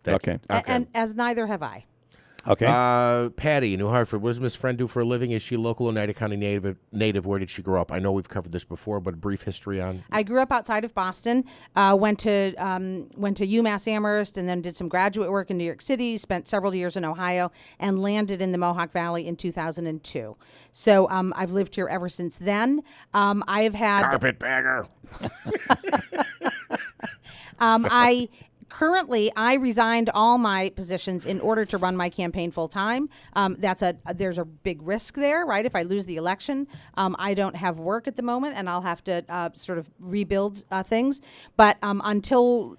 Okay. And as neither have I. Okay. Patty, New Hartford. What does Miss Friend do for a living? Is she local Oneida County native? Where did she grow up? I know we've covered this before, but a brief history on. I grew up outside of Boston. Went to UMass Amherst, and then did some graduate work in New York City. Spent several years in Ohio, and landed in the Mohawk Valley in 2002. So I've lived here ever since then. I have had carpetbagger. Currently, I resigned all my positions in order to run my campaign full time. There's a big risk there, right? If I lose the election, I don't have work at the moment, and I'll have to sort of rebuild things. But until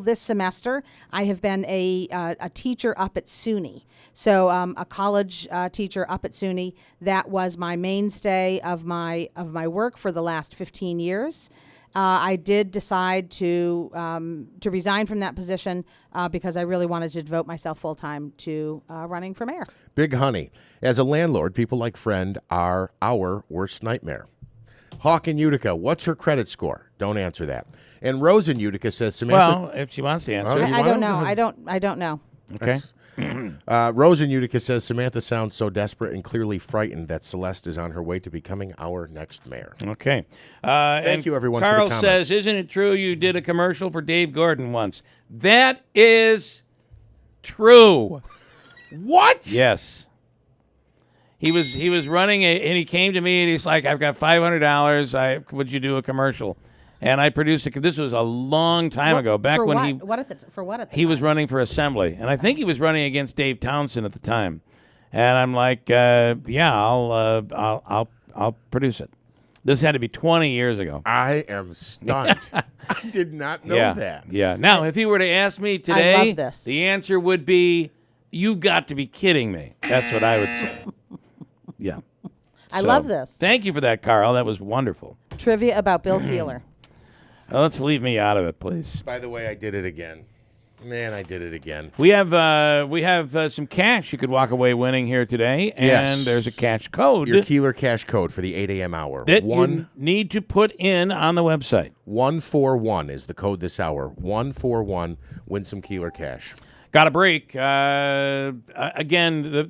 this semester, I have been a teacher up at SUNY. So a college teacher up at SUNY. That was my mainstay of my work for the last 15 years. I did decide to resign from that position because I really wanted to devote myself full time to running for mayor. Big Honey. As a landlord, people like Friend are our worst nightmare. Hawk in Utica, what's her credit score? Don't answer that. And Rose in Utica says, Samantha. Well, if she wants to answer. I don't know. I don't know. Okay. Rose in Utica says, Samantha sounds so desperate and clearly frightened that Celeste is on her way to becoming our next mayor. Okay. Thank you, everyone, Carl for the comments. says, isn't it true you did a commercial for Dave Gordon once? That is What? Yes. He was running and he came to me and he's like, I've got $500. Would you do a commercial? And I produced it. This was a long time ago, back for when what? he For what at the he time? was running for assembly, and I think he was running against Dave Townsend at the time. And I'm like, yeah, I'll produce it. This had to be 20 years ago. I am stunned. I did not know that. Yeah. Now, if he were to ask me I today, love this. the answer would be, "You got to be kidding me." That's what I would say. Yeah. I love this. Thank you for that, Carl. That was wonderful. Trivia about Bill Keeler. Let's leave me out of it, please. By the way, I did it again. Man, I did it again. We have some cash you could walk away winning here today, and Yes. there's a cash code. Your Keeler cash code for the 8 a.m. hour. That you need to put in on the website. 141 is the code this hour. 141. Win some Keeler cash. Got a break. Again,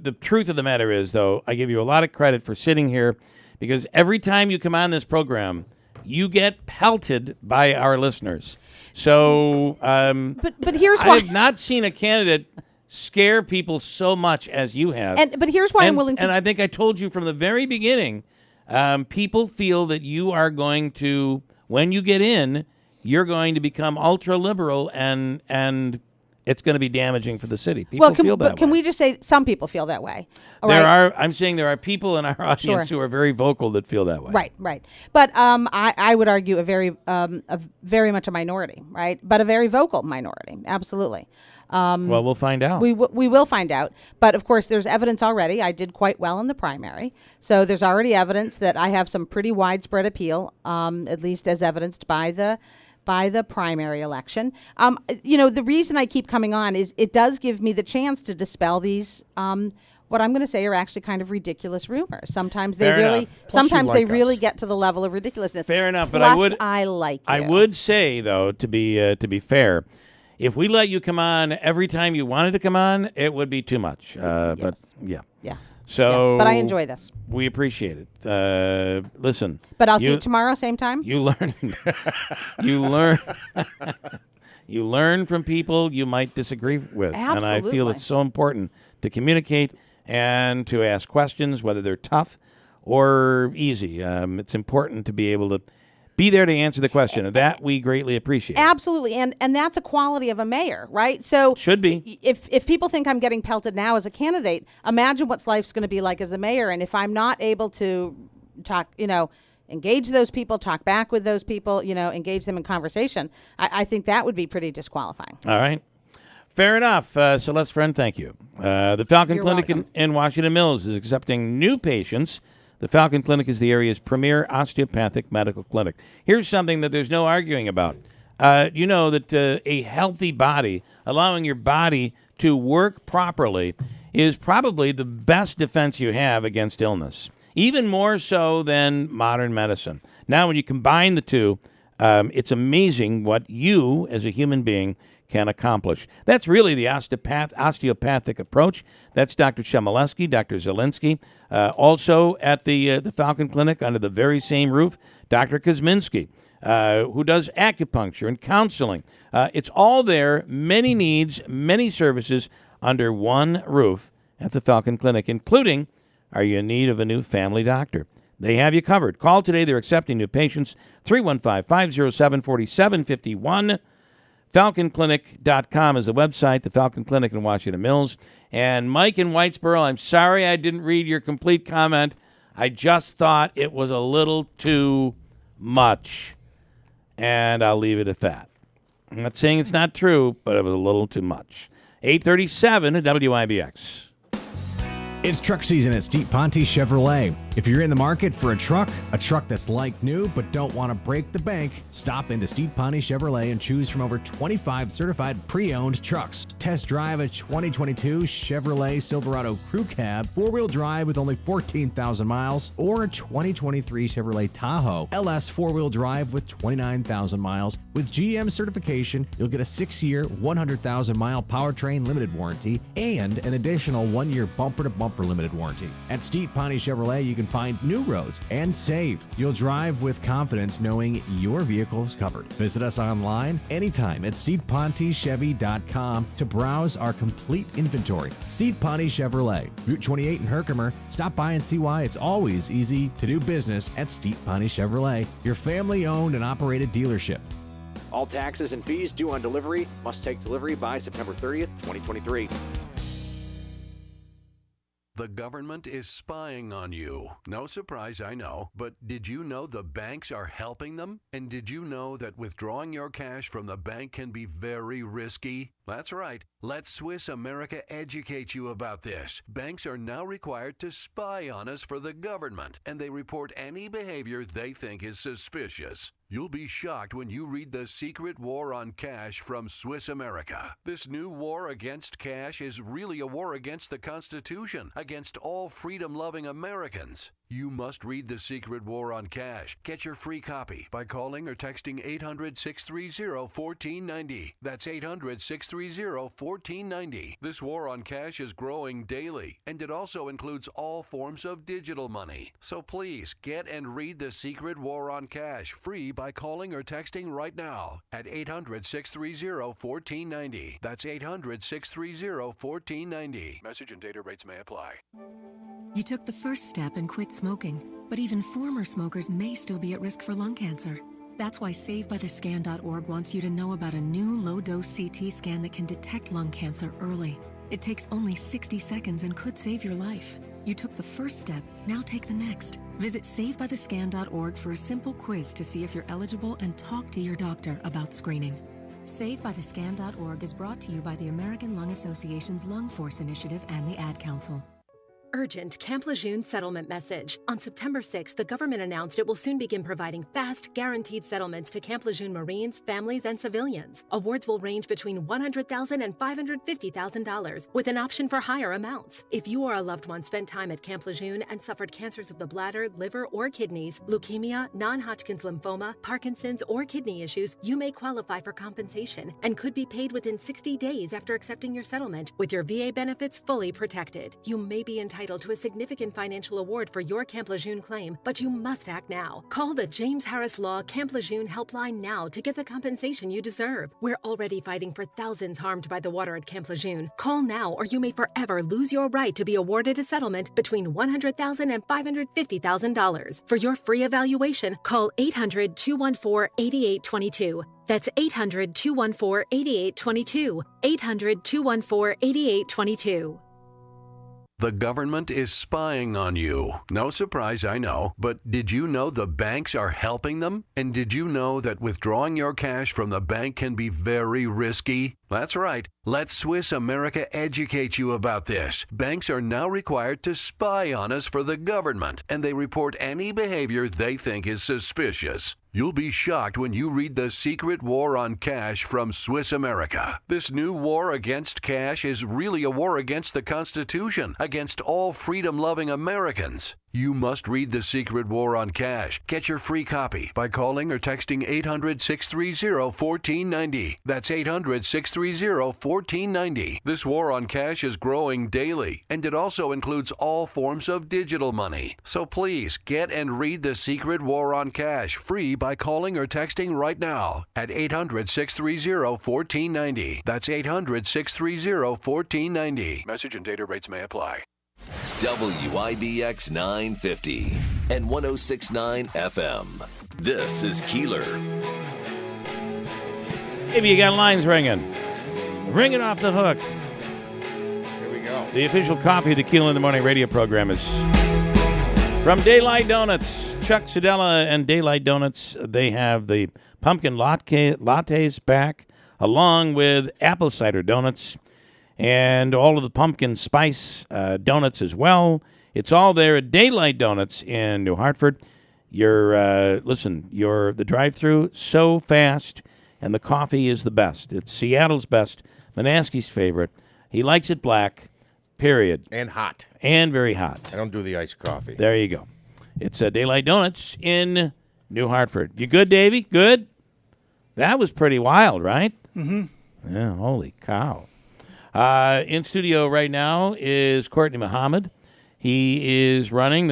the truth of the matter is, though, I give you a lot of credit for sitting here because every time you come on this program, you get pelted by our listeners. So, but here's I why have not seen a candidate scare people so much as you have. But here's why I'm willing to. And I think I told you from the very beginning, people feel that you are going to, when you get in, you're going to become ultra liberal and it's going to be damaging for the city. People feel that way. Can we just say some people feel that way? I'm saying there are people in our audience Sure. who are very vocal that feel that way. Right. But I would argue a very much a minority, right? But a very vocal minority, absolutely. Well, we'll find out. We will find out. But of course, there's evidence already. I did quite well in the primary, so there's already evidence that I have some pretty widespread appeal, at least as evidenced by the primary election. The reason I keep coming on is it does give me the chance to dispel these, what I'm going to say are actually kind of ridiculous rumors. Sometimes they really get to the level of ridiculousness. Fair enough, Plus, but I like you. I would say though, to be fair, if we let you come on every time you wanted to come on, it would be too much. But yeah. Yeah. So, but I enjoy this. We appreciate it. Listen. But I'll see you tomorrow, same time. You learn. You learn from people you might disagree with, and I feel it's so important to communicate and to ask questions, whether they're tough or easy. It's important to be able to be there to answer the question, and that we greatly appreciate. Absolutely, and that's a quality of a mayor, right? So should be. If people think I'm getting pelted now as a candidate, imagine what life's going to be like as a mayor. And if I'm not able to talk, engage those people, talk back with those people, engage them in conversation, I think that would be pretty disqualifying. All right. Fair enough. Celeste Friend, thank you. The Falcon You're Clinic in Washington Mills is accepting new patients. The Falcon Clinic is the area's premier osteopathic medical clinic. Here's something that there's no arguing about. You know that a healthy body, allowing your body to work properly, is probably the best defense you have against illness, even more so than modern medicine. Now, when you combine the two, it's amazing what you, as a human being, can accomplish. That's really the osteopathic approach. That's Dr. Chmielewski, Dr. Zielinski. Also at the Falcon Clinic, under the very same roof, Dr. Kosminski, who does acupuncture and counseling. It's all there, many needs, many services under one roof at the Falcon Clinic, including, are you in need of a new family doctor? They have you covered. Call today. They're accepting new patients. 315-507-4751. FalconClinic.com is the website, the Falcon Clinic in Washington Mills. And Mike in Whitesboro, I'm sorry I didn't read your complete comment. I just thought it was a little too much. And I'll leave it at that. I'm not saying it's not true, but it was a little too much. 8:37 at WIBX. It's truck season at Steve Ponte Chevrolet. If you're in the market for a truck that's like new but don't want to break the bank, stop into Steve Ponte Chevrolet and choose from over 25 certified pre-owned trucks. Test drive a 2022 Chevrolet Silverado Crew Cab 4-wheel drive with only 14,000 miles, or a 2023 Chevrolet Tahoe LS 4-wheel drive with 29,000 miles. With GM certification, you'll get a 6-year, 100,000-mile powertrain limited warranty and an additional 1-year bumper-to-bumper limited warranty. At Steve Ponte Chevrolet, you can find new roads and save. You'll drive with confidence knowing your vehicle is covered. Visit us online anytime at StevePonteChevy.com to browse our complete inventory. Steve Ponte Chevrolet, Route 28 in Herkimer. Stop by and see why it's always easy to do business at Steve Ponte Chevrolet, your family-owned and operated dealership. All taxes and fees due on delivery. Must take delivery by September 30th, 2023. The government is spying on you. No surprise, I know. But did you know the banks are helping them? And did you know that withdrawing your cash from the bank can be very risky? That's right. Let Swiss America educate you about this. Banks are now required to spy on us for the government, and they report any behavior they think is suspicious. You'll be shocked when you read The Secret War on Cash from Swiss America. This new war against cash is really a war against the Constitution, against all freedom-loving Americans. You must read The Secret War on Cash. Get your free copy by calling or texting 800-630-1490. That's 800-630-1490. This war on cash is growing daily, and it also includes all forms of digital money. So please get and read The Secret War on Cash free by calling or texting right now at 800-630-1490. That's 800-630-1490. Message and data rates may apply. You took the first step and quit smoking, but even former smokers may still be at risk for lung cancer. That's why SaveByTheScan.org wants you to know about a new low-dose CT scan that can detect lung cancer early. It takes only 60 seconds and could save your life. You took the first step, now take the next. Visit SaveByTheScan.org for a simple quiz to see if you're eligible and talk to your doctor about screening. SaveByTheScan.org is brought to you by the American Lung Association's Lung Force Initiative and the Ad Council. Urgent Camp Lejeune settlement message. On September 6th, the government announced it will soon begin providing fast, guaranteed settlements to Camp Lejeune Marines, families, and civilians. Awards will range between $100,000 and $550,000, with an option for higher amounts. If you or a loved one spent time at Camp Lejeune and suffered cancers of the bladder, liver, or kidneys, leukemia, non-Hodgkin's lymphoma, Parkinson's, or kidney issues, you may qualify for compensation and could be paid within 60 days after accepting your settlement, with your VA benefits fully protected. You may be entitled to a significant financial award for your Camp Lejeune claim, but you must act now. Call the James Harris Law Camp Lejeune helpline now to get the compensation you deserve. We're already fighting for thousands harmed by the water at Camp Lejeune. Call now or you may forever lose your right to be awarded a settlement between $100,000 and $550,000. For your free evaluation, call 800-214-8822. That's 800-214-8822. 800-214-8822. The government is spying on you. No surprise, I know. But did you know the banks are helping them? And did you know that withdrawing your cash from the bank can be very risky? That's right. Let Swiss America educate you about this. Banks are now required to spy on us for the government, and they report any behavior they think is suspicious. You'll be shocked when you read The Secret War on Cash from Swiss America. This new war against cash is really a war against the Constitution, against all freedom-loving Americans. You must read The Secret War on Cash. Get your free copy by calling or texting 800-630-1490. That's 800-630-1490. This war on cash is growing daily, and it also includes all forms of digital money. So please get and read The Secret War on Cash free by calling or texting right now at 800-630-1490. That's 800-630-1490. Message and data rates may apply. WIBX 950 and 106.9 FM. This is Keeler. Maybe you got lines ringing. Ring it off the hook. Here we go. The official coffee of the Keeler in the Morning radio program is from Daylight Donuts. Chuck Sedella and Daylight Donuts, they have the pumpkin lattes back, along with apple cider donuts. and all of the pumpkin spice donuts as well. It's all there at Daylight Donuts in New Hartford. The drive-through so fast, and the coffee is the best. It's Seattle's best, Manaski's favorite. He likes it black, period. And hot. And very hot. I don't do the iced coffee. There you go. It's Daylight Donuts in New Hartford. You good, Davey? Good? That was pretty wild, right? Mm-hmm. Yeah, holy cow. In studio right now is Courtney Muhammad. He is running.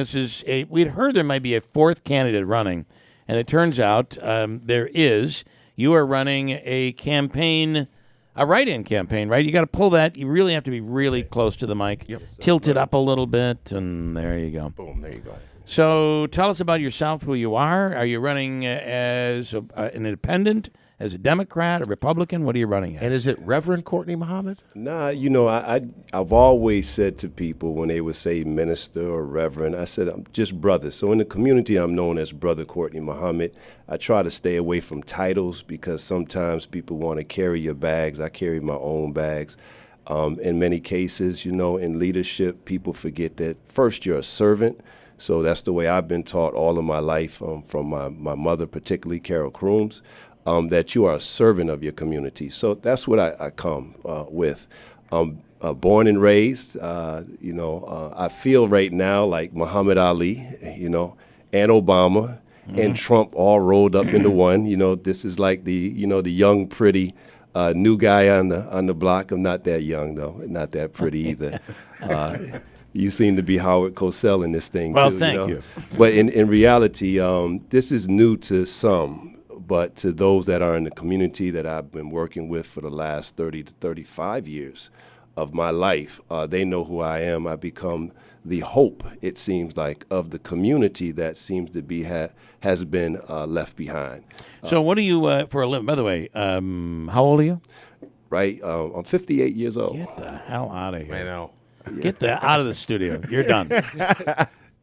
We'd heard there might be a fourth candidate running, and it turns out there is. You are running a campaign, a write-in campaign, right? You got to pull that. You really have to be really close to the mic. Yep. Tilt it up a little bit, and there you go. Boom, there you go. So tell us about yourself, who you are. Are you running as an independent, as a Democrat, a Republican? What are you running as? And is it Reverend Courtney Muhammad? Nah, I've always said to people when they would say minister or reverend, I said I'm just brother. So in the community, I'm known as Brother Courtney Muhammad. I try to stay away from titles because sometimes people want to carry your bags. I carry my own bags. In many cases, in leadership, people forget that first you're a servant. So that's the way I've been taught all of my life from my mother, particularly Carol Crooms. That you are a servant of your community. So that's what I come with. Born and raised, I feel right now like Muhammad Ali, and Obama and Trump all rolled up into one. This is like the young, pretty new guy on the block. I'm not that young, though, not that pretty either. You seem to be Howard Cosell in this thing, well, too. Thank you. But in reality, this is new to some. But to those that are in the community that I've been working with for the last 30 to 35 years of my life, they know who I am. I become the hope, it seems like, of the community that seems to be has been left behind. So what are you for a living? By the way, how old are you? Right, I'm 58 years old. Get the hell out of here. I know. Get out of the studio. You're done.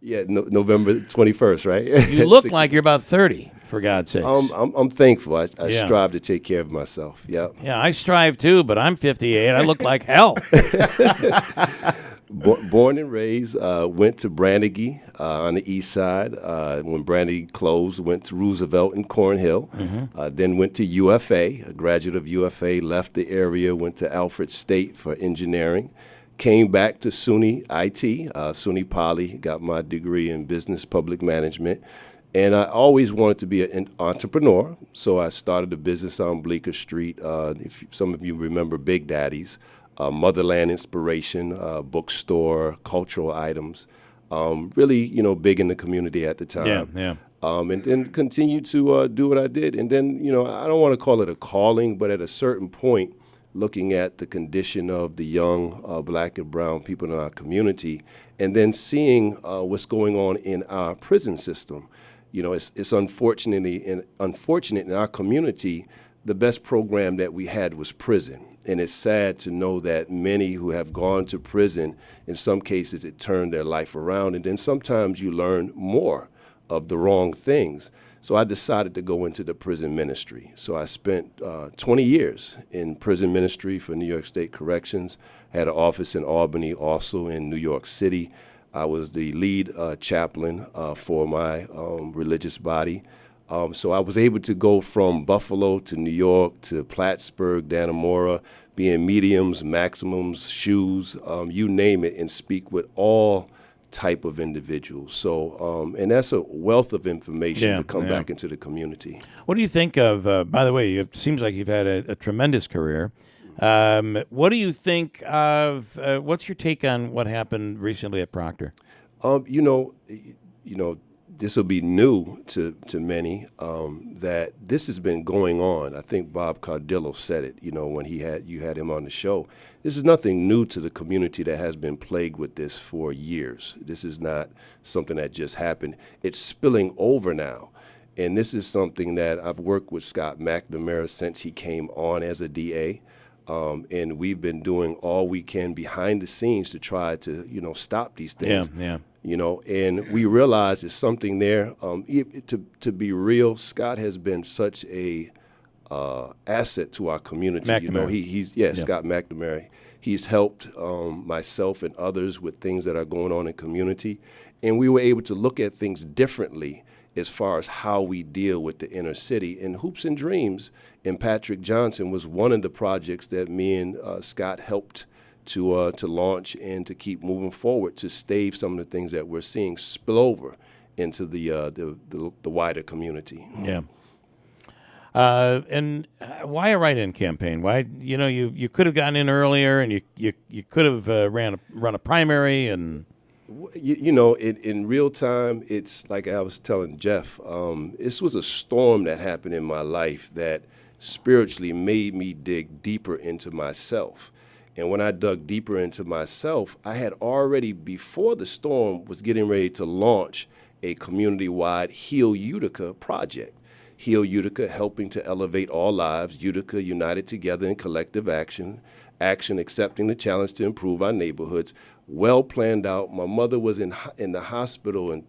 Yeah, November 21st, right? You look like you're about 30, for God's sakes. I'm thankful. I strive to take care of myself. Yep. Yeah, I strive too, but I'm 58. I look like hell. Born and raised, went to Brandegee on the east side. When Brandegee closed, went to Roosevelt in Cornhill. Then went to UFA, a graduate of UFA, left the area, went to Alfred State for engineering. Came back to SUNY IT, SUNY Poly, got my degree in business public management. And I always wanted to be an entrepreneur, so I started a business on Bleecker Street. Some of you remember Big Daddy's, Motherland Inspiration, bookstore, cultural items. Really, big in the community at the time. Yeah. And then continued to do what I did. And then, I don't want to call it a calling, but at a certain point, looking at the condition of the young black and brown people in our community, and then seeing what's going on in our prison system. It's unfortunate in our community, the best program that we had was prison. And it's sad to know that many who have gone to prison, in some cases it turned their life around, and then sometimes you learn more of the wrong things. So I decided to go into the prison ministry. So I spent 20 years in prison ministry for New York State Corrections, had an office in Albany, also in New York City. I was the lead chaplain for my religious body. So I was able to go from Buffalo to New York to Plattsburgh, Dannemora, being mediums, maximums, shoes, you name it, and speak with all type of individuals. So, and that's a wealth of information to come back into the community. What do you think of, by the way, it seems like you've had a tremendous career. What do you think of, what's your take on what happened recently at Proctor? This will be new to many, that this has been going on. I think Bob Cardillo said it, when you had him on the show. This is nothing new to the community that has been plagued with this for years. This is not something that just happened. It's spilling over now. And this is something that I've worked with Scott McNamara since he came on as a DA. And we've been doing all we can behind the scenes to try to, stop these things. Yeah. And we realize there's something there. To be real, Scott has been such a asset to our community. McNamara. Scott McNamara. He's helped myself and others with things that are going on in community. And we were able to look at things differently as far as how we deal with the inner city. And Hoops and Dreams in Patrick Johnson was one of the projects that me and Scott helped to launch and to keep moving forward to stave some of the things that we're seeing spill over into the wider community. Yeah. And why a write-in campaign? Why, you could have gotten in earlier, and you could have run a primary, and in real time, it's like I was telling Jeff. This was a storm that happened in my life that spiritually made me dig deeper into myself. And when I dug deeper into myself, I had already, before the storm, was getting ready to launch a community-wide Heal Utica project. Heal Utica, helping to elevate all lives. Utica united together in collective action, accepting the challenge to improve our neighborhoods. Well planned out. My mother was in the hospital and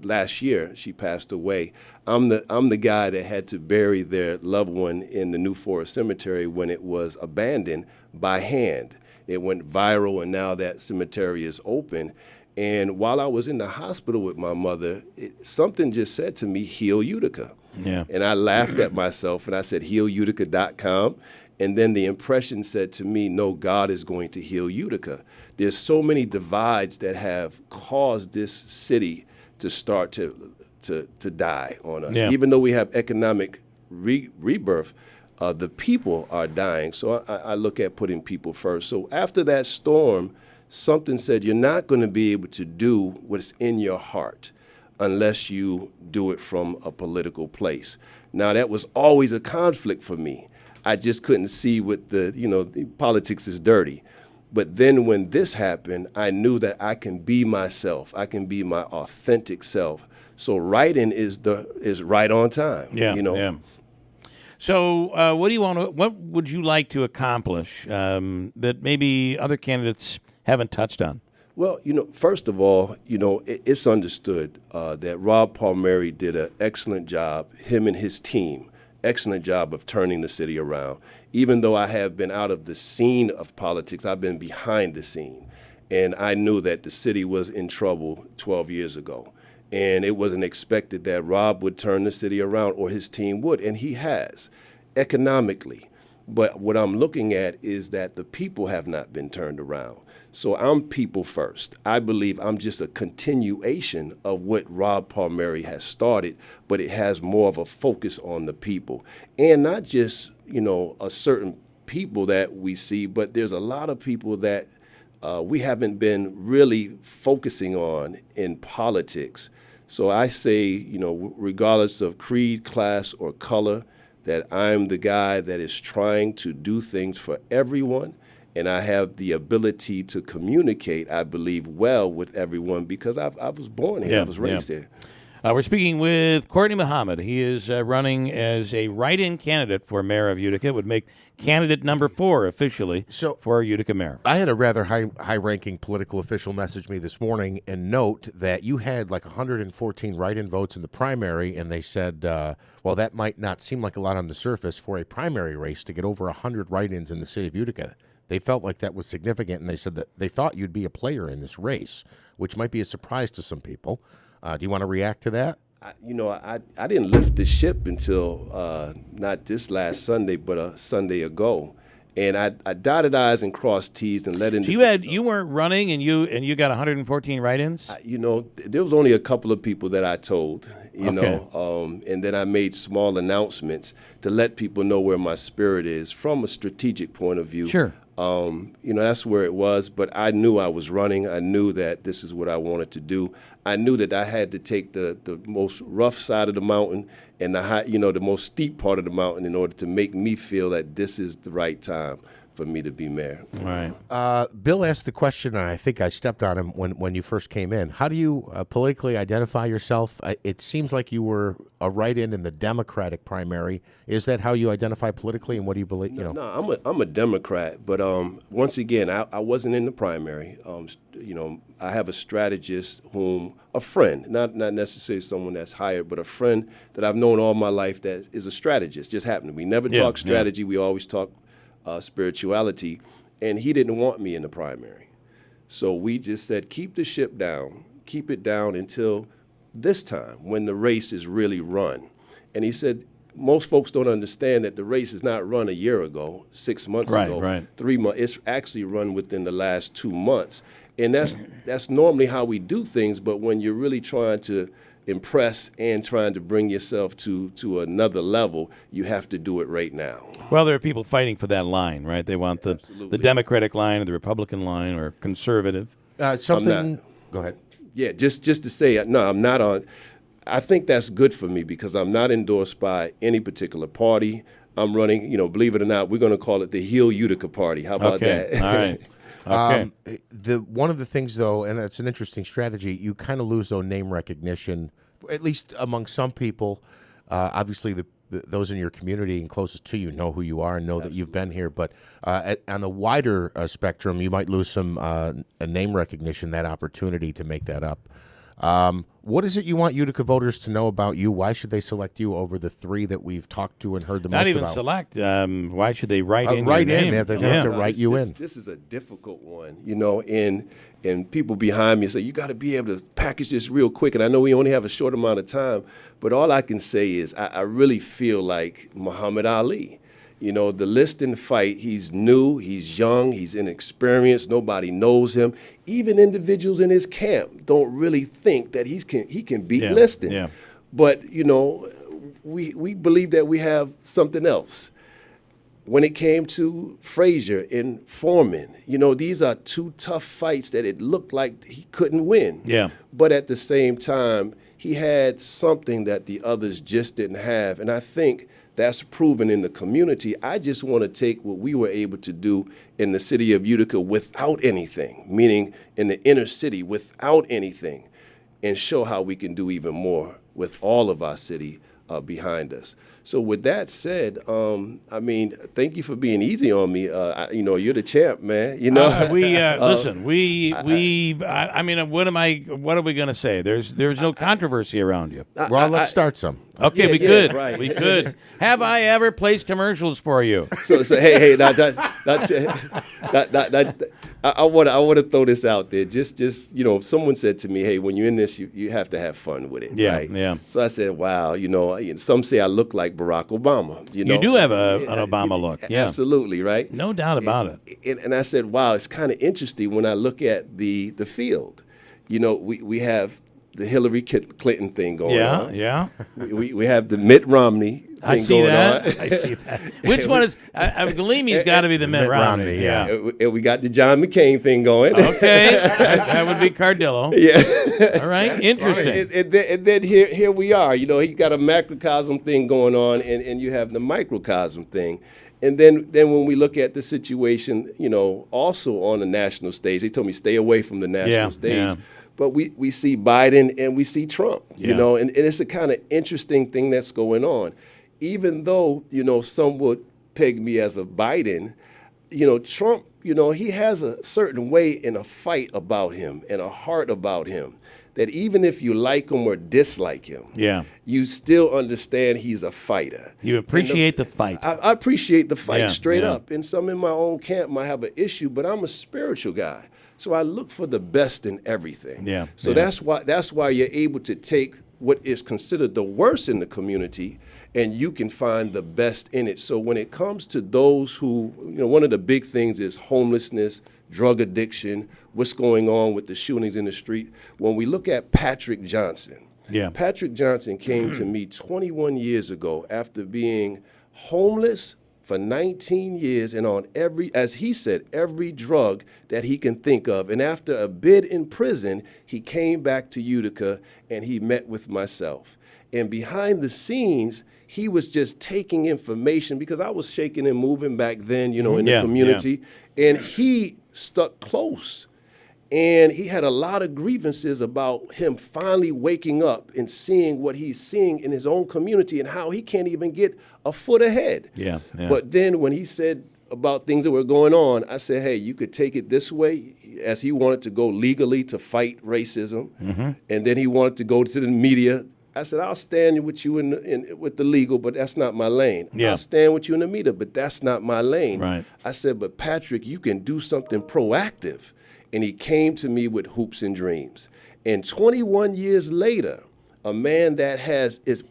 last year. She passed away. I'm the guy that had to bury their loved one in the New Forest Cemetery when it was abandoned by hand. It went viral, and now that cemetery is open. And while I was in the hospital with my mother, something just said to me, Heal Utica. Yeah. And I laughed at myself, and I said, healutica.com. And then the impression said to me, no, God is going to heal Utica. There's so many divides that have caused this city to start to die on us. Yeah. Even though we have economic rebirth, the people are dying. So I look at putting people first. So after that storm, something said, you're not going to be able to do what's in your heart unless you do it from a political place. Now, that was always a conflict for me. I just couldn't see what the politics is dirty. But then when this happened, I knew that I can be myself. I can be my authentic self. So writing is right on time. Yeah, yeah. So what would you like to accomplish that maybe other candidates haven't touched on? Well, first of all, it's understood that Rob Palmieri did an excellent job, him and his team, excellent job of turning the city around. Even though I have been out of the scene of politics, I've been behind the scene. And I knew that the city was in trouble 12 years ago. And it wasn't expected that Rob would turn the city around, or his team would, and he has, economically. But what I'm looking at is that the people have not been turned around. So I'm people first. I believe I'm just a continuation of what Rob Palmieri has started, but it has more of a focus on the people. And not just, a certain people that we see, but there's a lot of people that we haven't been really focusing on in politics. So I say, regardless of creed, class, or color, that I'm the guy that is trying to do things for everyone. And I have the ability to communicate, I believe, well with everyone because I was born here. I was raised here. We're speaking with Courtney Muhammad. He is running as a write-in candidate for mayor of Utica. Would make candidate number 4 officially for Utica mayor. I had a rather high-ranking political official message me this morning and note that you had like 114 write-in votes in the primary, and they said, well, that might not seem like a lot on the surface for a primary race to get over 100 write-ins in the city of Utica. They felt like that was significant, and they said that they thought you'd be a player in this race, which might be a surprise to some people. Do you want to react to that? I didn't lift the ship until not this last Sunday, but a Sunday ago, and I dotted I's and crossed T's and let in. So you weren't running, and you got 114 write-ins. There was only a couple of people that I told, and then I made small announcements to let people know where my spirit is from a strategic point of view. Sure. That's where it was, but I knew I was running. I knew that this is what I wanted to do. I knew that I had to take the most rough side of the mountain and the most steep part of the mountain in order to make me feel that this is the right time for me to be mayor. All right. Bill asked the question, and I think I stepped on him when you first came in. How do you politically identify yourself? It seems like you were a write-in in the Democratic primary. Is that how you identify politically, and what do you believe? No, I'm a Democrat, but once again, I wasn't in the primary. I have a strategist a friend, not necessarily someone that's hired, but a friend that I've known all my life that is a strategist. Just happened. We never talk strategy. We always talk spirituality. and he didn't want me in the primary. So we just said, keep the ship down, keep it down until this time when the race is really run. And he said, most folks don't understand that the race is not run a year ago, 6 months ago, 3 months. It's actually run within the last 2 months. And that's normally how we do things, but when you're really trying to impress and trying to bring yourself to another level, you have to do it right now. Well, there are people fighting for that line, right? They want the Democratic line or the Republican line or conservative. Something. Go ahead. Yeah, just to say, no, I'm not on. I think that's good for me because I'm not endorsed by any particular party. I'm running, believe it or not, we're going to call it the Heal Utica Party. How about that? All right. Okay. One of the things, though, and that's an interesting strategy, you kind of lose, though, name recognition, at least among some people. Obviously, those in your community and closest to you know who you are and know that you've been here. But on the wider spectrum, you might lose some name recognition, that opportunity to make that up. What is it you want Utica voters to know about you? Why should they select you over the three that we've talked to and heard the most about? Not even select. Why should they write in your name? Yeah, they have to write you in. This is a difficult one, and people behind me say, you got to be able to package this real quick. And I know we only have a short amount of time, but all I can say is I really feel like Muhammad Ali. The list and fight, he's new, he's young, he's inexperienced, nobody knows him. Even individuals in his camp don't really think that he can beat Liston. Yeah. But, we believe that we have something else. When it came to Frazier and Foreman, these are two tough fights that it looked like he couldn't win. Yeah. But at the same time, he had something that the others just didn't have. And I think that's proven in the community. I just want to take what we were able to do in the city of Utica without anything, meaning in the inner city without anything, and show how we can do even more with all of our city behind us. So with that said, thank you for being easy on me. You're the champ, man. Listen. What are we going to say? There's no controversy around you. Well, let's start some. Okay, we could. Right. We could. Have I ever placed commercials for you? So hey, I want to throw this out there. Just someone said to me, hey, when you're in this, you have to have fun with it. Yeah, right? yeah. So I said, wow, some say I look like Barack Obama. You do have an Obama look. Yeah, absolutely, right? No doubt about it. And I said, wow, it's kind of interesting when I look at the field. We have the Hillary Clinton thing going on. Yeah. We have the Mitt Romney thing I see going that. on. I see that. Which one is? Galimi's got to be the Mitt Romney. Yeah. And we got the John McCain thing going. Okay, that would be Cardillo. Yeah. All right. Interesting. And then here we are. You got a macrocosm thing going on, and you have the microcosm thing. And then when we look at the situation, also on the national stage, they told me stay away from the national stage. Yeah. But we see Biden and we see Trump, and it's a kind of interesting thing that's going on. Even though, some would peg me as a Biden, Trump, he has a certain way in a fight about him and a heart about him that even if you like him or dislike him, you still understand he's a fighter. You appreciate the fight. I appreciate the fight straight up. And some in my own camp might have an issue, but I'm a spiritual guy. So I look for the best in everything. Yeah. So that's why you're able to take what is considered the worst in the community and you can find the best in it. So when it comes to those who, one of the big things is homelessness, drug addiction, what's going on with the shootings in the street. When we look at Patrick Johnson, Patrick Johnson came to me 21 years ago after being homeless for 19 years and on as he said, every drug that he can think of. And after a bid in prison, he came back to Utica and he met with myself. And behind the scenes, he was just taking information because I was shaking and moving back then, in the community. And he stuck close. And he had a lot of grievances about him finally waking up and seeing what he's seeing in his own community and how he can't even get a foot ahead. Yeah. But then when he said about things that were going on, I said, hey, you could take it this way, as he wanted to go legally to fight racism. Mm-hmm. And then he wanted to go to the media I said, I'll stand with you with the legal, but that's not my lane. Yeah. I'll stand with you in the meter, but that's not my lane. Right. I said, but Patrick, you can do something proactive. And he came to me with Hoops and Dreams. And 21 years later, a man that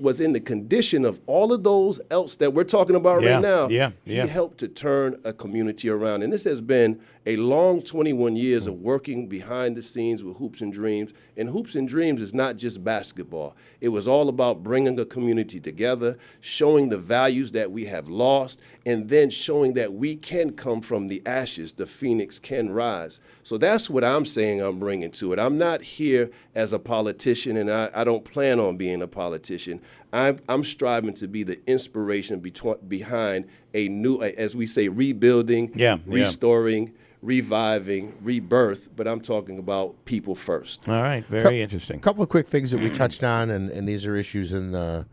was in the condition of all of those else that we're talking about right now, he helped to turn a community around. And this has been a long 21 years of working behind the scenes with Hoops and Dreams. And Hoops and Dreams is not just basketball. It was all about bringing a community together, showing the values that we have lost, and then showing that we can come from the ashes, the phoenix can rise. So that's what I'm saying I'm bringing to it. I'm not here as a politician, and I don't plan on being a politician. I'm striving to be the inspiration behind a new, as we say, rebuilding, restoring, reviving, rebirth, but I'm talking about people first. All right, very interesting. A couple of quick things that we touched on, and these are issues in the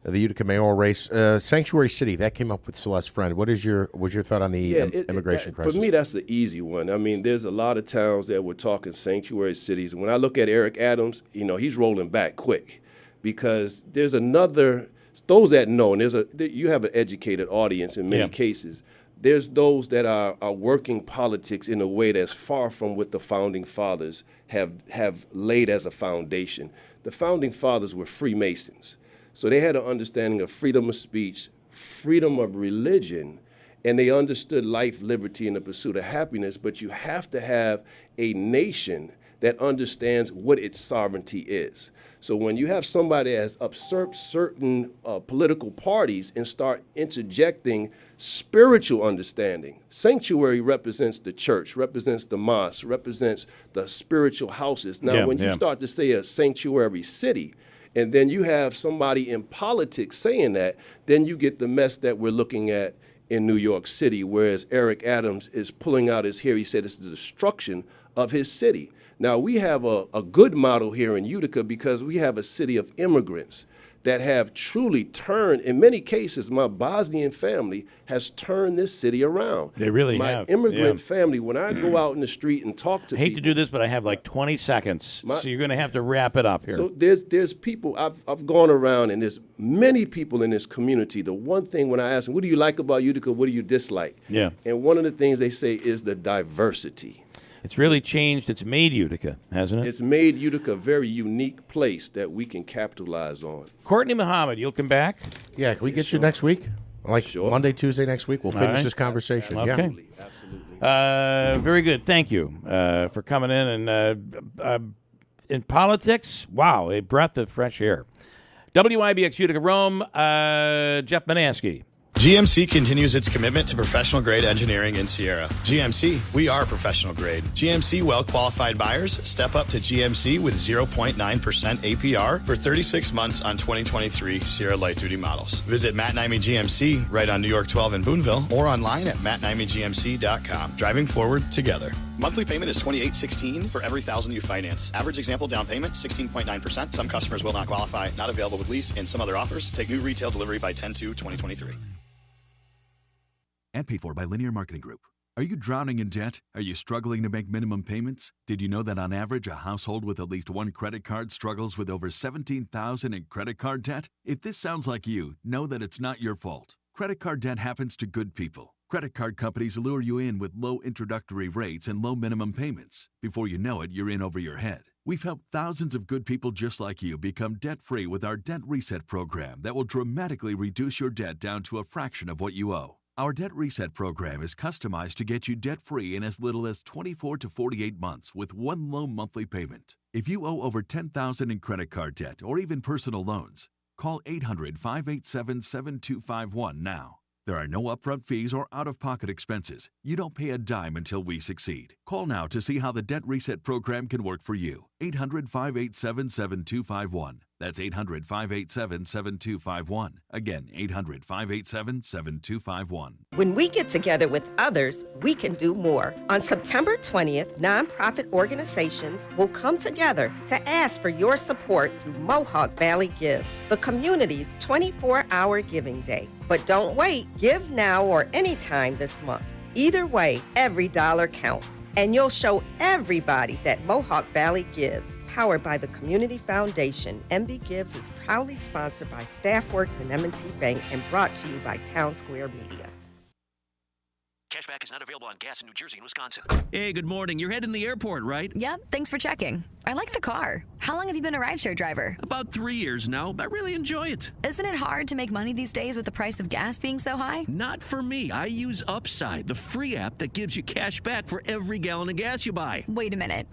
Utica mayoral race. Sanctuary City, that came up with Celeste Friend. What's your thought on the immigration crisis? For me, that's the easy one. I mean, there's a lot of towns that we're talking sanctuary cities. When I look at Eric Adams, he's rolling back quick because there's another, those that know, and you have an educated audience in many cases. There's those that are working politics in a way that's far from what the Founding Fathers have laid as a foundation. The Founding Fathers were Freemasons. So they had an understanding of freedom of speech, freedom of religion, and they understood life, liberty, and the pursuit of happiness. But you have to have a nation that understands what its sovereignty is. So when you have somebody that has usurped certain political parties and start interjecting spiritual understanding, sanctuary represents the church, represents the mosque, represents the spiritual houses. Now, when you start to say a sanctuary city, and then you have somebody in politics saying that, then you get the mess that we're looking at in New York City, whereas Eric Adams is pulling out his hair. He said it's the destruction of his city. Now, we have a good model here in Utica because we have a city of immigrants that have truly turned, in many cases, my Bosnian family has turned this city around. They really have. My immigrant family, when I go out in the street and talk to I hate people. to do this, but I have like 20 seconds, so you're going to have to wrap it up here. So there's people, I've gone around, and there's many people in this community. The one thing when I ask them, what do you like about Utica, what do you dislike? Yeah. And one of the things they say is the diversity. It's really changed. It's made Utica, hasn't it? It's made Utica a very unique place that we can capitalize on. Courtney Muhammad, you'll come back? Yeah, can we get you next week? Like Monday, Tuesday next week? We'll finish this conversation. Okay. Very good. Thank you for coming in. And in politics, wow, a breath of fresh air. WIBX Utica Rome, Jeff Manansky. GMC continues its commitment to professional-grade engineering in Sierra. GMC, we are professional-grade. GMC well-qualified buyers step up to GMC with 0.9% APR for 36 months on 2023 Sierra light-duty models. Visit Matt Naimi GMC right on New York 12 in Boonville or online at mattnaimigmc.com. Driving forward together. Monthly payment is $28.16 for every $1,000 you finance. Average example down payment, 16.9%. Some customers will not qualify. Not available with lease and some other offers. Take new retail delivery by 10/2/2023. And paid for by Linear Marketing Group. Are you drowning in debt? Are you struggling to make minimum payments? Did you know that on average, a household with at least one credit card struggles with over $17,000 in credit card debt? If this sounds like you, know that it's not your fault. Credit card debt happens to good people. Credit card companies lure you in with low introductory rates and low minimum payments. Before you know it, you're in over your head. We've helped thousands of good people just like you become debt-free with our Debt Reset program that will dramatically reduce your debt down to a fraction of what you owe. Our Debt Reset program is customized to get you debt-free in as little as 24 to 48 months with one low monthly payment. If you owe over $10,000 in credit card debt or even personal loans, call 800-587-7251 now. There are no upfront fees or out-of-pocket expenses. You don't pay a dime until we succeed. Call now to see how the Debt Reset program can work for you. 800-587-7251. That's 800-587-7251. Again, 800-587-7251. When we get together with others, we can do more. On September 20th, nonprofit organizations will come together to ask for your support through Mohawk Valley Gives, the community's 24-hour giving day. But don't wait. Give now or anytime this month. Either way, every dollar counts. And you'll show everybody that Mohawk Valley gives. Powered by the Community Foundation, MB Gives is proudly sponsored by Staffworks and M&T Bank and brought to you by Town Square Media. Cashback is not available on gas in New Jersey and Wisconsin. Hey, good morning. You're heading to the airport, right? Yep, thanks for checking. I like the car. How long have you been a rideshare driver? About 3 years now. I really enjoy it. Isn't it hard to make money these days with the price of gas being so high? Not for me. I use Upside, the free app that gives you cash back for every gallon of gas you buy. Wait a minute. Are